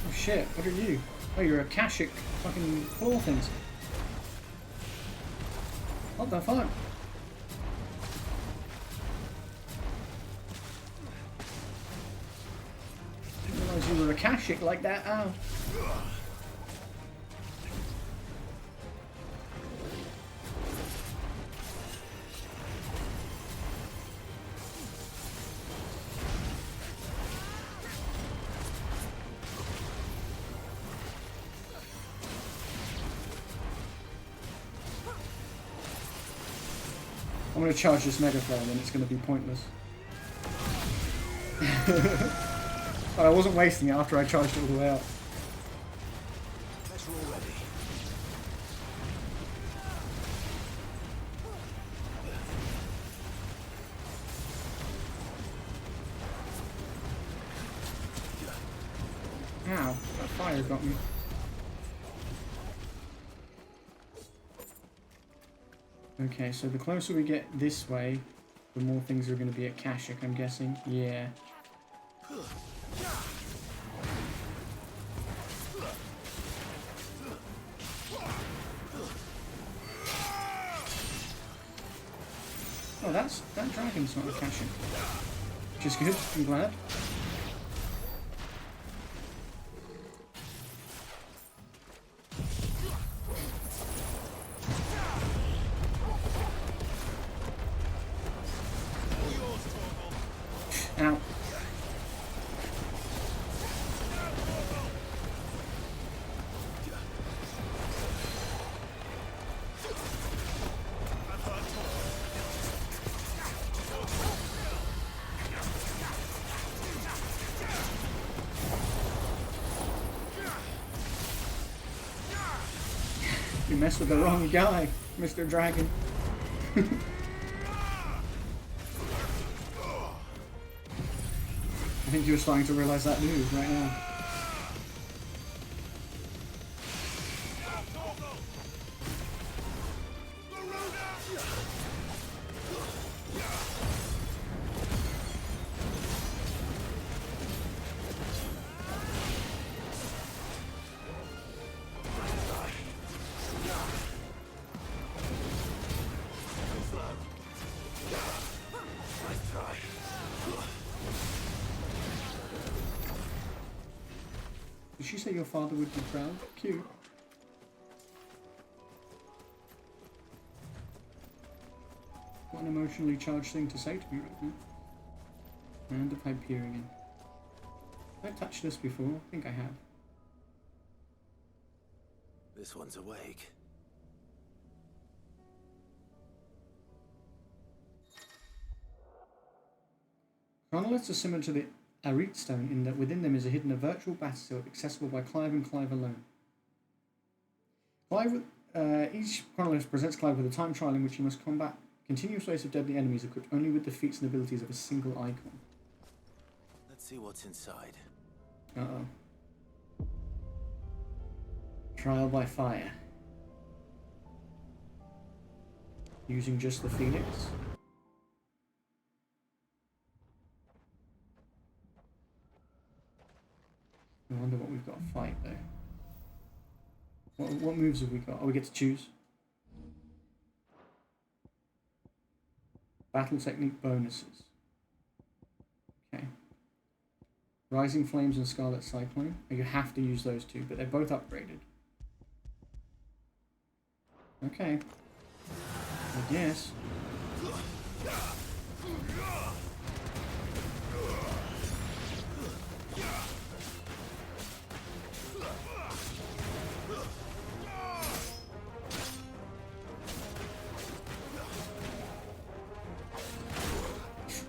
Oh shit, what are you? Oh, you're Akashic fucking claw things. What the fuck? You were Akashic like that, ow. I'm going to charge this Mega Flare and then it's going to be pointless. But I wasn't wasting it after I charged it all the way up. Ow, that fire got me. Okay, so the closer we get this way, the more things are going to be at Akashic, I'm guessing. Yeah. Oh, that dragon's not Akashic. Which is good, I'm glad. Ow. mess with the wrong guy, Mr. Dragon. I think you're starting to realize that move right now. Did she say your father would be proud? Cute. What an emotionally charged thing to say to me right now. And of Hyperion. Have I touched this before? I think I have. This one's awake. Chronoliths are similar to the Arit Stone in that within them is hidden a virtual battlefield accessible by Clive and Clive alone. Each chronolith presents Clive with a time trial in which he must combat continuous waves of deadly enemies equipped only with the feats and abilities of a single icon. Let's see what's inside. Uh-oh. Trial by fire. Using just the Phoenix. I wonder what we've got to fight though. What moves have we got? Oh, we get to choose. Battle technique bonuses. Okay. Rising Flames and Scarlet Cyclone. You have to use those two, but they're both upgraded. Okay. I guess.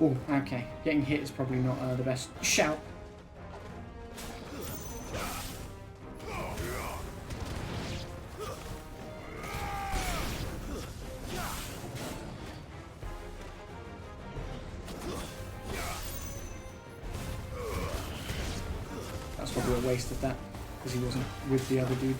Oh, okay. Getting hit is probably not the best shout. That's probably a waste of that, because he wasn't with the other dude.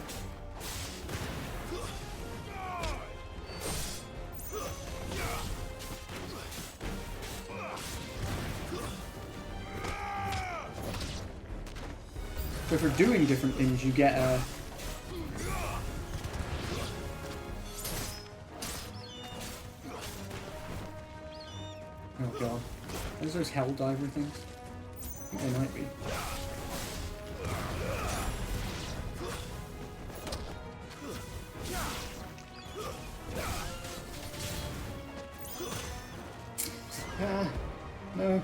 So for doing different things, you get a... Oh god. Are those hell diver things? I think they might be. Ah, no.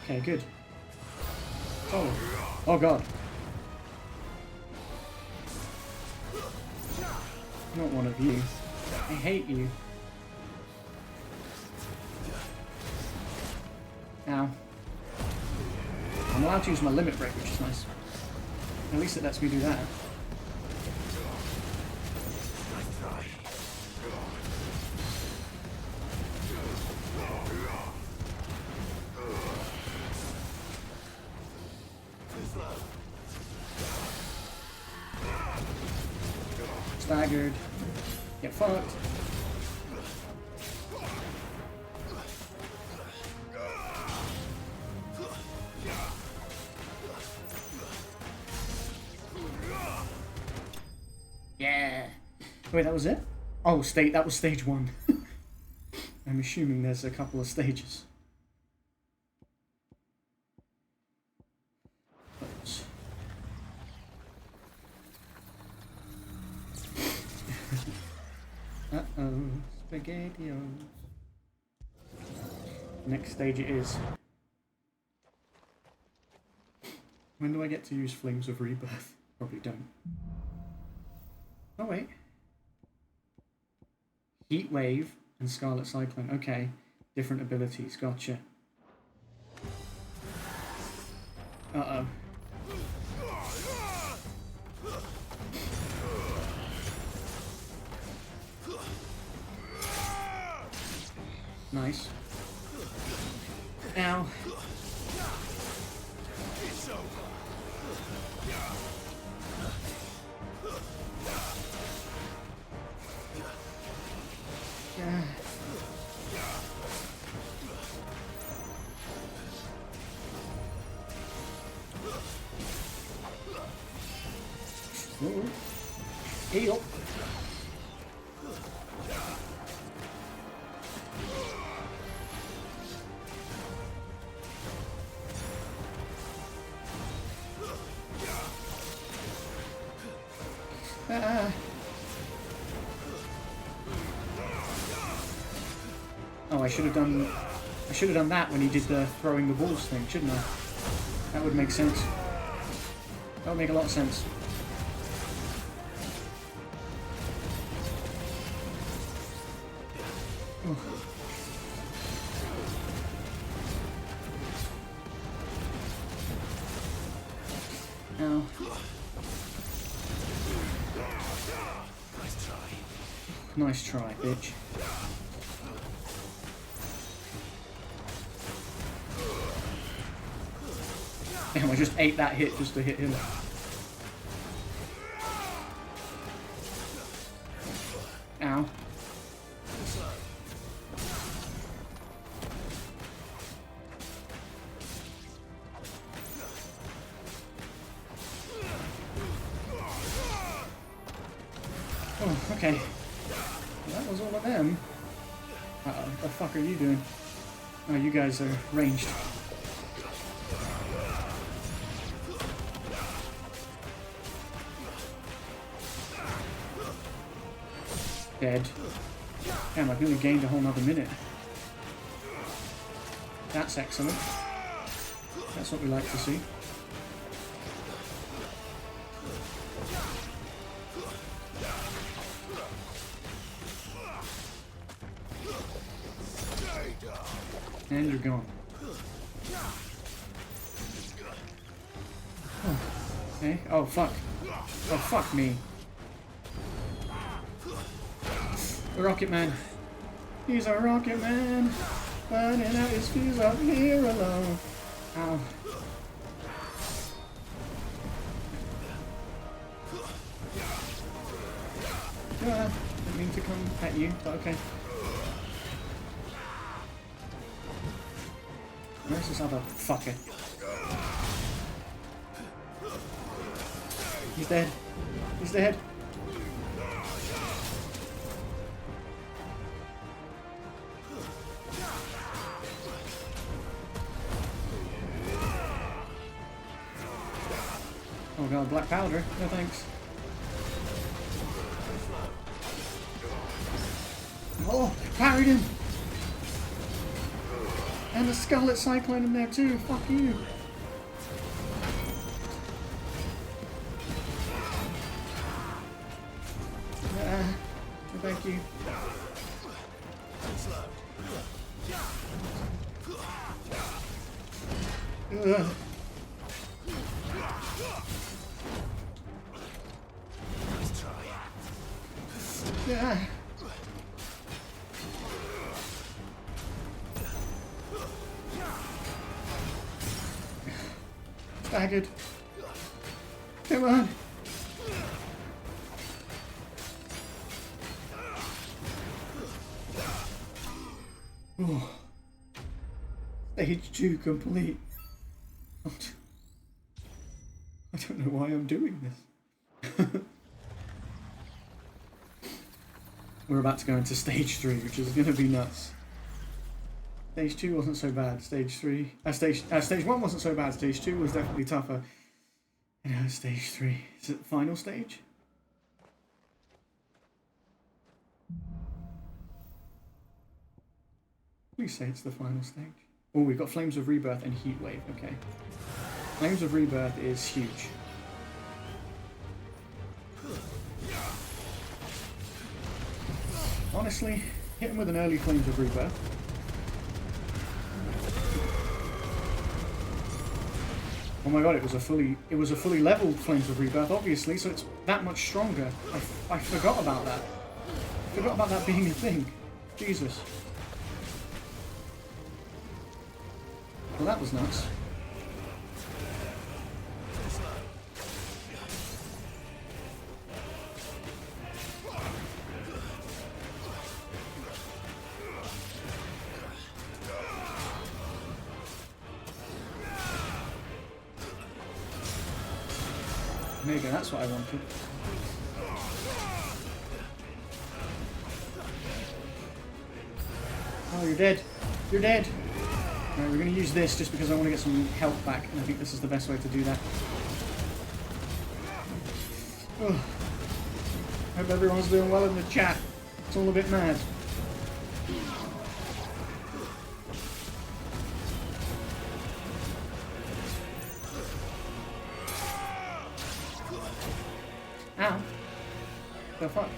Okay, good. Oh. Oh god. Not one of you. I hate you. Ow. I'm allowed to use my limit break, which is nice. At least it lets me do that. Staggered. Get fucked. Yeah. Wait, that was it? Oh, that was stage 1. I'm assuming there's a couple of stages. Oops. Uh-oh, SpaghettiOs. Next stage it is. When do I get to use Flames of Rebirth? Probably don't. Oh wait. Heat Wave, and Scarlet Cyclone. Okay, different abilities. Gotcha. Uh-oh. Nice. Ow. Yeah. Ooh. Heal. Oh, I should have done that when he did the throwing the balls thing, shouldn't I? That would make sense. That would make a lot of sense. Oh. Ow. Nice try, bitch. Damn, I just ate that hit just to hit him. Ow. Oh, okay. That was all of them. Uh-oh, what the fuck are you doing? Oh, you guys are ranged. Dead. Damn, I've nearly gained a whole nother minute. That's excellent. That's what we like to see. And you're gone. Oh. Okay. Oh, fuck. Oh, fuck me. The Rocket Man. He's a Rocket Man. Burning out his fuse up here alone. Ow. Didn't mean to come at you, but okay. Where's this other fucker? He's dead. He's dead. Oh god, black powder. No thanks. Oh, parried him! And the Scarlet Cyclone in there too, fuck you! Thank you. Ugh. Yeah. Staggered. Come on. Oh. Stage 2 complete. I don't know why I'm doing this. We're about to go into stage 3, which is going to be nuts. Stage 2 wasn't so bad. Stage 1 wasn't so bad. Stage 2 was definitely tougher. And now stage 3. Is it the final stage? Please say it's the final stage. Oh, we've got Flames of Rebirth and Heat Wave. Okay. Flames of Rebirth is huge. Honestly, Hit him with an early Flames of Rebirth. Oh my god, it was a fully leveled Flames of Rebirth, obviously, so it's that much stronger. I forgot about that. I forgot about that being a thing. Jesus. Well, that was nuts. There you go, that's what I wanted. Oh, you're dead. You're dead. Right, we're going to use this just because I want to get some health back, and I think this is the best way to do that. Oh. Hope everyone's doing well in the chat. It's all a bit mad. Ow. The fuck?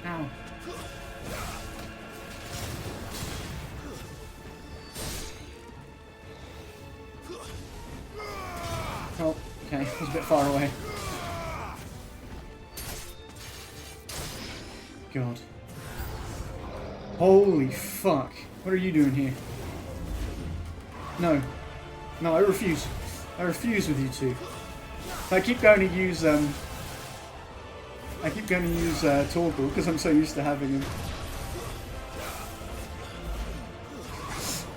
Ow. Oh, okay. It was a bit far away. God. Holy fuck. What are you doing here? No. No, I refuse. I refuse with you two. I keep going to use, Torgal because I'm so used to having him.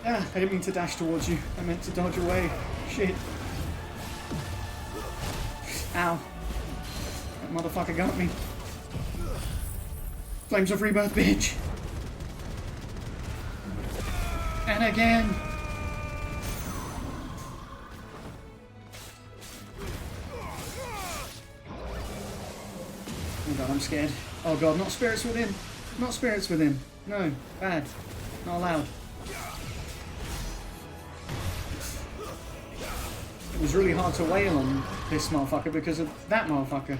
Ah, I didn't mean to dash towards you. I meant to dodge away. Shit. Ow. That motherfucker got me. Flames of Rebirth, bitch. And again. Oh god, I'm scared. Oh god, not spirits within. Not spirits within. No, bad. Not allowed. It was really hard to wail on this motherfucker because of that motherfucker.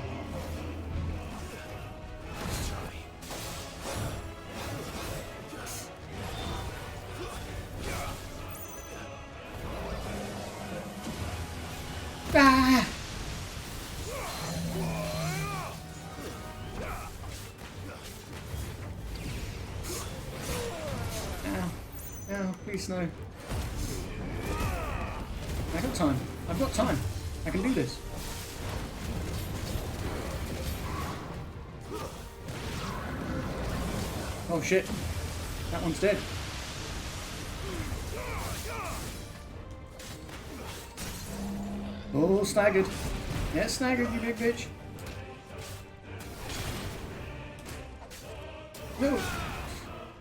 Ah! Ow, please no. I got time. I've got time. I can do this. Oh shit. That one's dead. Oh, staggered. Yeah, staggered, you big bitch. No.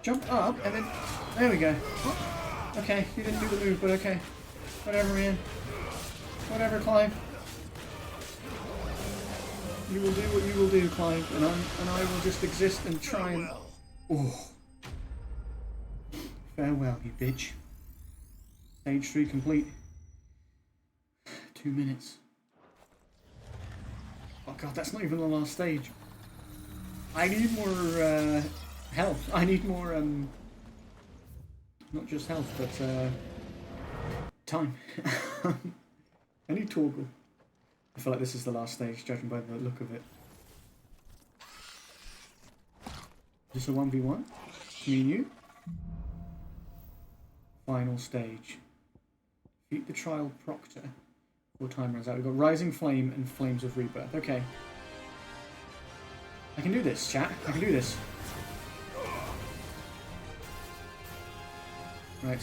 Jump up and then... There we go. Oh, okay, you didn't do the move, but okay. Whatever, man. Whatever, Clive. You will do what you will do, Clive, and I will just exist and try and... Oh. Farewell, you bitch. Stage 3 complete. 2 minutes. Oh god, that's not even the last stage. I need more health. I need more not just health, but time. I need Torgal. I feel like this is the last stage, judging by the look of it. Is this a 1v1? Me and you? Final stage. Defeat the trial proctor before time runs out. We've got Rising Flame and Flames of Rebirth. Okay. I can do this, chat. I can do this. Right.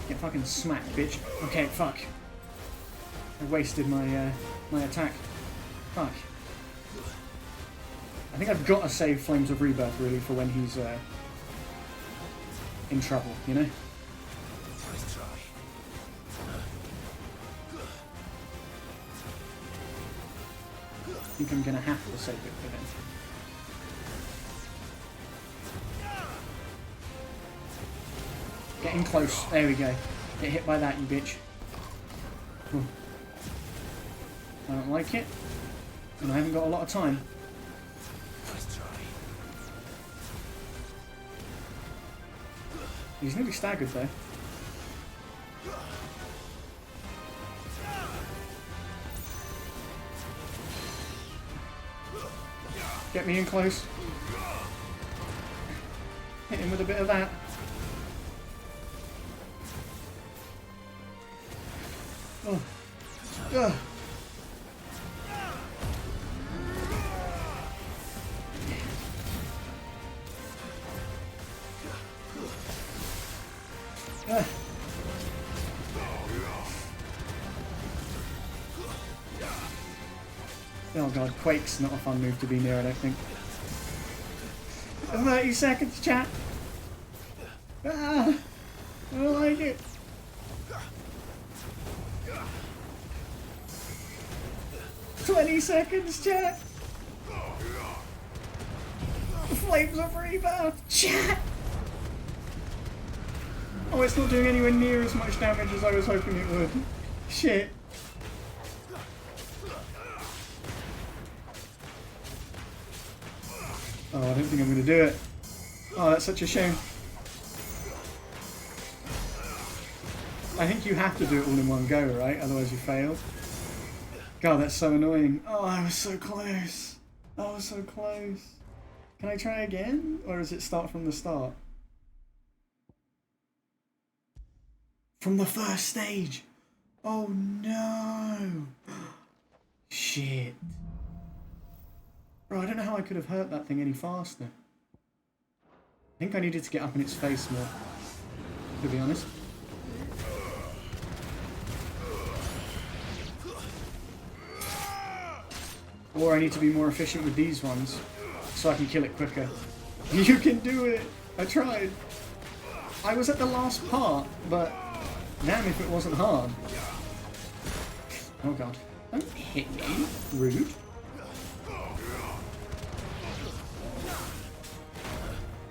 Get fucking smacked, bitch. Okay, fuck. I wasted my my attack. Fuck. I think I've got to save Flames of Rebirth, really, for when he's in trouble, you know? I think I'm going to have to save it for in close. There we go. Get hit by that, you bitch. I don't like it. And I haven't got a lot of time. He's nearly staggered though. Get me in close. Hit him with a bit of that. Oh. Ugh. Oh god, Quake's not a fun move to be near, I don't think. 30 seconds, chat! Ah! I don't like it! "20 seconds, chat! Flames of Rebirth, chat!" Oh, it's not doing anywhere near as much damage as I was hoping it would. Shit. Oh, I don't think I'm going to do it. Oh, that's such a shame. I think you have to do it all in one go, right? Otherwise you fail. God, that's so annoying. Oh, I was so close. I was so close. Can I try again? Or does it start from the start? From the first stage! Oh no! Shit. Bro, I don't know how I could have hurt that thing any faster. I think I needed to get up in its face more, to be honest. Or I need to be more efficient with these ones, so I can kill it quicker. You can do it! I tried! I was at the last part, but damn if it wasn't hard. Oh god. Don't hit me. Rude.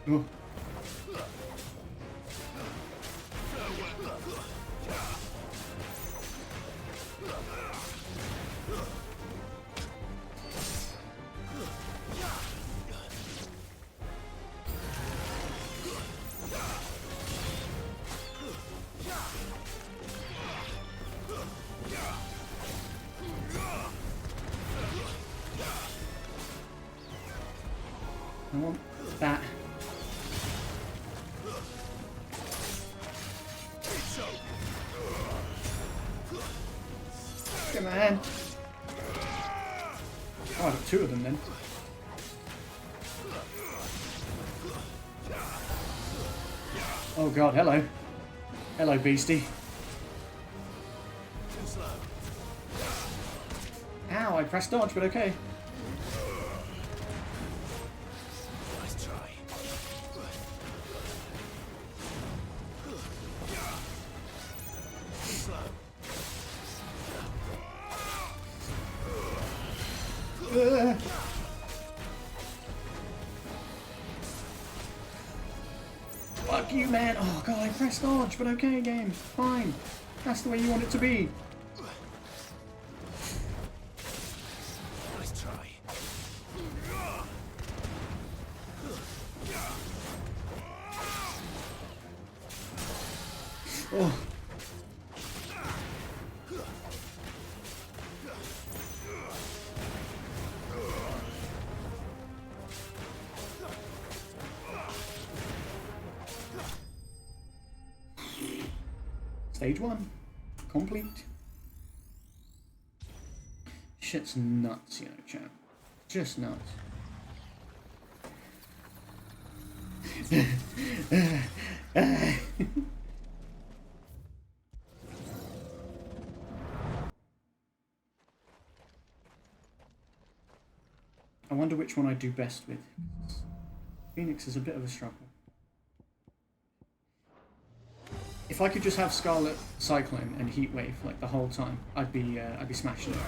Oh. I want that. Come on. Oh, I got two of them then. Oh god, hello. Hello, beastie. Ow, I pressed dodge, but okay. Fuck you, man. Oh god, I pressed dodge, but okay, game. Fine. That's the way you want it to be. Nice try. Oh. Stage 1. Complete. Shit's nuts, you know, chat. Just nuts. I wonder which one I do best with. Phoenix is a bit of a struggle. If I could just have Scarlet Cyclone and Heatwave like the whole time, I'd be smashing it.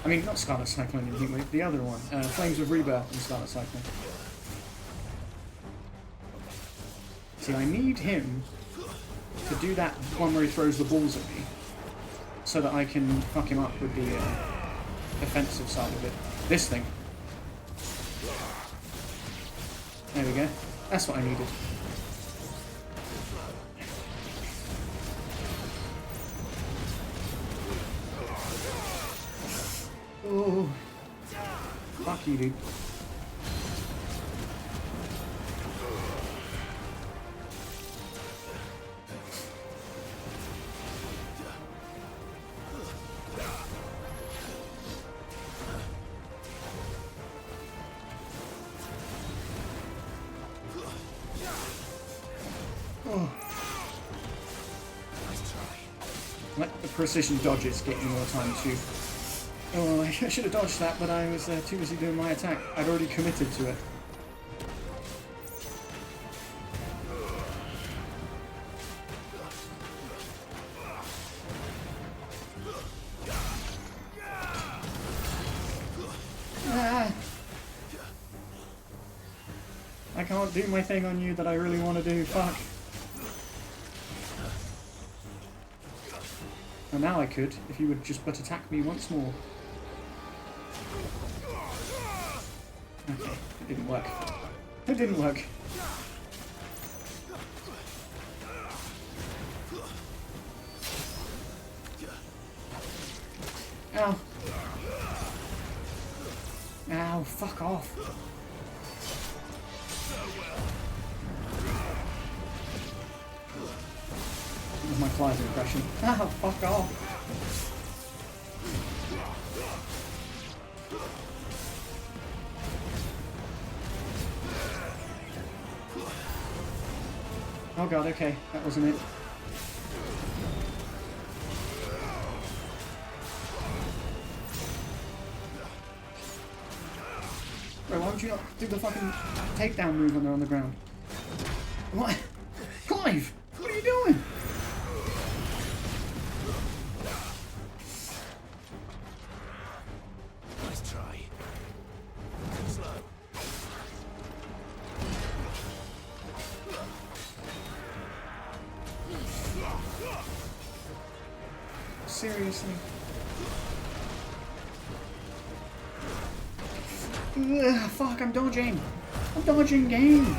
I mean, not Scarlet Cyclone and Heatwave, the other one, Flames of Rebirth and Scarlet Cyclone. See, I need him to do that one where he throws the balls at me, so that I can fuck him up with the defensive side of it. This thing. There we go. That's what I needed. Oh, fuck you, dude. Oh. Let the precision dodges get you more time too. Oh, I should have dodged that, but I was too busy doing my attack. I'd already committed to it. Ah. I can't do my thing on you that I really want to do. Fuck. And now I could, if you would just but attack me once more. Okay, it didn't work. It didn't work. Ow. Ow, fuck off. That was my Clive impression. Ow, fuck off. Oh god, okay, that wasn't it. Bro, why don't you not do the fucking takedown move when they're on the ground? What? Clive! What are you doing? Nice try. Too slow. Seriously? Ugh, fuck, I'm dodging. I'm dodging game.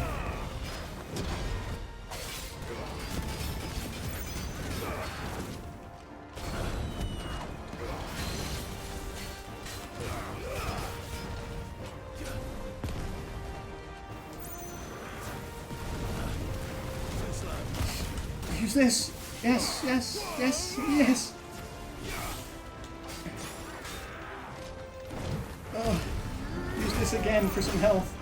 Use this. Yes, yes, yes, yes. Oh, use this again for some health.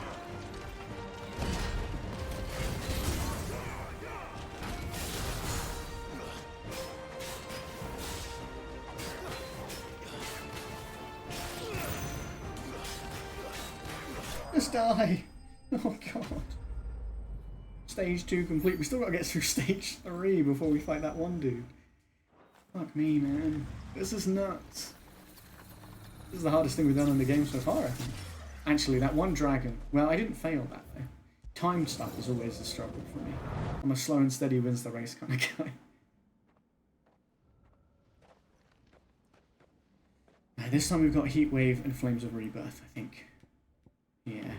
Just die. Oh god. Stage 2 complete. We still got to get through stage 3 before we fight that one dude. Fuck me, man. This is nuts. This is the hardest thing we've done in the game so far, I think. Actually, that one dragon. Well, I didn't fail that, though. Time stuff is always a struggle for me. I'm a slow and steady wins the race kind of guy. This time we've got Heat Wave and Flames of Rebirth, I think. Yeah.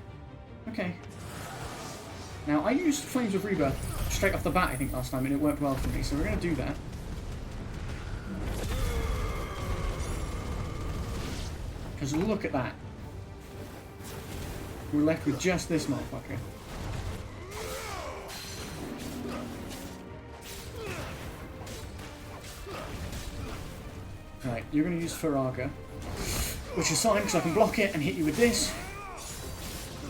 Okay. Now, I used Flames of Rebirth straight off the bat, I think, last time, and it worked well for me, so we're going to do that. Because look at that. We're left with just this motherfucker. Right, you're going to use Faraga, which is fine because I can block it and hit you with this.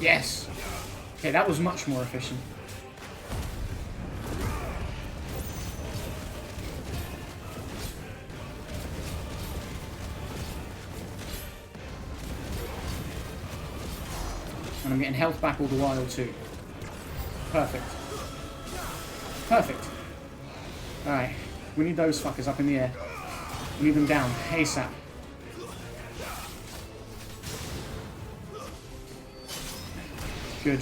Yes! Okay, that was much more efficient. And I'm getting health back all the while too. Perfect. Perfect. Alright, we need those fuckers up in the air. We need them down, ASAP. Good.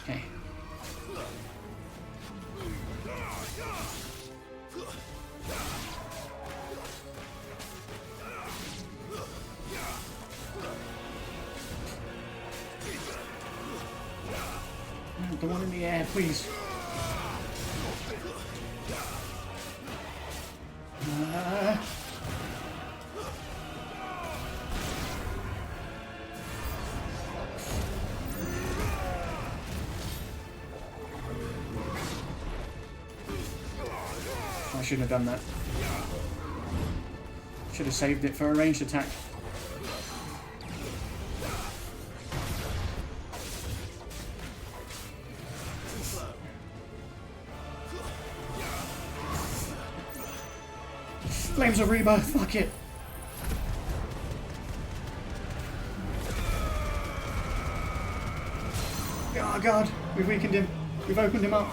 Okay. The one in the air, please. I shouldn't have done that. Should have saved it for a ranged attack. Flames of Rebirth, fuck it. Oh god, we've weakened him. We've opened him up.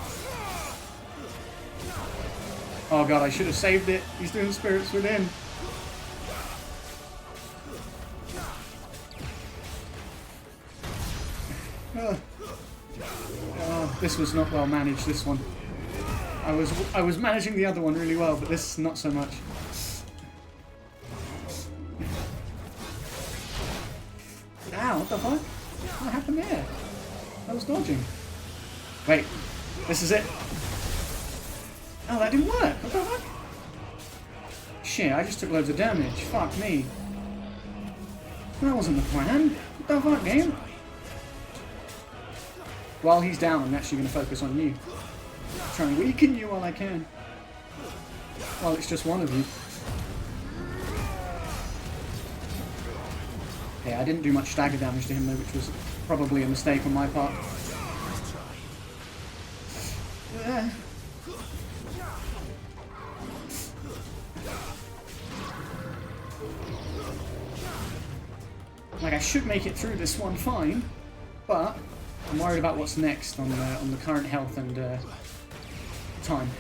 Oh god, I should have saved it. He's doing Spirits Within. Oh, this was not well managed, this one. I was managing the other one really well, but this not so much. Ow, what the fuck? What happened there? I was dodging. Wait, this is it. Oh, that didn't work. What the fuck? Shit, I just took loads of damage. Fuck me. That wasn't the plan. What the fuck, game? While he's down, I'm actually going to focus on you. Try and weaken you while I can. Well, it's just one of you. Okay, I didn't do much stagger damage to him though, which was probably a mistake on my part. Like, I should make it through this one fine, but I'm worried about what's next on the current health and time.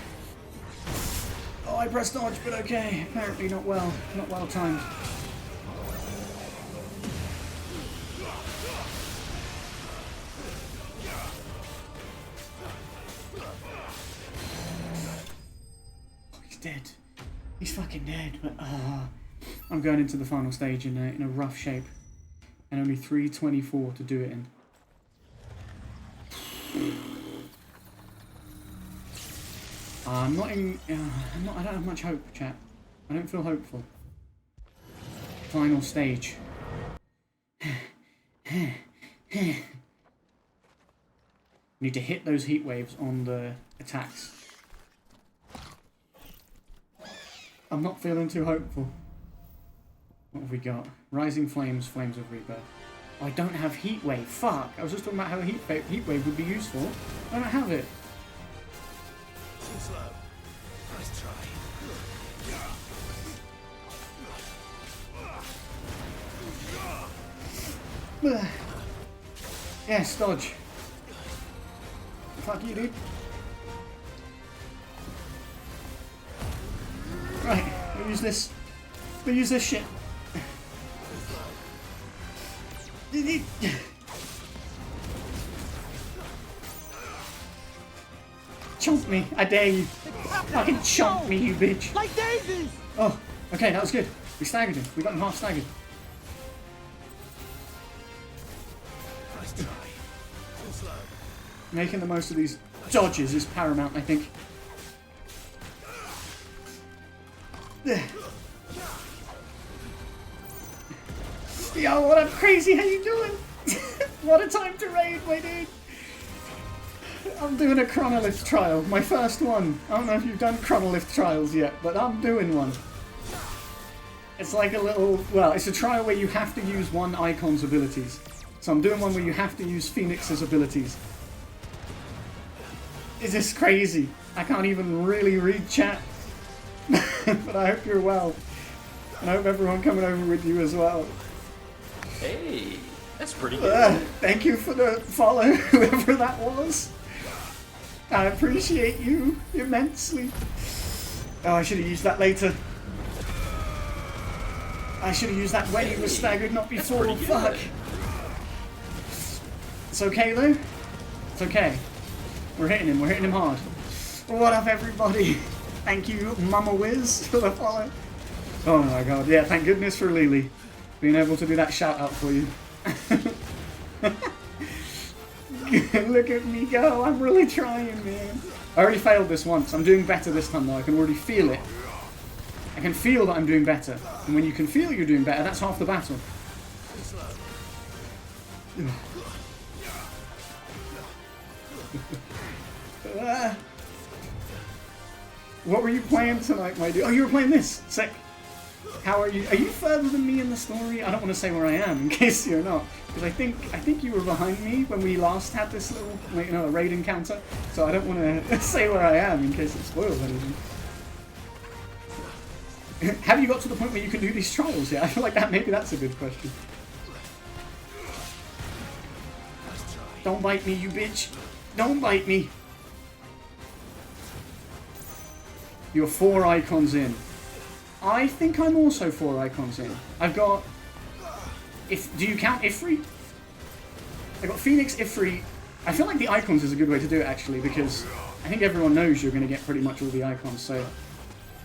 Oh, I pressed dodge, but okay. Apparently not well timed. Oh, he's dead. He's fucking dead. But I'm going into the final stage in a rough shape, and only 3:24 to do it in. I don't have much hope, chat. I don't feel hopeful. Final stage. Need to hit those heat waves on the attacks. I'm not feeling too hopeful. What have we got? Rising Flames, Flames of Rebirth. Oh, I don't have Heat Wave. Fuck! I was just talking about how a Heat Wave would be useful. I don't have it. Too slow. Nice try. Yes, dodge. Fuck you, dude. Right, we'll use this. We'll use this shit. Chomp me, I dare you. Fucking chomp me, you bitch. Like daisies! Oh, okay, that was good. We staggered him. We got him half staggered. Nice try. Too slow. Making the most of these dodges is paramount, I think. Yo, what up, crazy? How you doing? What a time to raid, my dude. I'm doing a chronolith trial, my first one. I don't know if you've done chronolith trials yet, but I'm doing one. It's like a little, well, it's a trial where you have to use one icon's abilities. So I'm doing one where you have to use Phoenix's abilities. It's just crazy. I can't even really read chat. But I hope you're well. And I hope everyone coming over with you as well. Hey, that's pretty good. Thank you for the follow, whoever that was. I appreciate you immensely. Oh, I should have used that later. I should have used that when he was staggered, not before. Fuck. It's okay though. It's okay. We're hitting him. We're hitting him hard. What up, everybody? Thank you, Mama Wiz, for the follow. Oh my god. Yeah, thank goodness for Lily being able to do that shout out for you. Look at me go. I'm really trying, man. I already failed this once. I'm doing better this time, though. I can already feel it. I can feel that I'm doing better. And when you can feel you're doing better, that's half the battle. What were you playing tonight, my dude? Oh, you were playing this. Sick. How are you? Are you further than me in the story? I don't want to say where I am in case you're not, because I think you were behind me when we last had this little, like, you know, a raid encounter. So I don't want to say where I am in case it spoils anything. Have you got to the point where you can do these trials yet? I feel like maybe that's a good question. Don't bite me, you bitch. Don't bite me. You're 4 icons in. I think I'm also 4 icons in. I've got... Do you count Ifrit? I've got Phoenix, Ifrit. I feel like the icons is a good way to do it, actually, because I think everyone knows you're going to get pretty much all the icons, so...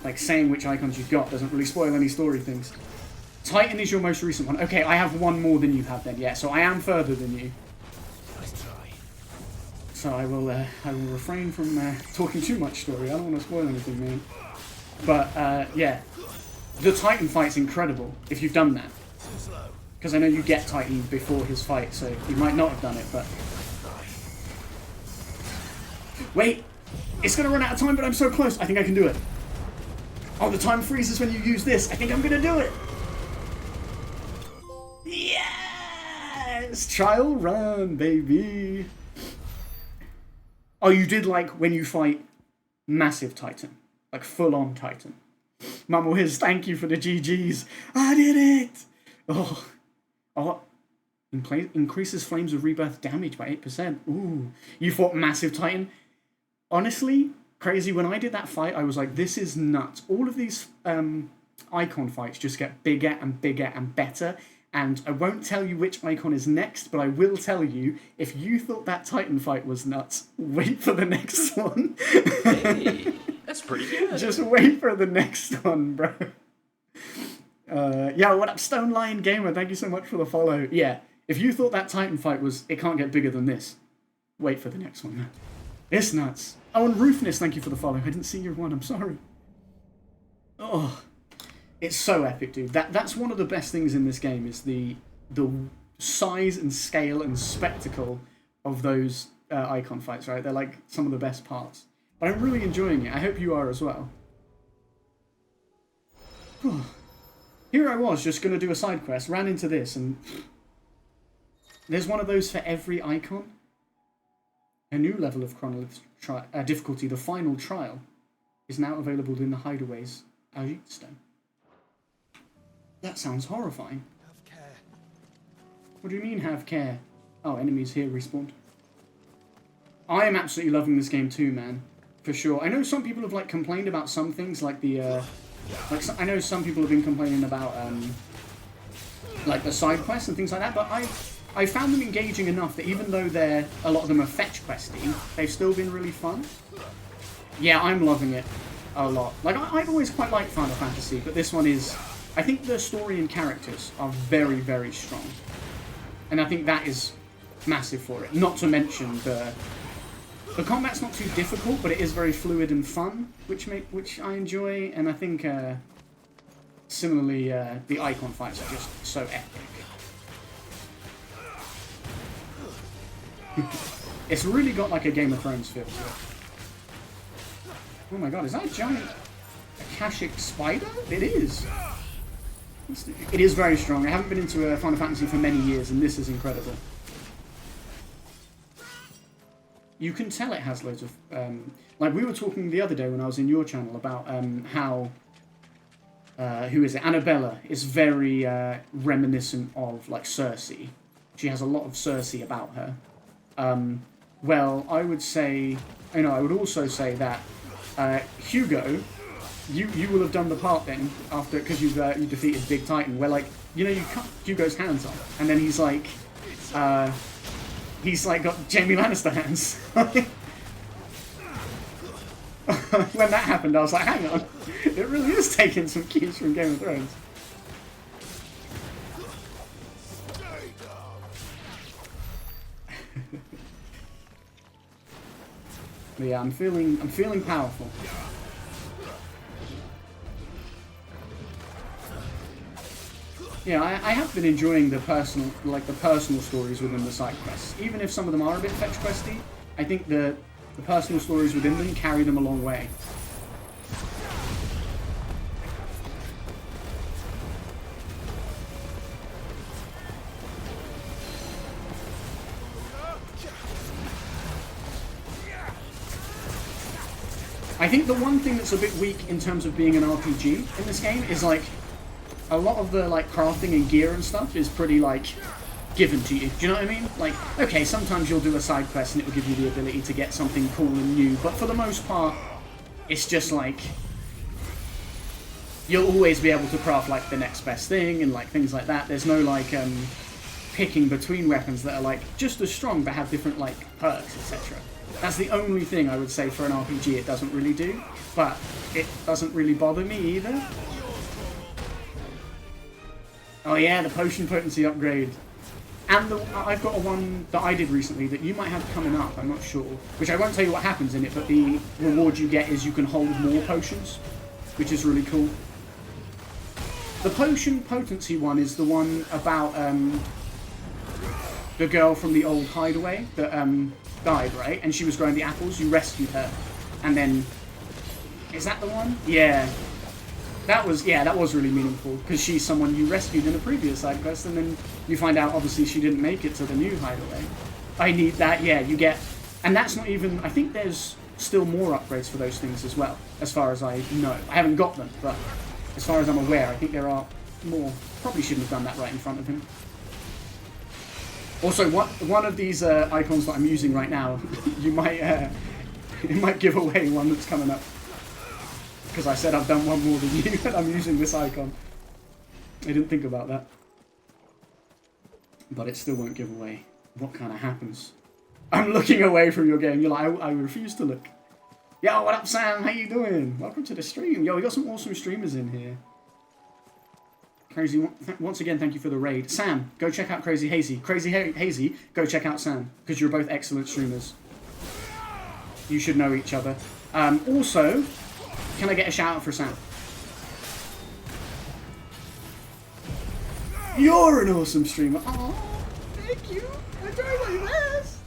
like, saying which icons you've got doesn't really spoil any story things. Titan is your most recent one. Okay, I have one more than you have then, yeah, so I am further than you. So I will refrain from talking too much story. I don't want to spoil anything, man. But, yeah. The Titan fight's incredible, if you've done that. Because I know you get Titan before his fight, so you might not have done it, but... Wait! It's going to run out of time, but I'm so close. I think I can do it. Oh, the time freezes when you use this. I think I'm going to do it. Yes! Trial run, baby. Oh, you did, like, when you fight massive Titan. Like, full-on Titan. Mumble Hiz, thank you for the GGs. I did it! Oh. Increases Flames of Rebirth damage by 8%. Ooh. You fought massive Titan. Honestly, crazy. When I did that fight, I was like, this is nuts. All of these icon fights just get bigger and bigger and better. And I won't tell you which icon is next, but I will tell you, if you thought that Titan fight was nuts, wait for the next one. Hey, that's pretty good. Just wait for the next one, bro. Yeah, what up, Stone Lion Gamer? Thank you so much for the follow. Yeah, if you thought that Titan fight was, it can't get bigger than this, wait for the next one, man. It's nuts. Oh, and Roofness, thank you for the follow. I didn't see your one, I'm sorry. Oh. It's so epic, dude. That's one of the best things in this game is the size and scale and spectacle of those icon fights, right? They're like some of the best parts. But I'm really enjoying it. I hope you are as well. Here I was, just going to do a side quest, ran into this, and there's one of those for every icon. A new level of difficulty, the final trial, is now available in the hideaways Ajitstone. That sounds horrifying. Have care. What do you mean, have care? Oh, enemies here respawned. I am absolutely loving this game too, man. For sure. I know some people have, like, complained about some things, like the, I know some people have been complaining about, like, the side quests and things like that, but I found them engaging enough that even though a lot of them are fetch questy, they've still been really fun. Yeah, I'm loving it a lot. Like, I've always quite liked Final Fantasy, but this one is... I think the story and characters are very, very strong. And I think that is massive for it. Not to mention the combat's not too difficult, but it is very fluid and fun, which I enjoy. And I think, similarly, the icon fights are just so epic. It's really got like a Game of Thrones feel to it. Oh my god, is that a giant Akashic spider? It is! It is very strong. I haven't been into a Final Fantasy for many years, and this is incredible. You can tell it has loads of... like, we were talking the other day when I was in your channel about how... who is it? Annabella is very reminiscent of, like, Cersei. She has a lot of Cersei about her. Well, I would say... You know, I would also say that Hugo... You will have done the part then after because you defeated Big Titan where, like, you know, you cut Hugo's hands off and then he's like got Jaime Lannister hands. When that happened, I was like, hang on, it really is taking some cues from Game of Thrones. But yeah, I'm feeling powerful. Yeah, I have been enjoying the personal stories within the side quests. Even if some of them are a bit fetch questy, I think the personal stories within them carry them a long way. I think the one thing that's a bit weak in terms of being an RPG in this game is like a lot of the like crafting and gear and stuff is pretty like given to you. Do you know what I mean? Like, okay, sometimes you'll do a side quest and it will give you the ability to get something cool and new, but for the most part, it's just like you'll always be able to craft like the next best thing and like things like that. There's no like picking between weapons that are like just as strong but have different like perks, etc. That's the only thing I would say for an RPG it doesn't really do, but it doesn't really bother me either. Oh yeah, the potion potency upgrade. And I've got a one that I did recently that you might have coming up, I'm not sure. Which I won't tell you what happens in it, but the reward you get is you can hold more potions, which is really cool. The potion potency one is the one about the girl from the old hideaway that died, right? And she was growing the apples, you rescued her. And then... Is that the one? Yeah. That was really meaningful, because she's someone you rescued in a previous side quest, and then you find out, obviously, she didn't make it to the new hideaway. I need that, yeah, you get... And that's not even... I think there's still more upgrades for those things as well, as far as I know. I haven't got them, but as far as I'm aware, I think there are more. Probably shouldn't have done that right in front of him. Also, one of these icons that I'm using right now, you might... it might give away one that's coming up. Because I said I've done one more than you, and I'm using this icon. I didn't think about that. But it still won't give away what kind of happens. I'm looking away from your game. You're like, I refuse to look. Yo, what up, Sam? How you doing? Welcome to the stream. Yo, we got some awesome streamers in here. Crazy, once again, thank you for the raid. Sam, go check out Crazy Hazy. Crazy Hazy, go check out Sam, because you're both excellent streamers. You should know each other. Also... Can I get a shout out for Sam? You're an awesome streamer. Oh, thank you. I try my best.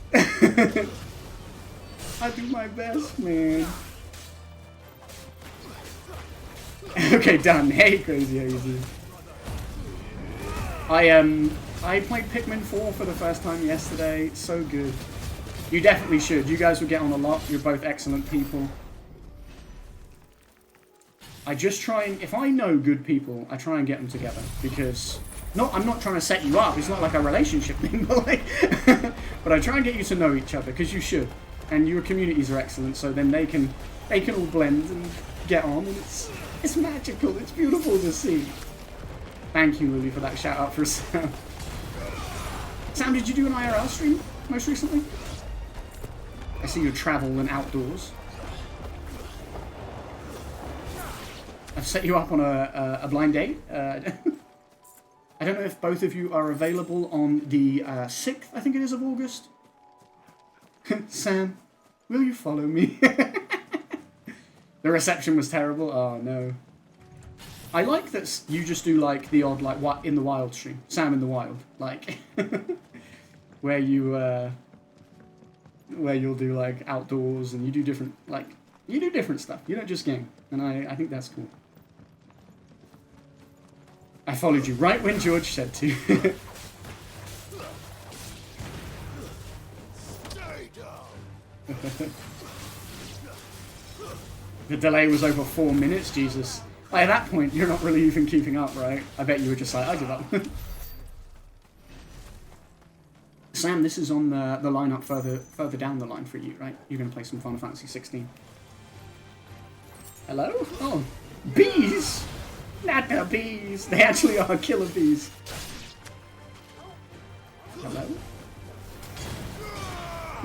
I do my best, man. Okay, done. Hey, Crazy Hazy. I played Pikmin 4 for the first time yesterday. So good. You definitely should. You guys would get on a lot. You're both excellent people. I just try and, if I know good people, I try and get them together, because, I'm not trying to set you up, it's not like a relationship thing, but, like, but I try and get you to know each other, because you should, and your communities are excellent, so then they can all blend and get on, and it's magical, it's beautiful to see. Thank you, Lily, for that shout out for Sam. Sam, did you do an IRL stream most recently? I see you travel and outdoors. I've set you up on a blind date. I don't know if both of you are available on the 6th, I think it is, of August. Sam, will you follow me? The reception was terrible. Oh, no. I like that you just do, like, the odd, like, what in the wild stream. Sam in the wild. Like, where you'll do, like, outdoors and you do different, like, you do different stuff. You don't just game. And I think that's cool. I followed you right when George said to. The delay was over 4 minutes, Jesus. Like, at that point, you're not really even keeping up, right? I bet you were just like, I give up. Sam, this is on the lineup further down the line for you, right? You're going to play some Final Fantasy 16. Hello? Oh, bees! Not the bees! They actually are killer bees. Hello?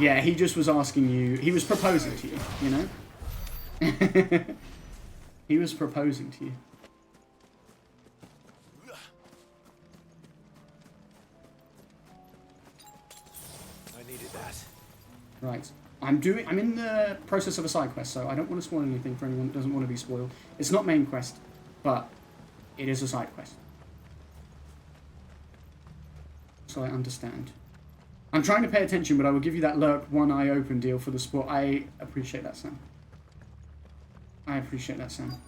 Yeah, he just was asking you... He was proposing to you, you know? He was proposing to you. I needed that. Right. I'm in the process of a side quest, so I don't want to spoil anything for anyone that doesn't want to be spoiled. It's not main quest, but it is a side quest. So I understand. I'm trying to pay attention, but I will give you that lurk one eye open deal for the sport. I appreciate that, Sam. I appreciate that, Sam.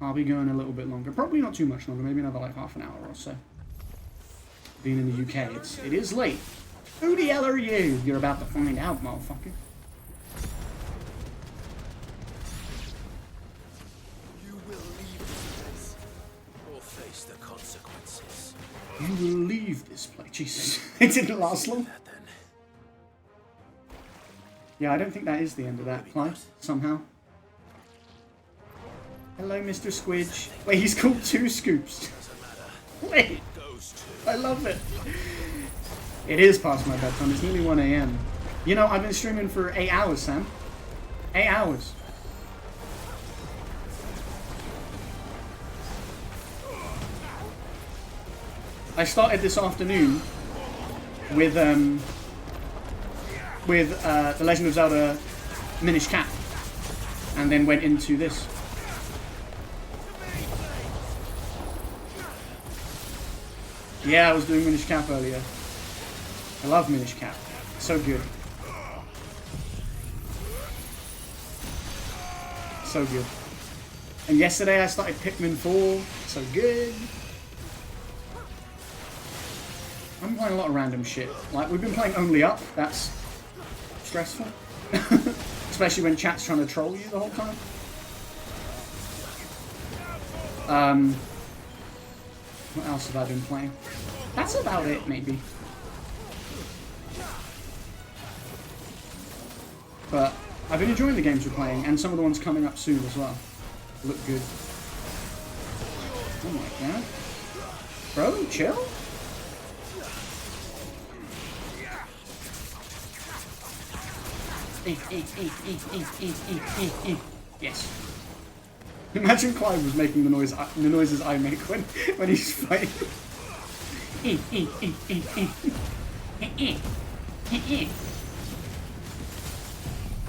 I'll be going a little bit longer. Probably not too much longer. Maybe another like half an hour or so. Being in the UK, it is late. Who the hell are you? You're about to find out, motherfucker. You will leave this place or face the consequences. You will leave this place. Jesus, it didn't last long. Yeah, I don't think that is the end of that fight, somehow. Hello, Mr. Squidge. Wait, he's called Two Scoops. Wait, I love it. It is past my bedtime. It's nearly 1 AM. You know, I've been streaming for 8 hours, Sam. 8 hours. I started this afternoon with The Legend of Zelda Minish Cap, and then went into this. Yeah, I was doing Minish Cap earlier. I love Minish Cap. So good. So good. And yesterday I started Pikmin 4. So good. I'm playing a lot of random shit. Like, we've been playing Only Up. That's stressful. Especially when chat's trying to troll you the whole time. What else have I been playing? That's about it, maybe. But I've been enjoying the games we're playing, and some of the ones coming up soon as well. Look good. Oh my god. Bro, chill? Yes. Imagine Clive was making the noises I make when he's fighting.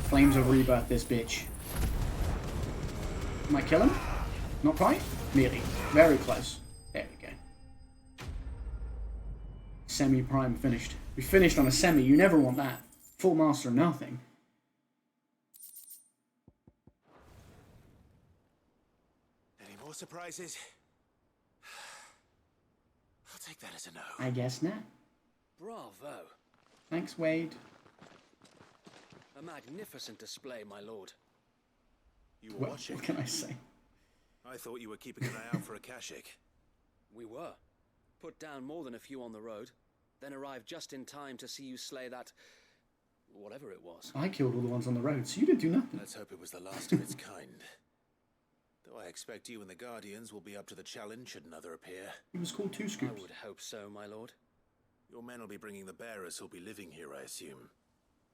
Flames of Rebirth, this bitch. Might kill him? Not quite? Nearly. Very close. There we go. Semi-prime finished. We finished on a semi. You never want that. Full master, nothing. Any more surprises? I'll take that as a no. I guess not. Bravo. Thanks, Wade. A magnificent display, my lord. You were What watching? can I say? I thought you were keeping an eye out for a Kashik. We were. Put down more than a few on the road, then arrived just in time to see you slay that... whatever it was. I killed all the ones on the road, so you didn't do nothing. Let's hope it was the last of its kind. Though I expect you and the Guardians will be up to the challenge should another appear. It was called Two Scoops. I would hope so, my lord. Your men will be bringing the bearers who'll be living here, I assume.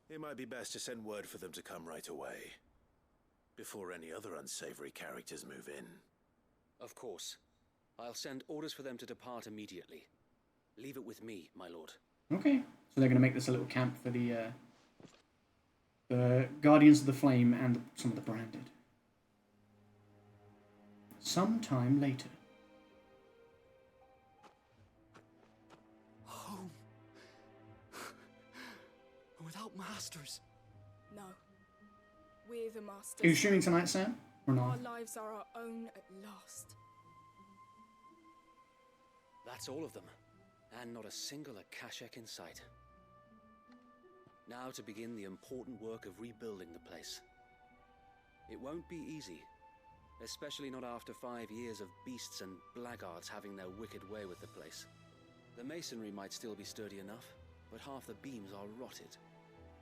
It might be best to send word for them to come right away, before any other unsavory characters move in. Of course. I'll send orders for them to depart immediately. Leave it with me, my lord. Okay. So they're going to make this a little camp for the Guardians of the Flame and some of the Branded. Sometime later. Home. Without masters. No. We're the masters. Are you streaming tonight, Sam? Or Our not? lives are our own at last. That's all of them. And not a single Akashek in sight. Now to begin the important work of rebuilding the place. It won't be easy. Especially not after 5 years of beasts and blackguards having their wicked way with the place. The masonry might still be sturdy enough, but half the beams are rotted.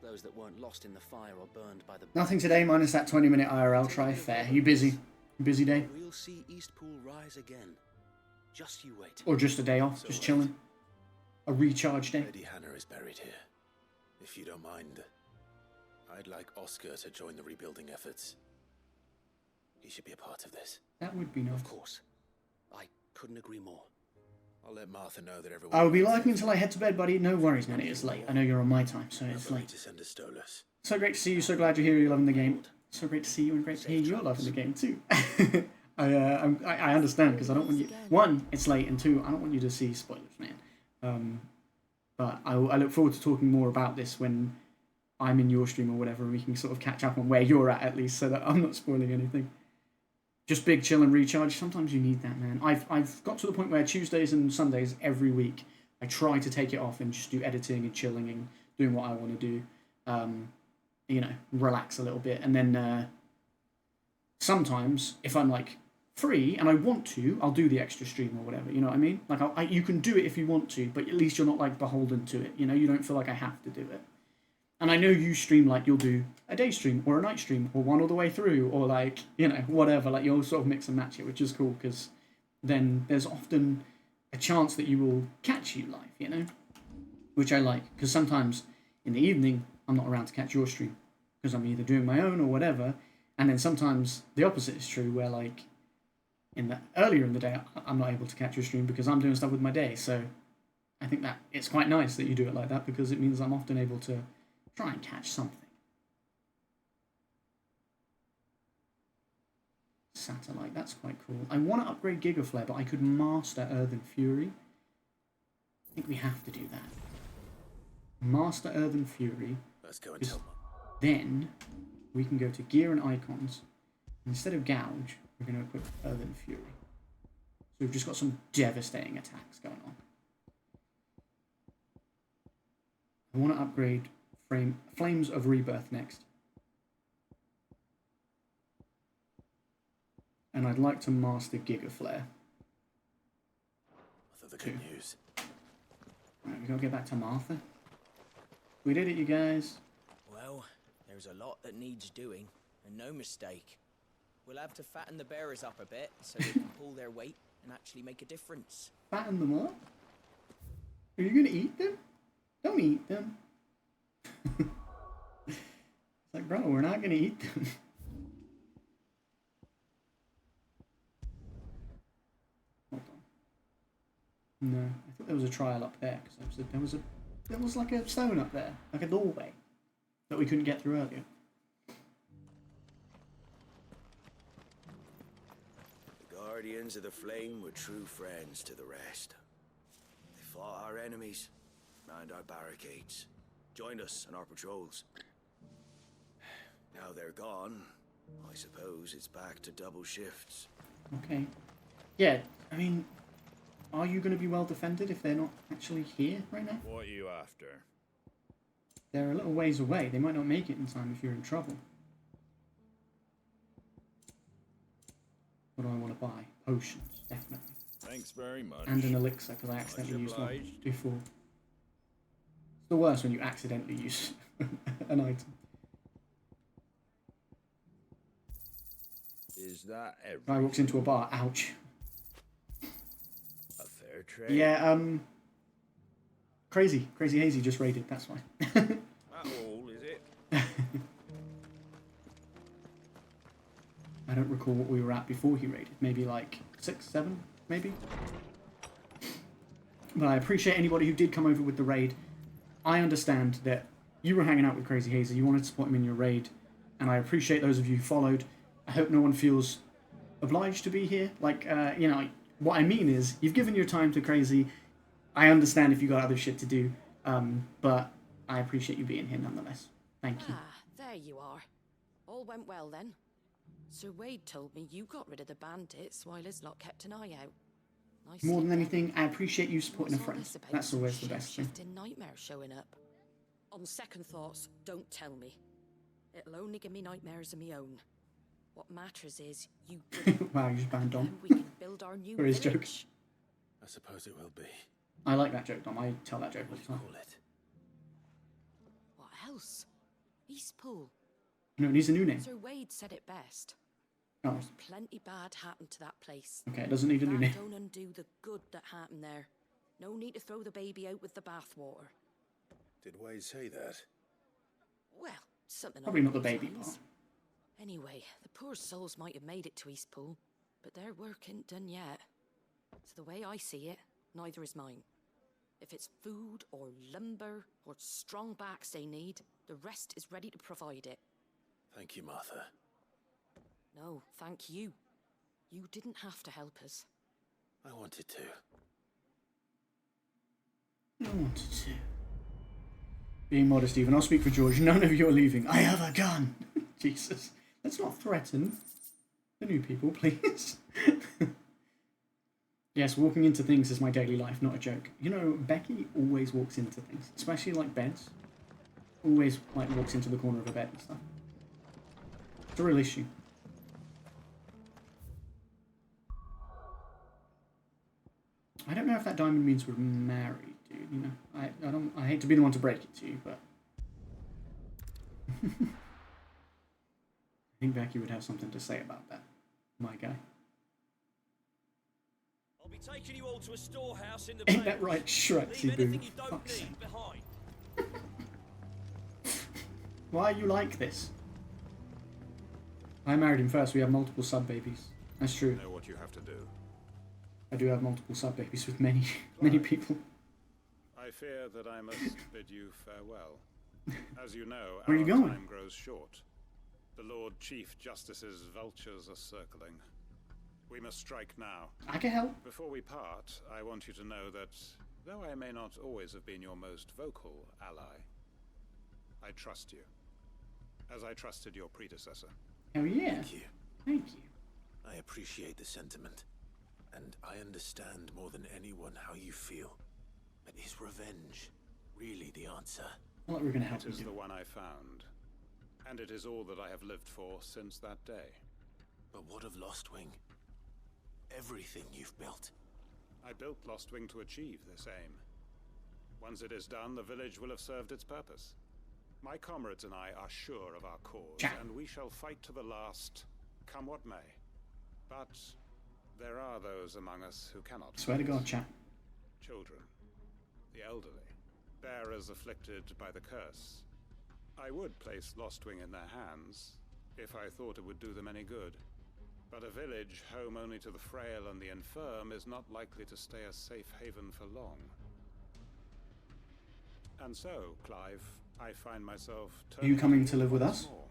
Those that weren't lost in the fire or burned by the... Nothing today, minus that 20-minute IRL try. Fair. You busy? Busy day? We'll see Eastpool rise again. Just you wait. Or just a day off? Just chilling? A recharge day? Lady Hannah is buried here. If you don't mind, I'd like Oscar to join the rebuilding efforts. He should be a part of this. That would be nice. Of course. I couldn't agree more. I'll let Martha know that everyone... I'll be live until I head to bed, buddy. No worries, man. It is late. I know you're on my time, so it's late. To send a Stolas. So great to see you. So glad you're here. You're loving the game. So great to see you, and great to hear you're loving the game too. I understand, because I don't want you. One, it's late, and two, I don't want you to see spoilers, man. But I look forward to talking more about this when I'm in your stream or whatever, and we can sort of catch up on where you're at least, so that I'm not spoiling anything. Just big chill and recharge. Sometimes you need that, man. I've got to the point where Tuesdays and Sundays every week I try to take it off and just do editing and chilling and doing what I want to do. You know, relax a little bit, and then sometimes if I'm like free and I want to, I'll do the extra stream or whatever. You know what I mean? Like you can do it if you want to, but at least you're not like beholden to it. You know, you don't feel like I have to do it. And I know you stream, like, you'll do a day stream or a night stream or one all the way through or, like, you know, whatever. Like, you'll sort of mix and match it, which is cool, because then there's often a chance that you will catch you live, you know? Which I like, because sometimes in the evening I'm not around to catch your stream because I'm either doing my own or whatever. And then sometimes the opposite is true, where, like, earlier in the day I'm not able to catch your stream because I'm doing stuff with my day. So I think that it's quite nice that you do it like that, because it means I'm often able to try and catch something. Satellite, that's quite cool. I want to upgrade Gigaflare, but I could master Earthen Fury. I think we have to do that. Master Earthen Fury. Let's go and tell them. Then we can go to Gear and Icons. Instead of Gouge, we're going to equip Earthen Fury. So we've just got some devastating attacks going on. I want to upgrade Flames of Rebirth next. And I'd like to master Gigaflare. The good news. Alright, we gotta get back to Martha. We did it, you guys. Well, there's a lot that needs doing, and no mistake. We'll have to fatten the bearers up a bit so they can pull their weight and actually make a difference. Fatten them up? Are you gonna eat them? Don't eat them. It's like, bro, we're not gonna eat them. Hold on. No, I think there was a trial up there, because there was like a stone up there, like a doorway that we couldn't get through earlier. The Guardians of the Flame were true friends to the rest. They fought our enemies, manned our barricades, joined us on our patrols. Now they're gone. I suppose it's back to double shifts. Okay. Yeah, I mean, are you going to be well defended if they're not actually here right now? What are you after? They're a little ways away. They might not make it in time if you're in trouble. What do I want to buy? Potions, definitely. Thanks very much. And an elixir, because I accidentally used one before. It's the worst when you accidentally use an item. Is that everything? Guy walks into a bar. Ouch. A fair trade? Yeah, Crazy Hazy just raided, that's why. That all, is it? I don't recall what we were at before he raided. Maybe like 6, 7, maybe? But I appreciate anybody who did come over with the raid. I understand that you were hanging out with Crazy Hazy, you wanted to support him in your raid, and I appreciate those of you who followed. I hope no one feels obliged to be here. Like, you know, what I mean is, you've given your time to Crazy. I understand if you got other shit to do, but I appreciate you being here nonetheless. Thank you. Ah, there you are. All went well then. Sir Wade told me you got rid of the bandits while his lot kept an eye out. Nice. More than anything, I appreciate you supporting a friend. That's always the best thing. Shifting nightmares showing up. On second thoughts, don't tell me. It'll only give me nightmares of my own. What matters is you. Wow, you just banned Dom. We can build our new For his joke. village. I suppose it will be. I like that joke, Dom. I tell that joke all the time. What else? Eastpool. No, it needs a new name. Sir Wade said it best. Oh. There's plenty bad happened to that place. Okay, it doesn't need a new name. Don't undo the good that happened there. No need to throw the baby out with the bathwater. Did Wade say that? Well, something. Probably not the along those baby lines. part. Anyway, the poor souls might have made it to Eastpool, but their work ain't done yet. So the way I see it, neither is mine. If it's food or lumber or strong backs they need, the rest is ready to provide it. Thank you, Martha. No, thank you. You didn't have to help us. I wanted to. I wanted to. Being modest, even. I'll speak for George. None of you are leaving. I have a gun. Jesus. Let's not threaten the new people, please. Yes, walking into things is my daily life, not a joke. You know, Becky always walks into things, especially like beds. Always like walks into the corner of a bed and stuff. It's a real issue. I don't know if that diamond means we're married, dude. You know, I hate to be the one to break it to you, but I think Becky would have something to say about that. My guy. I'll be taking you all to a storehouse in the Ain't that right, Shrexy Boo? Fuck's sake. Why are you like this? I married him first. We have multiple sub-babies. That's true. Know what you have to do. I do have multiple sub-babies with many people. I fear that I must bid you farewell. As you know, Where are you going? time grows short. The Lord Chief Justice's vultures are circling. We must strike now. I can help. Before we part, I want you to know that, though I may not always have been your most vocal ally, I trust you, as I trusted your predecessor. Oh yeah. Thank you. Thank you. I appreciate the sentiment, and I understand more than anyone how you feel. But is revenge really the answer? I thought we were going to help It is you. the one I found, and it is all that I have lived for since that day. But what of Lostwing? Everything you've built. I built Lostwing to achieve this aim. Once it is done, the village will have served its purpose. My comrades and I are sure of our cause, and we shall fight to the last, come what may. But there are those among us who cannot. Swear to God, chat. Children, the elderly, bearers afflicted by the curse. I would place Lostwing in their hands, if I thought it would do them any good. But a village home only to the frail and the infirm is not likely to stay a safe haven for long. And so, Clive, I find myself Are you coming to live with us? more.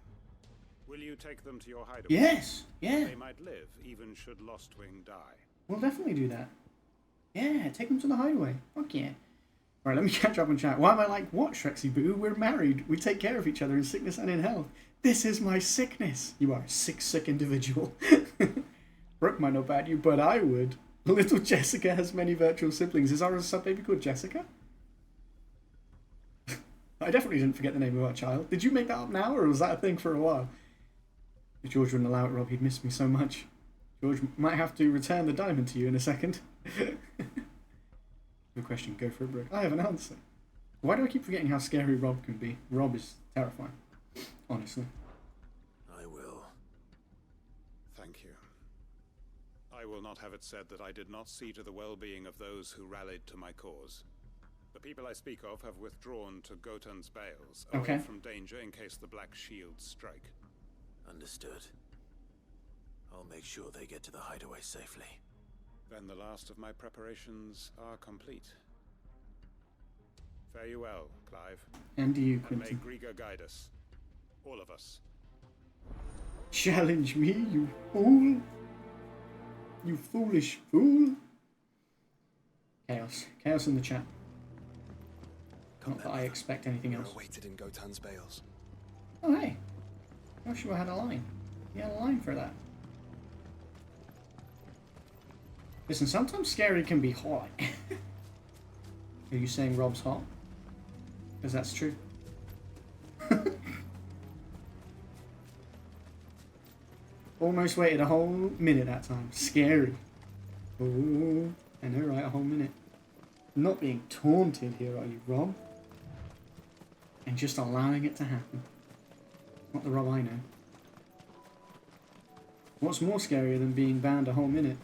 Will you take them to your hideaway? Yes, yeah. They might live, even should Lostwing die. We'll definitely do that. Yeah, take them to the hideaway. Fuck yeah. Alright, let me catch up on chat. Why am I like, what, Shrexy Boo? We're married. We take care of each other in sickness and in health. This is my sickness. You are a sick individual. Brooke might not bat you, but I would. Little Jessica has many virtual siblings. Is our sub-baby called Jessica? I definitely didn't forget the name of our child. Did you make that up now, or was that a thing for a while? If George wouldn't allow it, Rob, he'd miss me so much. George might have to return the diamond to you in a second. Good question. Go for it, Brooke. I have an answer. Why do I keep forgetting how scary Rob can be? Rob is terrifying. Honestly. I will. Thank you. I will not have it said that I did not see to the well-being of those who rallied to my cause. The people I speak of have withdrawn to Gotan's Bales, away from danger in case the Black Shields strike. Understood. I'll make sure they get to the hideaway safely. Then the last of my preparations are complete. Fare you well, Clive. And to you, And may Quentin. Grieger guide us. All of us. Challenge me, you fool. You foolish fool. Chaos. Chaos in the chat. Not that I expect anything else. Waited in Gotan's Bales. Oh, hey. Joshua had a line. He had a line for that. Listen, sometimes scary can be hot. Are you saying Rob's hot? Because that's true. Almost waited a whole minute that time. Scary. Oh, I know, right? A whole minute. Not being taunted here, are you, Rob? And just allowing it to happen. Not the Rob I know. What's more scarier than being banned a whole minute?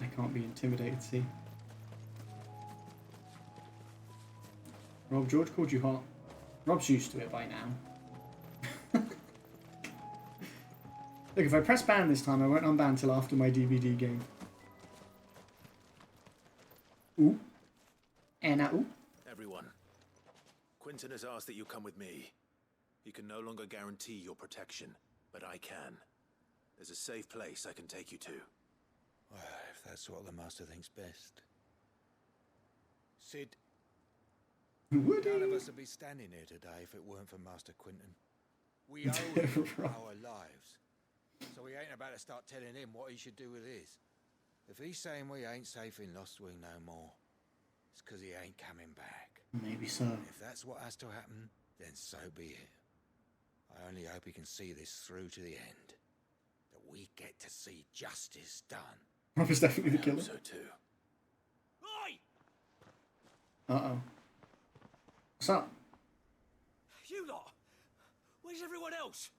I can't be intimidated, see? Rob, George called you hot. Rob's used to it by now. Look, if I press ban this time, I won't unban till after my DVD game. Ooh. And ooh. Everyone. Quentin has asked that you come with me. He can no longer guarantee your protection, but I can. There's a safe place I can take you to. Well, if that's what the Master thinks best. Sid. Would None of us would be standing here today if it weren't for Master Quentin. We owe him our lives. So we ain't about to start telling him what he should do with his. If he's saying we ain't safe in Lostwing no more, it's because he ain't coming back. Maybe so. If that's what has to happen, then so be it. I only hope he can see this through to the end. That we get to see justice done. Rob is definitely the killer. So too. Uh-oh. What's up? You lot! Where's everyone else?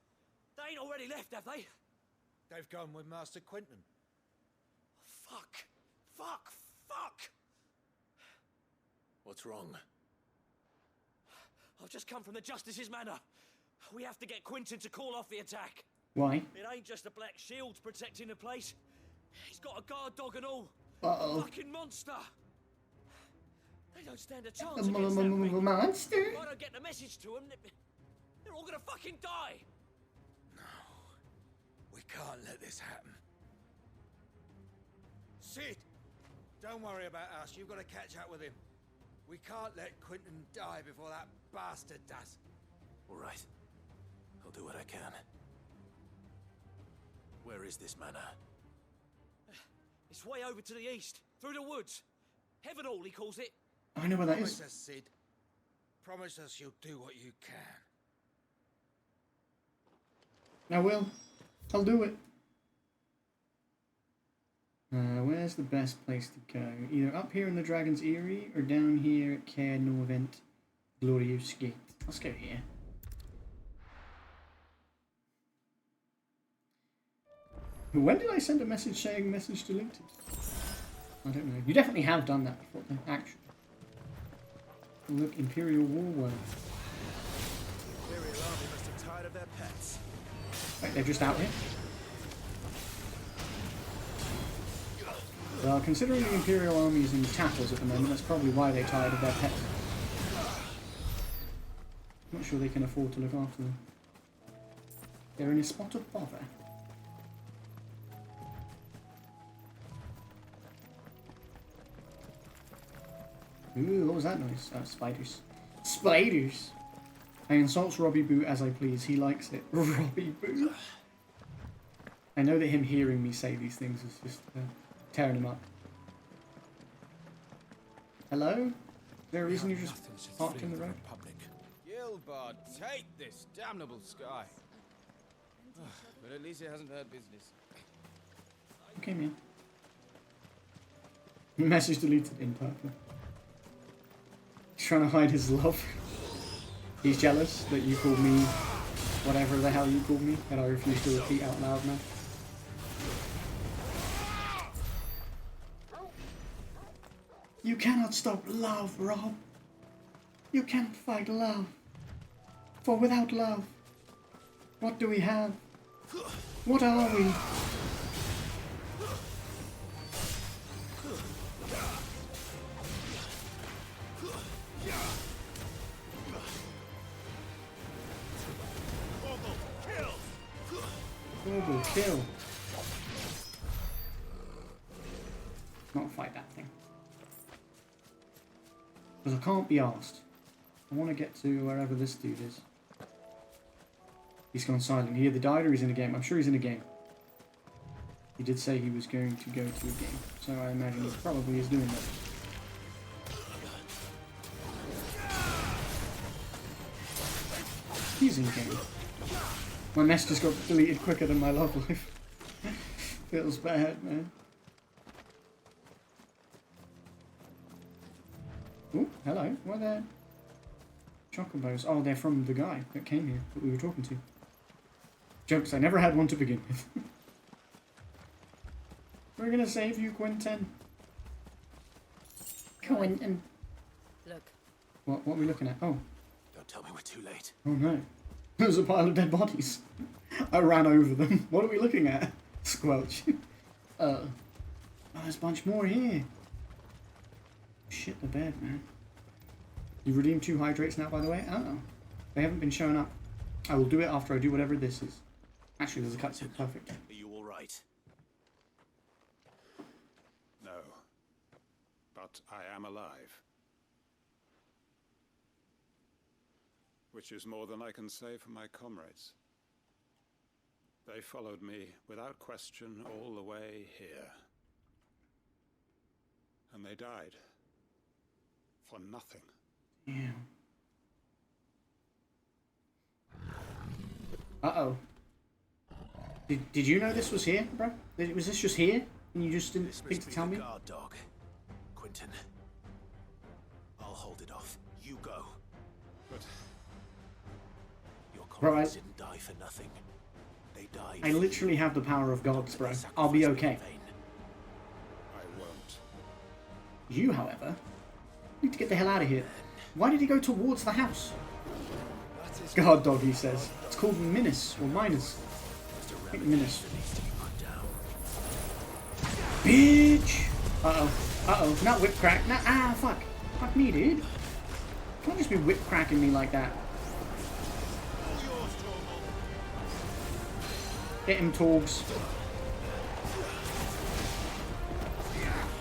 They ain't already left, have they? They've gone with Master Quentin. Fuck! Fuck! Fuck! What's wrong? I've just come from the Justice's manor. We have to get Quentin to call off the attack. Why? It ain't just the Black Shields protecting the place. He's got a guard dog and all. Uh-oh. Fucking monster! They don't stand a chance A against that thing. monster? If I don't get the message to them, they're all gonna fucking die! We can't let this happen. Sid! Don't worry about us. You've got to catch up with him. We can't let Quentin die before that bastard does. All right. I'll do what I can. Where is this manor? It's way over to the east, through the woods. Heaven Hall, he calls it. I know where that Promise is. us, Sid. Promise us you'll do what you can. I will. I'll do it. Where's the best place to go? Either up here in the Dragon's Eyrie or down here at Caer Norvent Glorious Gate. Let's go here. When did I send a message saying message deleted? I don't know. You definitely have done that before then, actually. Look, Imperial War World. Imperial Army must have tired of their pets. Wait, they're just out here? Well, considering the Imperial Army is in tatters at the moment, that's probably why they're tired of their pets. Not sure they can afford to look after them. They're in a spot of bother. Ooh, what was that noise? Oh, spiders. Spiders! I insult Robbie Boo as I please. He likes it. Robbie Boo. I know that him hearing me say these things is just tearing him up. Hello? Is there a reason you're just parked in the road? Gilbard, take this damnable sky. But at least it hasn't heard business. Okay, man. Message deleted in purple. He's trying to hide his love. He's jealous that you called me whatever the hell you called me, that I refuse to repeat out loud now. You cannot stop love, Rob. You cannot fight love. For without love, what do we have? What are we? Global kill. Not fight that thing. Because I can't be asked. I want to get to wherever this dude is. He's gone silent. He either died or he's in a game. I'm sure he's in a game. He did say he was going to go to a game. So I imagine he probably is doing that. He's in game. My messages got deleted quicker than my love life. Feels bad, man. Oh, hello. Where are there? Chocobos. Oh, they're from the guy that came here that we were talking to. Jokes, I never had one to begin with. We're gonna save you, Quentin. Quentin. Look. What are we looking at? Oh. Don't tell me we're too late. Oh no. There's a pile of dead bodies. I ran over them. What are we looking at? Squelch. Oh, there's a bunch more here. Shit the bed, man. You've redeemed 2 hydrates now, by the way? Oh. They haven't been showing up. I will do it after I do whatever this is. Actually, there's a cutscene. Perfect. Are you all right? No. But I am alive. Which is more than I can say for my comrades. They followed me without question all the way here. And they died. For nothing. Yeah. Uh-oh. Did you know this was here, bro? Was this just here? And you just didn't think to tell me? Guard dog. Quentin. I'll hold it off. You go. But your Bro, comrades didn't die for nothing. They died. I literally have the power of gods, bro. I'll be okay. I won't. You, however, need to get the hell out of here. Why did he go towards the house? Guard dog, he says. It's called Minas, or Minus. I think Minas. Bitch! Uh-oh. Uh-oh. Not whip crack. Not, fuck. Fuck me, dude. Can't just be whip cracking me like that. Hit him, Torgs.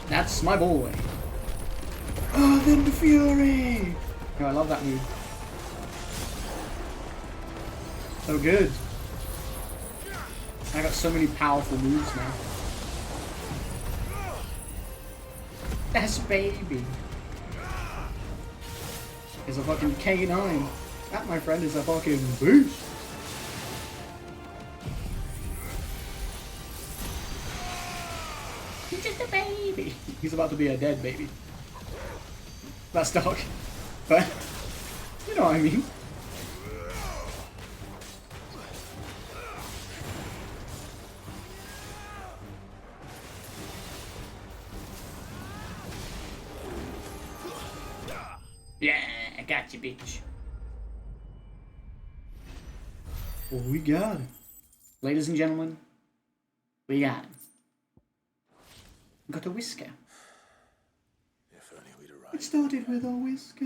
That's my boy. Oh, then the fury! Oh, I love that move. So good. I got so many powerful moves now. That's baby. Is a fucking K9. That, my friend, is a fucking beast. He's just a baby. He's about to be a dead baby. That's dark. But, you know what I mean. Yeah, I got you, bitch. Well, we got him. Ladies and gentlemen, we got him. Got a whisker. If only we'd arrived. It started with a whisker.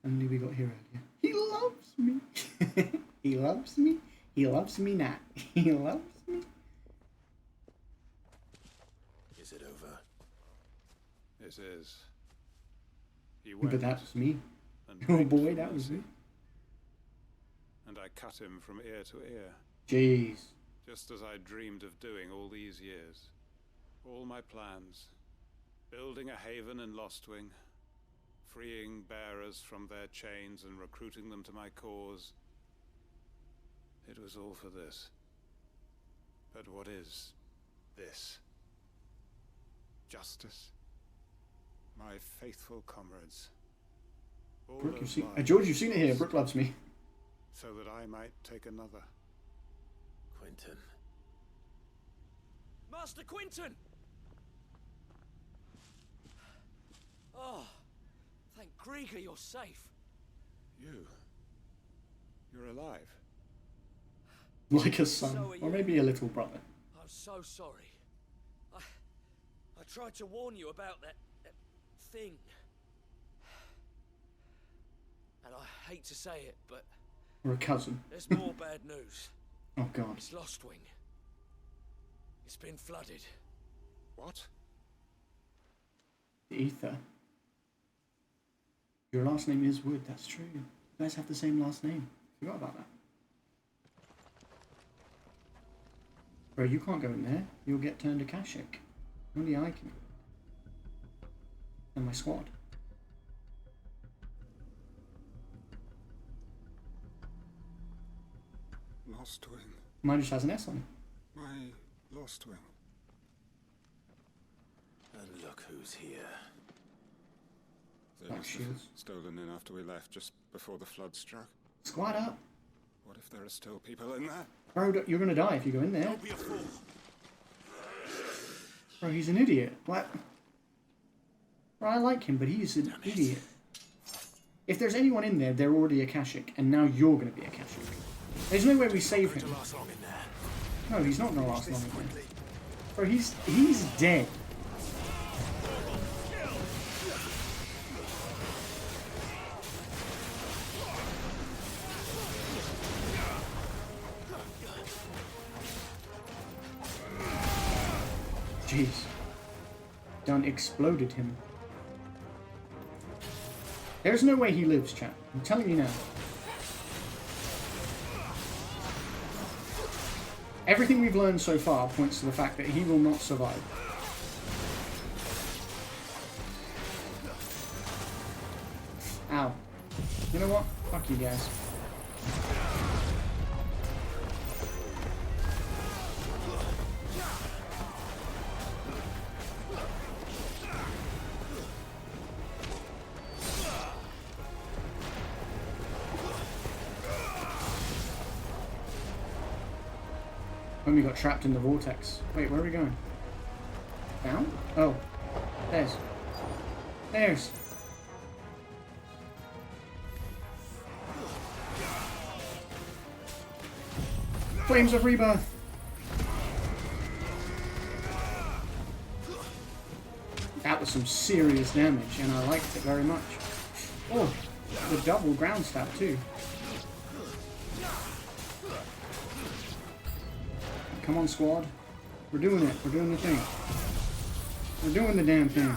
Only we got here earlier. He loves me. He loves me. He loves me not. He loves me. Is it over? This is. He But went that was me. and Oh begged boy, for that was mercy. me. And I cut him from ear to ear. Jeez. Just as I dreamed of doing all these years. All my plans. Building a haven in Lostwing. Freeing bearers from their chains and recruiting them to my cause. It was all for this. But what is this? Justice? My faithful comrades. All Brooke, you've those seen, lives George, you've seen it here. Brooke loves me. so that I might take another. Quentin. Master Quentin! Oh, thank Grieger you're safe. You're alive. Like a son. So are Or you. maybe a little brother. I'm so sorry. I tried to warn you about that thing. And I hate to say it, but Or a cousin. there's more bad news. Oh god. It's Lostwing. It's been flooded. What? The Ether. Your last name is Wood, that's true. You guys have the same last name. Forgot about that. Bro, you can't go in there. You'll get turned to Kashik. Only I can. And my squad. Lostwing. Mine just has an S on it. My Lostwing. And look who's here. They Black must have shields. stolen in after we left, just before the flood struck. Squad up. What if there are still people in there? Bro, you're gonna die if you go in there. Don't be a fool. Bro, he's an idiot. What? Bro, I like him, but he's an idiot. If there's anyone in there, they're already a Kashik, and now you're gonna be a Kashik. There's no way we save him. To last long in there. No, he's not gonna last long in there. Bro, he's dead. Jeez. Done exploded him. There's no way he lives, chat. I'm telling you now. Everything we've learned so far points to the fact that he will not survive. Ow. You know what? Fuck you guys. When we got trapped in the vortex. Wait, where are we going? Down? Oh. There's. There's. Flames of Rebirth. That was some serious damage, and I liked it very much. Oh, the double ground stab too. Come on, squad. We're doing it. We're doing the thing. We're doing the damn thing.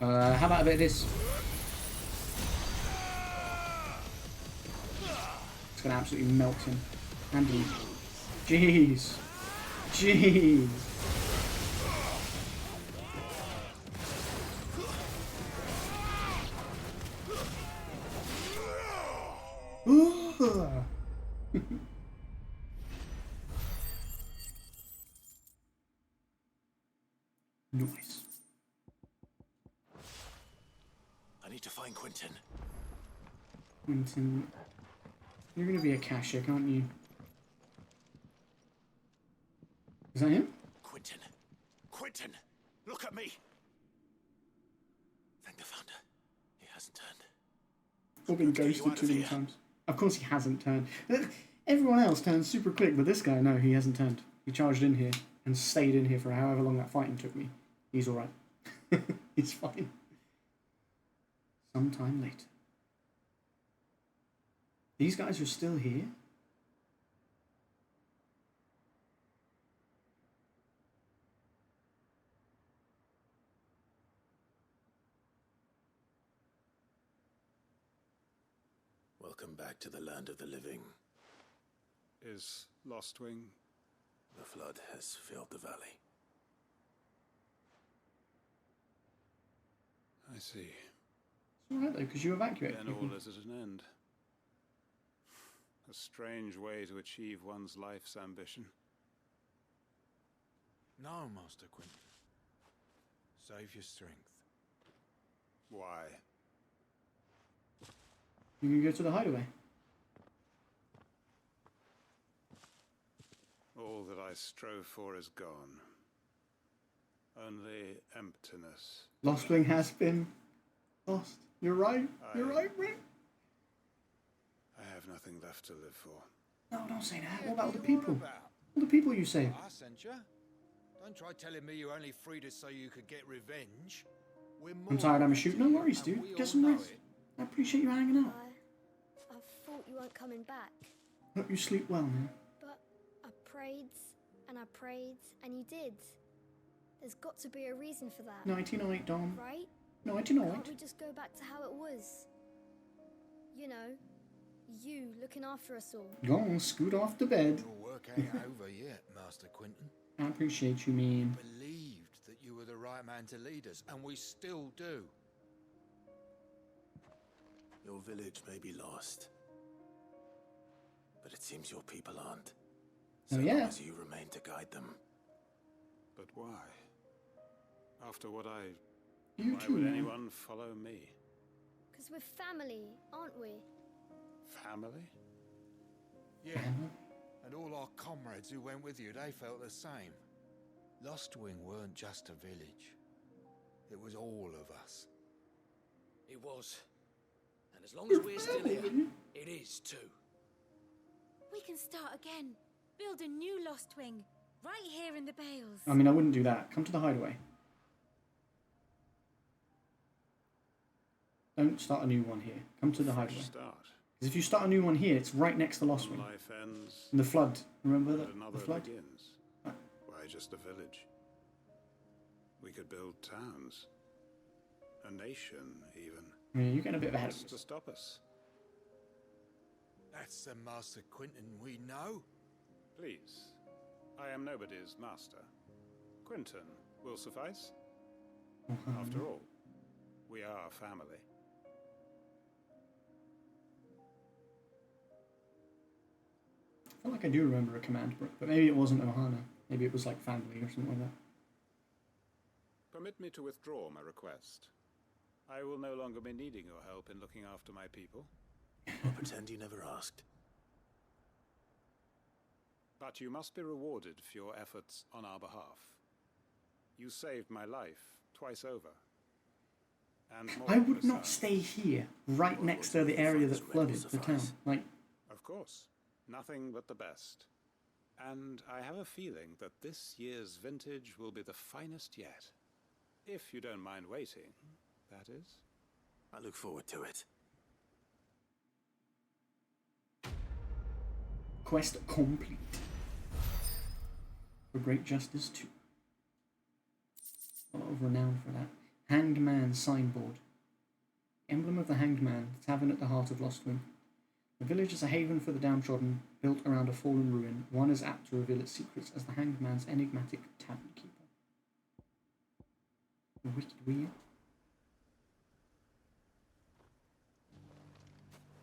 How about a bit of this? It's gonna absolutely melt him. And he. Jeez. Jeez. Nice. I need to find Quentin. Quentin. You're gonna be a cashier, can't you? Is that him? Quentin. Quentin! Look at me! Thank the Founder. He hasn't turned. Or been ghosted too many times. Of course he hasn't turned. Everyone else turns super quick, but this guy, no, he hasn't turned. He charged in here and stayed in here for however long that fighting took me. He's alright. He's fine. Sometime later. These guys are still here? Welcome back to the land of the living. Is Lostwing? The flood has filled the valley. I see. It's alright though, because you evacuated. Then all is at an end. A strange way to achieve one's life's ambition. No, Master Quentin. Save your strength. Why? You can go to the hideaway. All that I strove for is gone. Only emptiness. Lostwing has been lost. You're right. You're right, Rick. I have nothing left to live for. No, don't say that. What about all the people? All the people you saved. I sent you. Don't try telling me you only freed us so you could get revenge. I'm tired, I'm a shoot. No worries, dude. Get some rest. I appreciate you hanging out. I thought you weren't coming back. Hope you sleep well, man. But I prayed and I prayed and you did. There's got to be a reason for that. Nighty night, Dom. Right? Nighty night. Can't we just go back to how it was? You know, you looking after us all. Go on, scoot off to bed. Your work ain't over yet, Master Quentin. I appreciate you, man. Believed that you were the right man to lead us, and we still do. Your village may be lost, but it seems your people aren't. So long as you remain to guide them. But why? After what why too, would man. anyone follow me? Because we're family, aren't we? Family? Yeah. And all our comrades who went with you, they felt the same. Lostwing weren't just a village. It was all of us. It was. And as long as we're still here, it is too. We can start again. Build a new Lost Wing. Right here in the Bales. I mean, I wouldn't do that. Come to the hideaway. Don't start a new one here. Come to the hideaway. Because if you start a new one here, it's right next to Lost Wing. Life ends. And the flood. Remember that? Another The flood? begins. Why just a village? We could build towns. A nation, even. Yeah, you're getting a bit ahead of What's to stop us? That's the Master Quentin we know. Please. I am nobody's master. Quentin will suffice. After all, we are family. I feel like I do remember a command book, but maybe it wasn't Ohana. Maybe it was like family or something like that. Permit me to withdraw my request. I will no longer be needing your help in looking after my people. I'll pretend you never asked. But you must be rewarded for your efforts on our behalf. You saved my life twice over. And more I would not stay here, right next to the area that flooded the town. Like, of course, nothing but the best. And I have a feeling that this year's vintage will be the finest yet. If you don't mind waiting, that is. I look forward to it. quest complete. For great justice too. A lot of renown for that. Hanged Man signboard. Emblem of the Hanged Man, the tavern at the heart of Lostwing. The village is a haven for the downtrodden, built around a fallen ruin. One is apt to reveal its secrets as the Hanged Man's enigmatic tavern keeper. The wicked weird.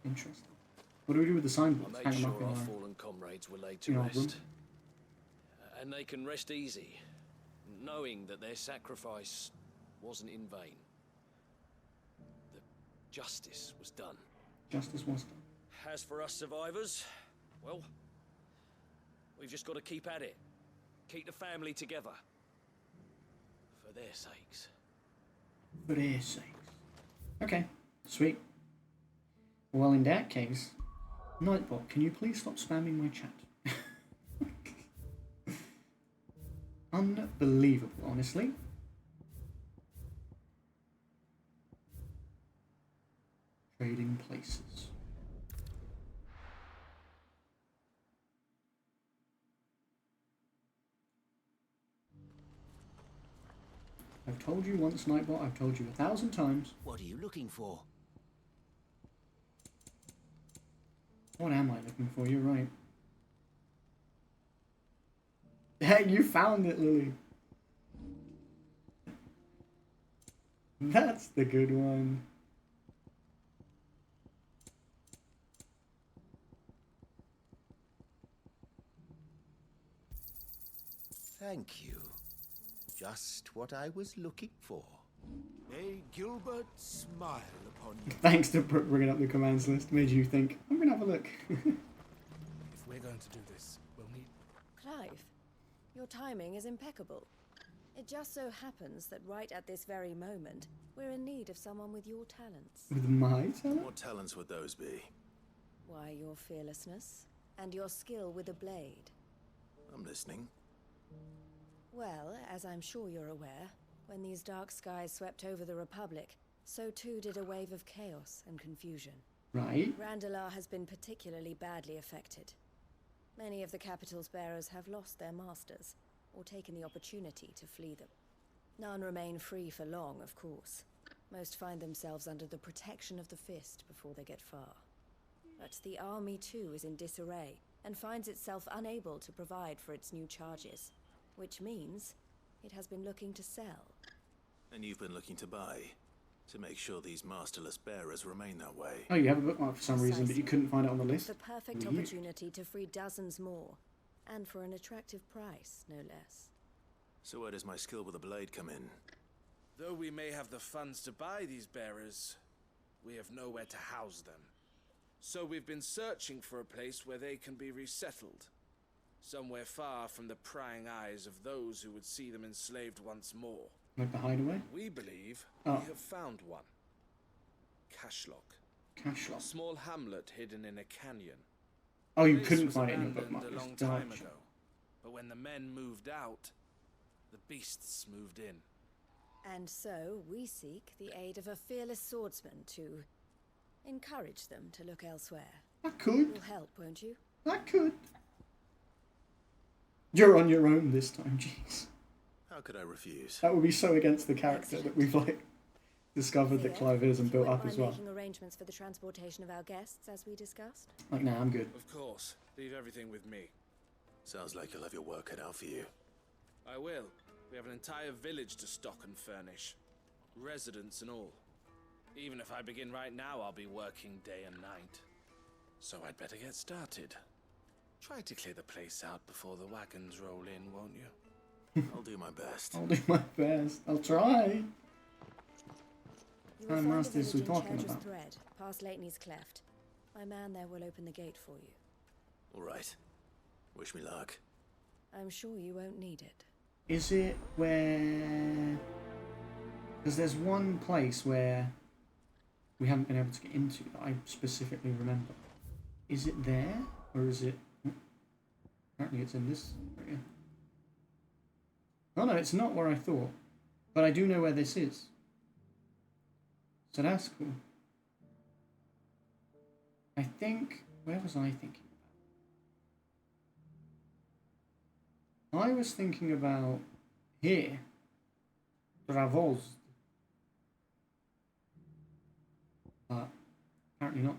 Interesting. What do we do with the signboards? I Hang made them up sure in our our... fallen comrades were laid in to our rest. room? And they can rest easy, knowing that their sacrifice wasn't in vain. That justice was done. Justice was done. As for us survivors, well, we've just got to keep at it. Keep the family together. For their sakes. For their sakes. Okay, sweet. Well, in that case, Nightbot, can you please stop spamming my chat? Unbelievable, honestly. Trading places. I've told you once, Nightbot, I've told you 1,000 times. What are you looking for? What am I looking for? You're right. Hey, you found it, Lily. That's the good one. Thank you. Just what I was looking for. May Gilbert smile upon you. Thanks to bringing up the commands list. Made you think, I'm going to have a look. If we're going to do this, we'll need... Clive, your timing is impeccable. It just so happens that right at this very moment, we're in need of someone with your talents. With my talent? What talents would those be? Why, your fearlessness and your skill with a blade. I'm listening. Well, as I'm sure you're aware, when these dark skies swept over the Republic, so too did a wave of chaos and confusion. Right. Randalar has been particularly badly affected. Many of the capital's bearers have lost their masters, or taken the opportunity to flee them. None remain free for long, of course. Most find themselves under the protection of the Fist before they get far. But the army too is in disarray, and finds itself unable to provide for its new charges. Which means it has been looking to sell. And you've been looking to buy, to make sure these masterless bearers remain that way. Oh, you have a bookmark for some reason, but you couldn't find it on the list? The perfect opportunity to free dozens more, and for an attractive price, no less. So where does my skill with a blade come in? Though we may have the funds to buy these bearers, we have nowhere to house them. So we've been searching for a place where they can be resettled. Somewhere far from the prying eyes of those who would see them enslaved once more. Like the hideaway? We believe we have found one. Cashlock. Cash shop. A small hamlet hidden in a canyon. Oh, you The place couldn't was find it in your abandoned bookmark. a long It's time dark. ago. But when the men moved out, the beasts moved in. And so we seek the aid of a fearless swordsman to encourage them to look elsewhere. I could. You'll help, won't you? I could. You're on your own this time, jeez. How could I refuse? That would be so against the character that we've like discovered that Clive is and built up as well. Making arrangements for the transportation of our guests, as we discussed. Like, nah, I'm good. Of course. Leave everything with me. Sounds like you'll have your work cut out for you. I will. We have an entire village to stock and furnish. Residents and all. Even if I begin right now, I'll be working day and night. So I'd better get started. Try to clear the place out before the wagons roll in, won't you? I'll do my best. I'll do my best. I'll try. You will Time find Masters a we're village in talking Church's about. Thread, past Lateney's Cleft. My man there will open the gate for you. All right. Wish me luck. I'm sure you won't need it. Is it where... Because there's one place where we haven't been able to get into that I specifically remember. Is it there? Or is it... Apparently it's in this area. Oh no, it's not where I thought. But I do know where this is. So that's cool. I think... Where was I thinking about? I was thinking about here. Vods. But apparently not.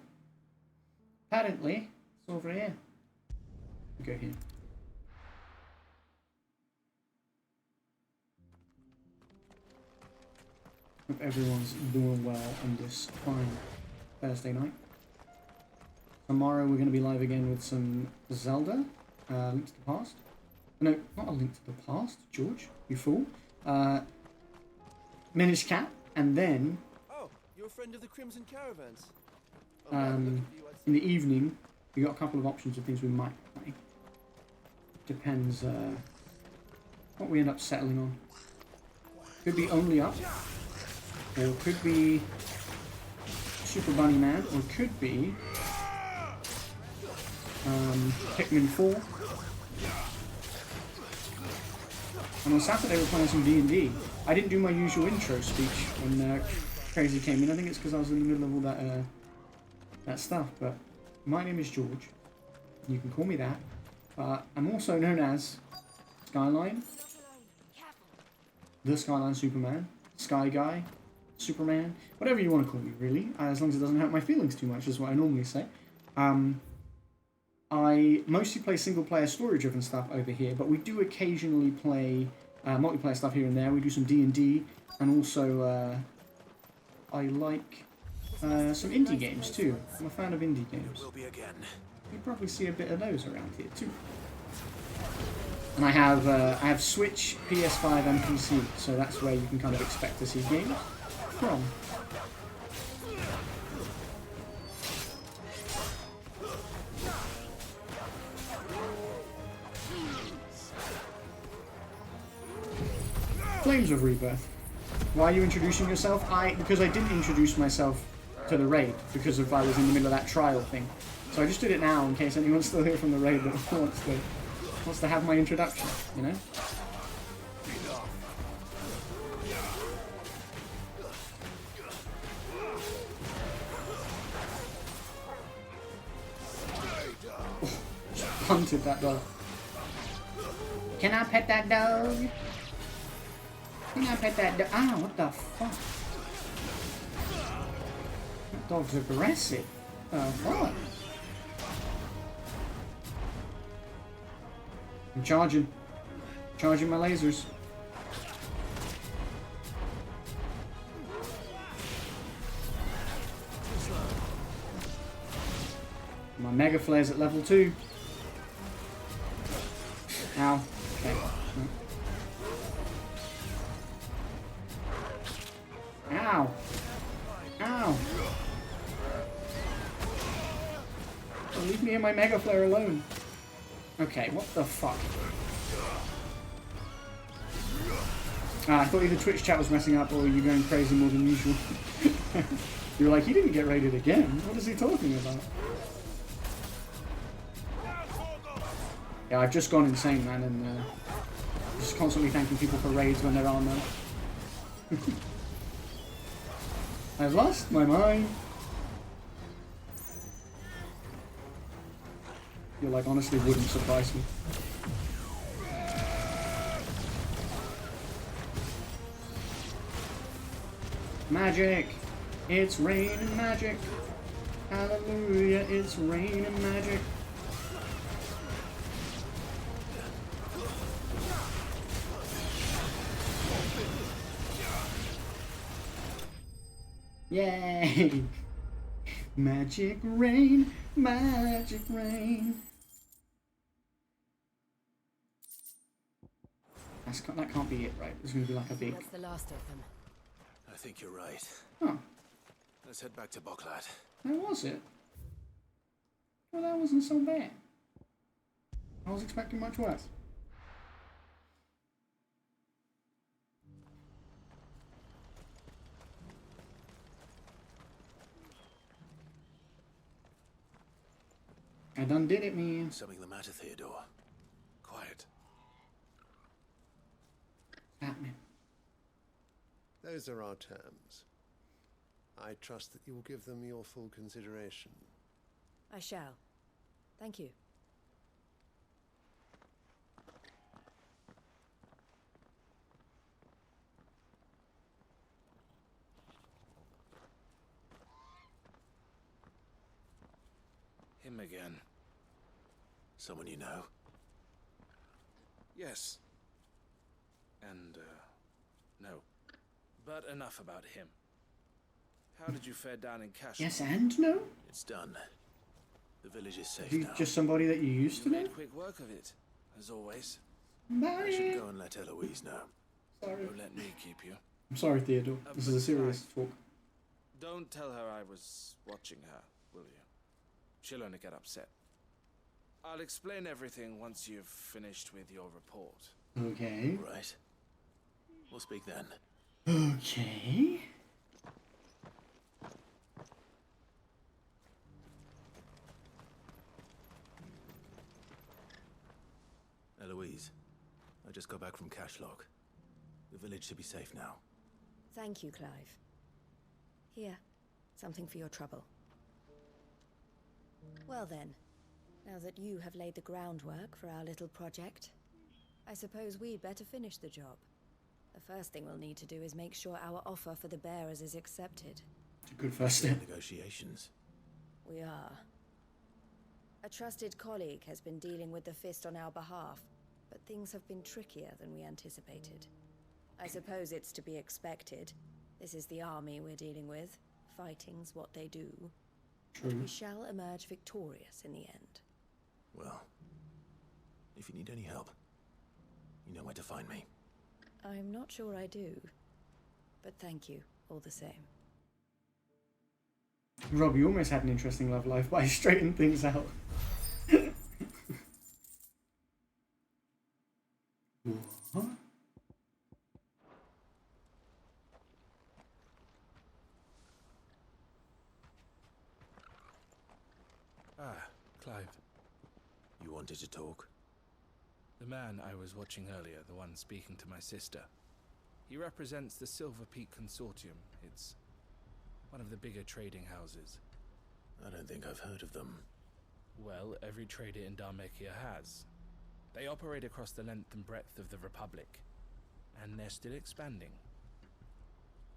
Apparently it's over here. We go here. Hope everyone's doing well on this fine Thursday night. Tomorrow we're going to be live again with some Zelda, Link to the Past. No, not a Link to the Past, George, you fool. Minish Cap, and then Oh, you're a friend of the Crimson Caravans. in the evening we got a couple of options of things we might play. Depends what we end up settling on. Could be Only Up, or could be Super Bunny Man, or could be Pikmin 4. And on Saturday we're playing some D&D. I didn't do my usual intro speech when Crazy came in. I think it's because I was in the middle of all that stuff. But my name is George. You can call me that. I'm also known as Skyline, the Skyline Superman, Sky Guy, Superman, whatever you want to call me, really. As long as it doesn't hurt my feelings too much, is what I normally say. I mostly play single-player story-driven stuff over here, but we do occasionally play multiplayer stuff here and there. We do some D&D, and also I like some indie games too. I'm a fan of indie games. You probably see a bit of those around here too. And I have Switch, PS5, and PC, so that's where you can kind of expect to see games from. Flames of Rebirth. Why are you introducing yourself? Because I didn't introduce myself to the raid because I was in the middle of that trial thing. So I just did it now in case anyone's still here from the raid that wants to have my introduction, you know? Hunted that dog. Can I pet that dog? Can I pet that dog? Ah, what the fuck? That dog's aggressive. What? I'm charging. Charging my lasers. My Mega Flare's at level 2. Ow. Okay. Ow. Ow. Oh, leave me and my Mega Flare alone. Okay, what the fuck? I thought either Twitch chat was messing up or you're going crazy more than usual. You're like, he didn't get raided again. What is he talking about? Yeah, I've just gone insane, man, and just constantly thanking people for raids when there are none. I've lost my mind. You're like, honestly, wouldn't surprise me. Magic! It's raining magic! Hallelujah, it's raining magic! Yay! Magic rain, magic rain. That can't be it, right? There's gonna be like a big... That's the last of them. I think you're right. Oh. Let's head back to Boklad. How was it? Well, that wasn't so bad. I was expecting much worse. I done did it, man. Something the matter, Theodore? Quiet. Happening. Those are our terms. I trust that you will give them your full consideration. I shall. Thank you. Him again. Someone you know? Yes. And, no. But enough about him. How did you fare down in Cash? Yes and no? It's done. The village is safe He's now. just somebody that you used to know? Made quick work of it, as always. Bye. I should go and let Eloise know. Sorry. Or let me keep you. I'm sorry, Theodore. This is a serious talk. Don't tell her I was watching her, will you? She'll only get upset. I'll explain everything once you've finished with your report. Okay. Right. We'll speak then. Okay. Eloise, I just got back from Cashlock. The village should be safe now. Thank you, Clive. Here, something for your trouble. Well then, now that you have laid the groundwork for our little project, I suppose we'd better finish the job. The first thing we'll need to do is make sure our offer for the bearers is accepted. It's a good first step. Negotiations. We are. A trusted colleague has been dealing with the Fist on our behalf, but things have been trickier than we anticipated. I suppose it's to be expected. This is the army we're dealing with. Fighting's what they do. True. But we shall emerge victorious in the end. Well, if you need any help, you know where to find me. I'm not sure I do, but thank you all the same. Rob, you almost had an interesting love life by straightening things out. What? Ah, Clive. You wanted to talk? The man I was watching earlier, the one speaking to my sister. He represents the Silver Peak Consortium. It's one of the bigger trading houses. I don't think I've heard of them. Well, every trader in Dharmekia has. They operate across the length and breadth of the Republic, and they're still expanding.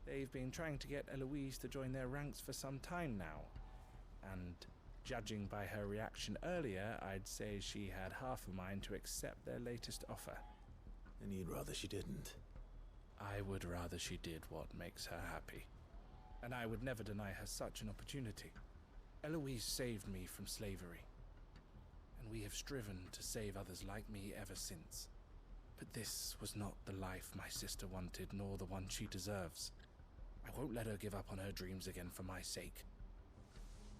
They've been trying to get Eloise to join their ranks for some time now, and judging by her reaction earlier, I'd say she had half a mind to accept their latest offer. And you'd rather she didn't? I would rather she did what makes her happy. And I would never deny her such an opportunity. Eloise saved me from slavery, and we have striven to save others like me ever since. But this was not the life my sister wanted, nor the one she deserves. I won't let her give up on her dreams again for my sake.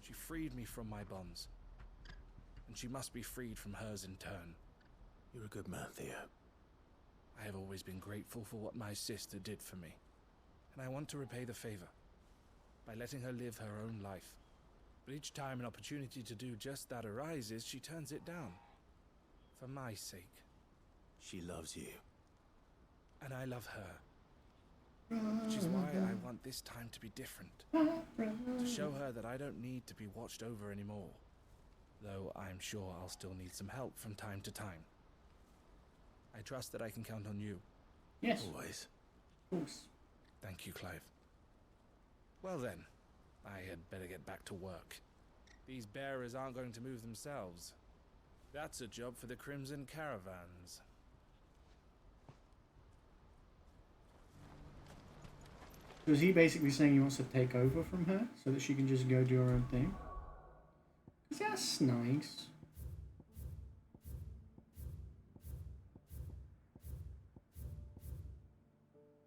She freed me from my bonds, and she must be freed from hers in turn. You're a good man, Theo. I have always been grateful for what my sister did for me, and I want to repay the favor. by letting her live her own life. But each time an opportunity to do just that arises, she turns it down. For my sake. She loves you. And I love her. Which is why I want this time to be different. To show her that I don't need to be watched over anymore. Though I'm sure I'll still need some help from time to time. I trust that I can count on you. Yes. Always. Of course. Thank you, Clive. Well then, I had better get back to work. These bearers aren't going to move themselves. That's a job for the Crimson Caravans. So is he basically saying he wants to take over from her so that she can just go do her own thing? 'Cause that's nice.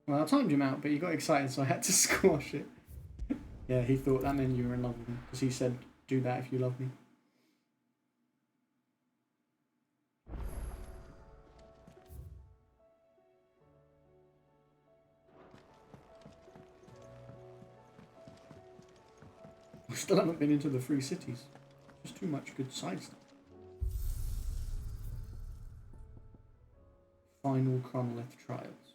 Well, I timed him out, but he got excited, so I had to squash it. Yeah, he thought that meant you were in love with him, because he said, do that if you love me. We still haven't been into the 3 cities. Just too much good side stuff. Final Chronolith Trials.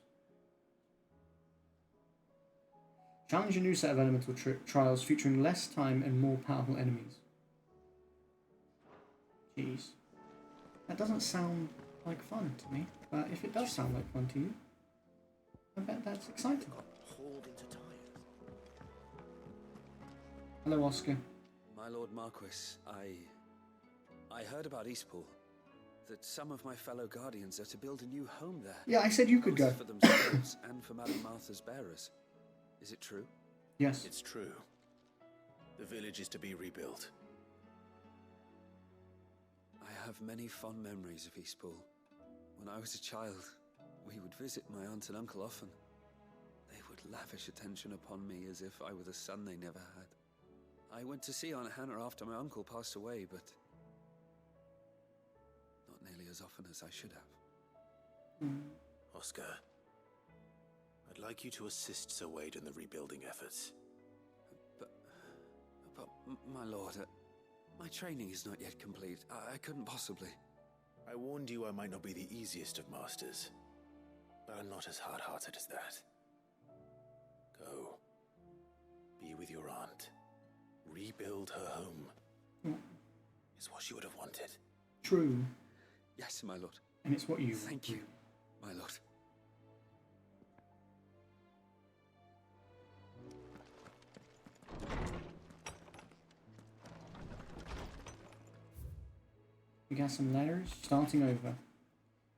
Challenge a new set of elemental trials featuring less time and more powerful enemies. Jeez. That doesn't sound like fun to me, but if it does sound like fun to you, I bet that's exciting. Hello, Oscar. My Lord Marquis, I heard about Eastpool. That some of my fellow guardians are to build a new home there. Yeah, I said you could go. For themselves and for Madame Martha's bearers. Is it true? Yes. It's true. The village is to be rebuilt. I have many fond memories of Eastpool. When I was a child, we would visit my aunt and uncle often. They would lavish attention upon me as if I were the son they never had. I went to see Aunt Hannah after my uncle passed away, but not nearly as often as I should have. Oscar, I'd like you to assist Sir Wade in the rebuilding efforts. But my lord, my training is not yet complete. I couldn't possibly. I warned you I might not be the easiest of masters, but I'm not as hard-hearted as that. Go. Be with your aunt. Rebuild her home. Is what she would have wanted. True. Yes, my lord. And it's what you Thank you, my lord. We got some letters. Starting over.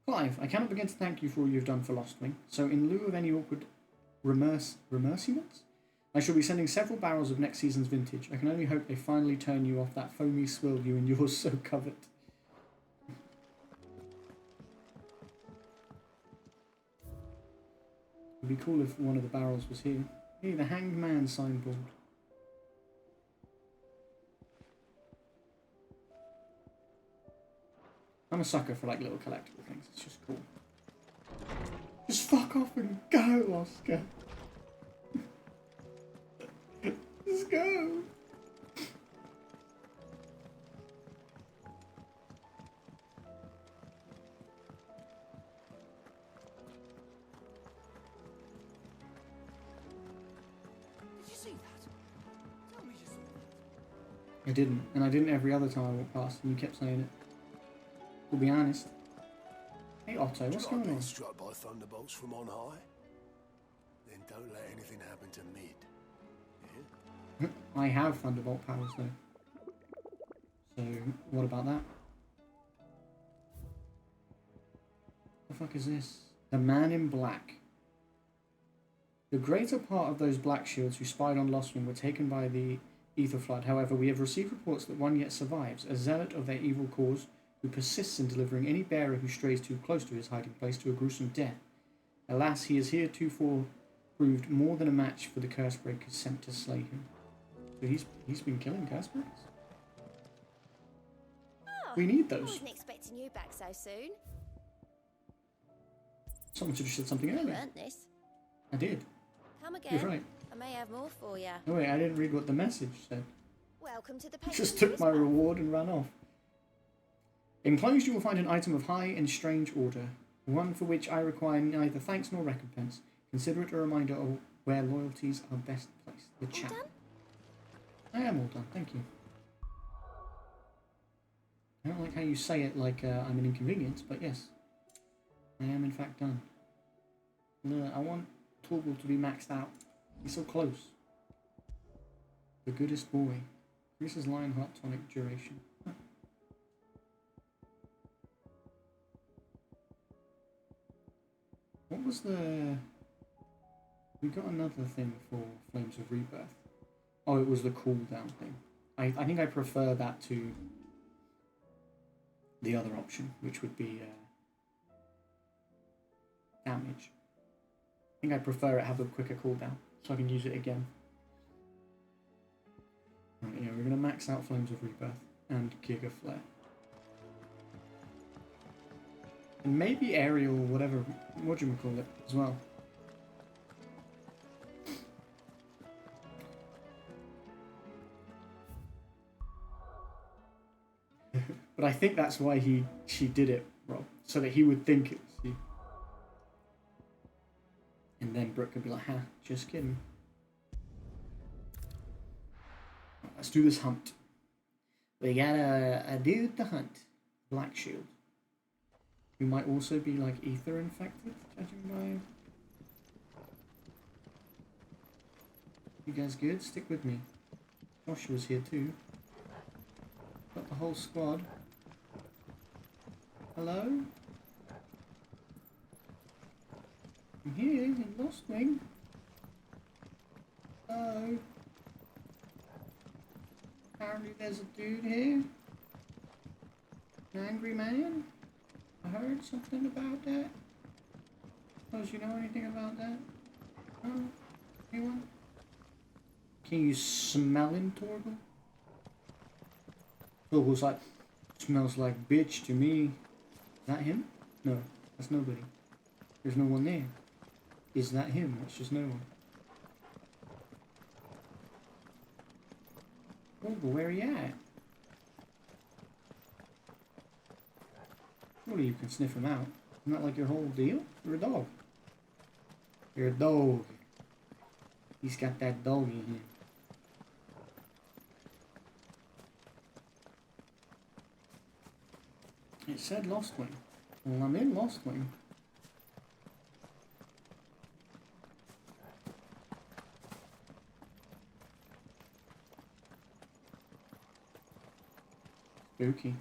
Clive, I cannot begin to thank you for all you've done for Lostwing, so in lieu of any awkward remerciements, I shall be sending several barrels of next season's vintage. I can only hope they finally turn you off that foamy swill you and yours so covet. It'd be cool if one of the barrels was here. Hey, the Hanged Man signboard. I'm a sucker for like little collectible things. It's just cool. Just fuck off and go, Oscar. Just go. Did you see that? Tell me you saw that. I didn't, and I didn't every other time I walked past, and you kept saying it. We'll be honest. Hey Otto, what's going on? Struck by thunderbolts from on high? Then don't let anything happen to Mid. Yeah? I have thunderbolt powers though. So what about that? The fuck is this? The Man in Black. The greater part of those black shields who spied on Lostwing were taken by the Ether Flood. However, we have received reports that one yet survives, a zealot of their evil cause, who persists in delivering any bearer who strays too close to his hiding place to a gruesome death. Alas, he has heretofore proved more than a match for the Cursebreakers sent to slay him. So he's been killing Cursebreakers? Oh, We need I those. wasn't expecting you back so soon. Someone should have said something You earlier. earned this. I did. Come again. You're right. I may have more for you. Oh wait, I didn't read what the message said. Welcome to the Just took my reward and ran off. Enclosed you will find an item of high and strange order, one for which I require neither thanks nor recompense. Consider it a reminder of where loyalties are best placed. The chat. All done? I am all done, thank you. I don't like how you say it like I'm an inconvenience, but yes. I am in fact done. No, I want Torgal to be maxed out. He's so close. The goodest boy. Increases Lionheart tonic duration. Huh. What was the... We got another thing for Flames of Rebirth. Oh, it was the cooldown thing. I think I prefer that to the other option, which would be damage. I think I prefer it have a quicker cooldown, so I can use it again. Right, yeah, we're going to max out Flames of Rebirth and Giga Flare. And maybe Aerial, whatever, what do you call it, as well. But I think that's why she did it, Rob, so that he would think it was you. And then Brooke could be like, ha, just kidding. Right, let's do this hunt. We got a dude to hunt. Black Shield. Who might also be like ether infected, judging by... You guys good? Stick with me. Joshua's here too. Got the whole squad. Hello? I'm here in Lost Wing. Hello? Apparently there's a dude here. An angry man. I heard something about that. Does you know anything about that? No? Anyone? Can you smell him, Torgal? Torgal's like, smells like bitch to me. Is that him? No, that's nobody. There's no one there. Is that him? That's just no one. Torgal, where are you at? Surely you can sniff him out. Isn't that like your whole deal? You're a dog. You're a dog. He's got that dog in him. It said Lost Wing. Well, I'm in Lost Wing. Spooky.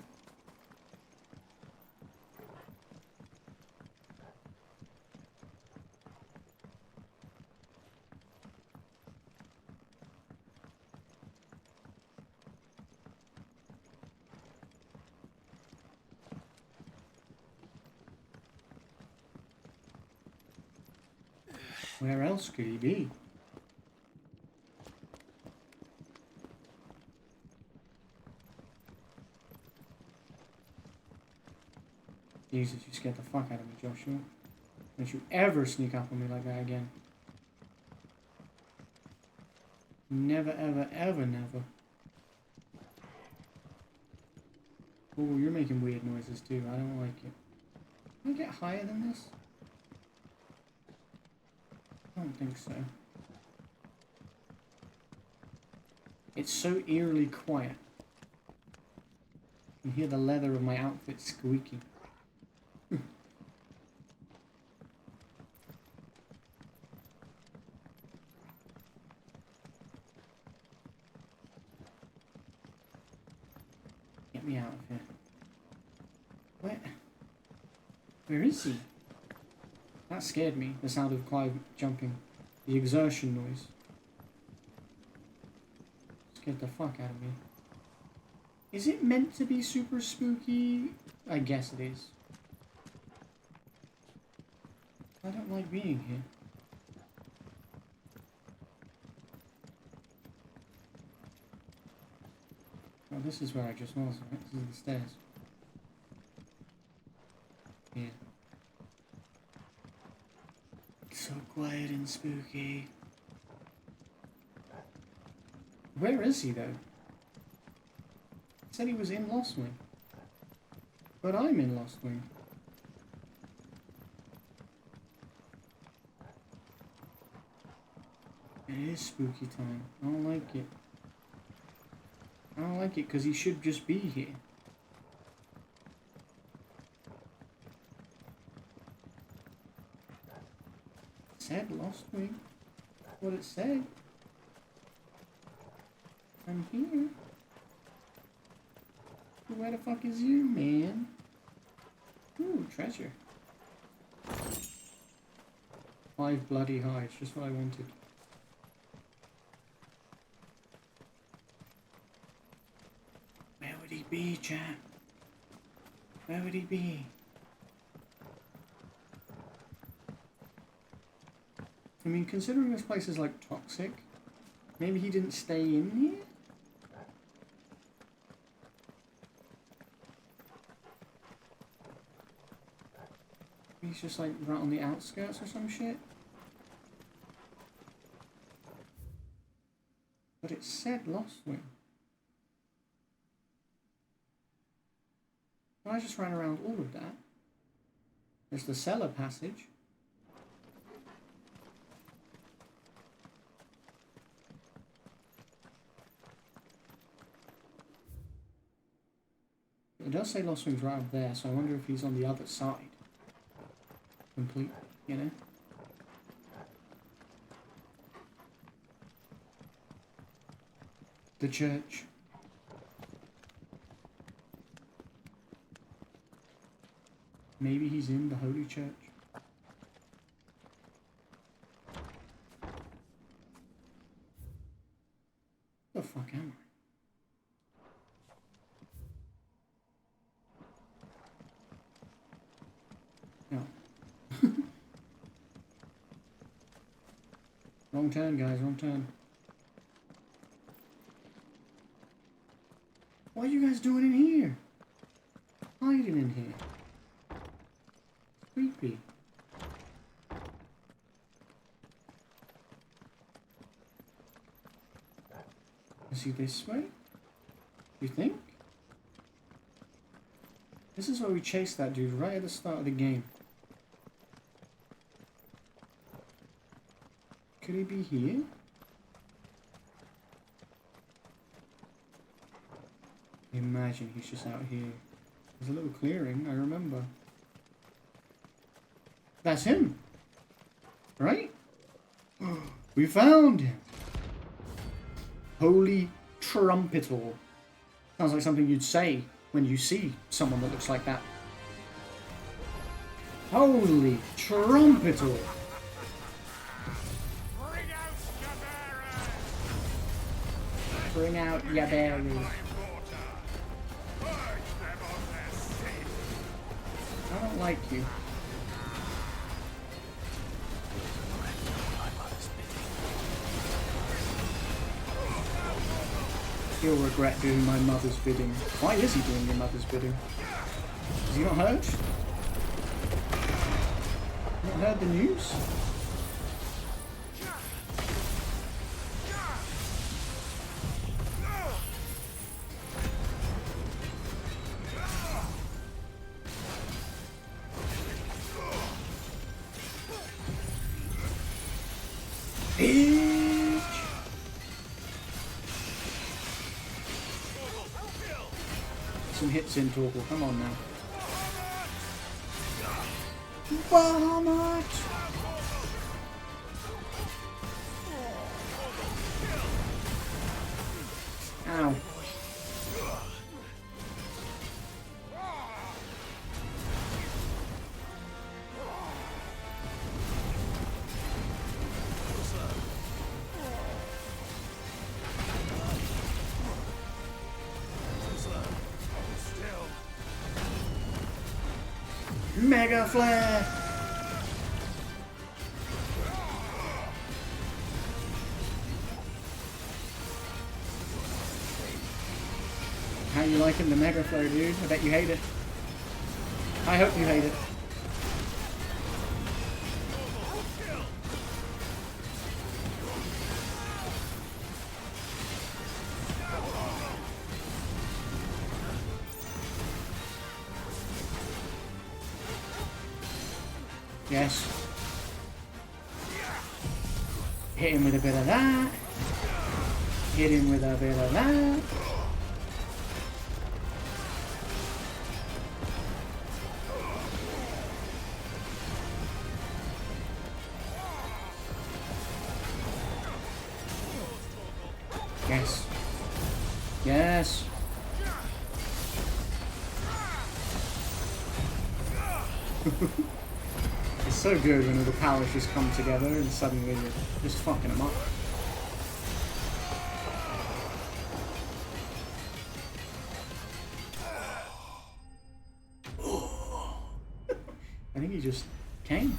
Where else could he be? Jesus, you scared the fuck out of me, Joshua. Don't you ever sneak up on me like that again. Never, ever, ever, never. Oh, you're making weird noises too. I don't like it. Can I get higher than this? I don't think so. It's so eerily quiet. You can hear the leather of my outfit squeaking. Get me out of here. Where is he? That scared me, the sound of Clive jumping. The exertion noise. Scared the fuck out of me. Is it meant to be super spooky? I guess it is. I don't like being here. Oh, this is where I just was, right? This is the stairs. Yeah. So quiet and spooky. Where is he though? He said he was in Lost Wing. But I'm in Lost Wing. It is spooky time. I don't like it. I don't like it because he should just be here. It said Lost Wing. That's what it said. I'm here. Where the fuck is you, man? Ooh, treasure. 5 bloody hides, just what I wanted. Where would he be, chat? Where would he be? I mean, considering this place is like toxic, maybe he didn't stay in here? He's just like right on the outskirts or some shit. But it said Lost Wing. I just ran around all of that. There's the cellar passage. It does say Lost Wing's right up there, so I wonder if he's on the other side. Complete, you know? The church. Maybe he's in the Holy Church. The fuck am I? No. Wrong turn, guys, wrong turn. What are you guys doing in here? Hiding in here. It's creepy. Is he this way? You think? This is where we chased that dude right at the start of the game. Could he be here? Imagine he's just out here. There's a little clearing, I remember. That's him! Right? We found him! Holy trumpetor. Sounds like something you'd say when you see someone that looks like that. Holy trumpetor! Bring out your berries. I don't like you. He'll regret doing my mother's bidding. Why is he doing your mother's bidding? Has he not heard? Not heard the news? Some hits in, Torkel. Come on now. Bahamut! Ow. Mega Flare! How you liking the Mega Flare, dude? I bet you hate it. I hope you hate it. Yes. Hit him with a bit of that. Hit him with a bit of that. Yes. Yes. It's so good when all the powers just come together and suddenly you're just fucking them up. I think he just came.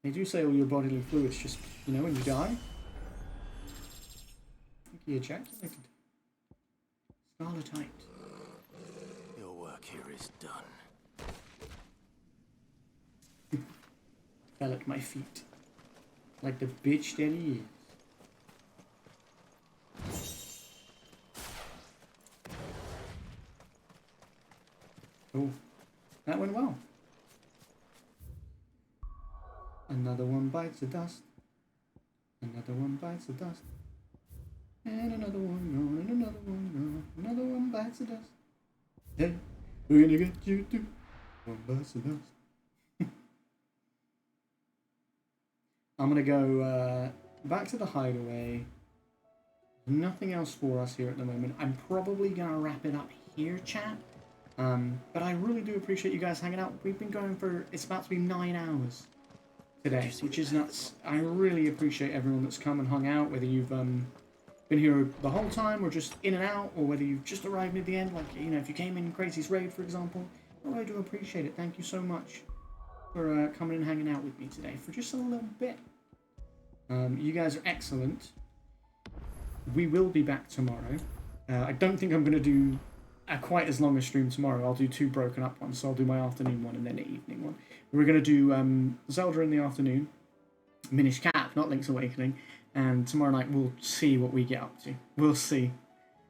They do say all your bodily fluids just, you know, when you die. I think he ejaculated. Scarletite. Your work here is done. Fell at my feet. Like the bitch that he is. Oh, that went well. Another one bites the dust. Another one bites the dust. And another one gone, and another one gone. Another one bites the dust. Hey, we're gonna get you too. One bites the dust. I'm gonna go back to the hideaway. Nothing else for us here at the moment. I'm probably gonna wrap it up here, chat. But I really do appreciate you guys hanging out. We've been going for, it's about to be 9 hours today, which is nuts. I really appreciate everyone that's come and hung out, whether you've been here the whole time or just in and out, or whether you've just arrived at the end, like, you know, if you came in Crazy's Raid, for example. I really do appreciate it. Thank you so much for coming and hanging out with me today for just a little bit. You guys are excellent. We will be back tomorrow. I don't think I'm going to do quite as long a stream tomorrow. I'll do 2 broken up ones, so I'll do my afternoon one and then the evening one. We're going to do Zelda in the afternoon, Minish Cap, not Link's Awakening, and tomorrow night we'll see what we get up to. We'll see.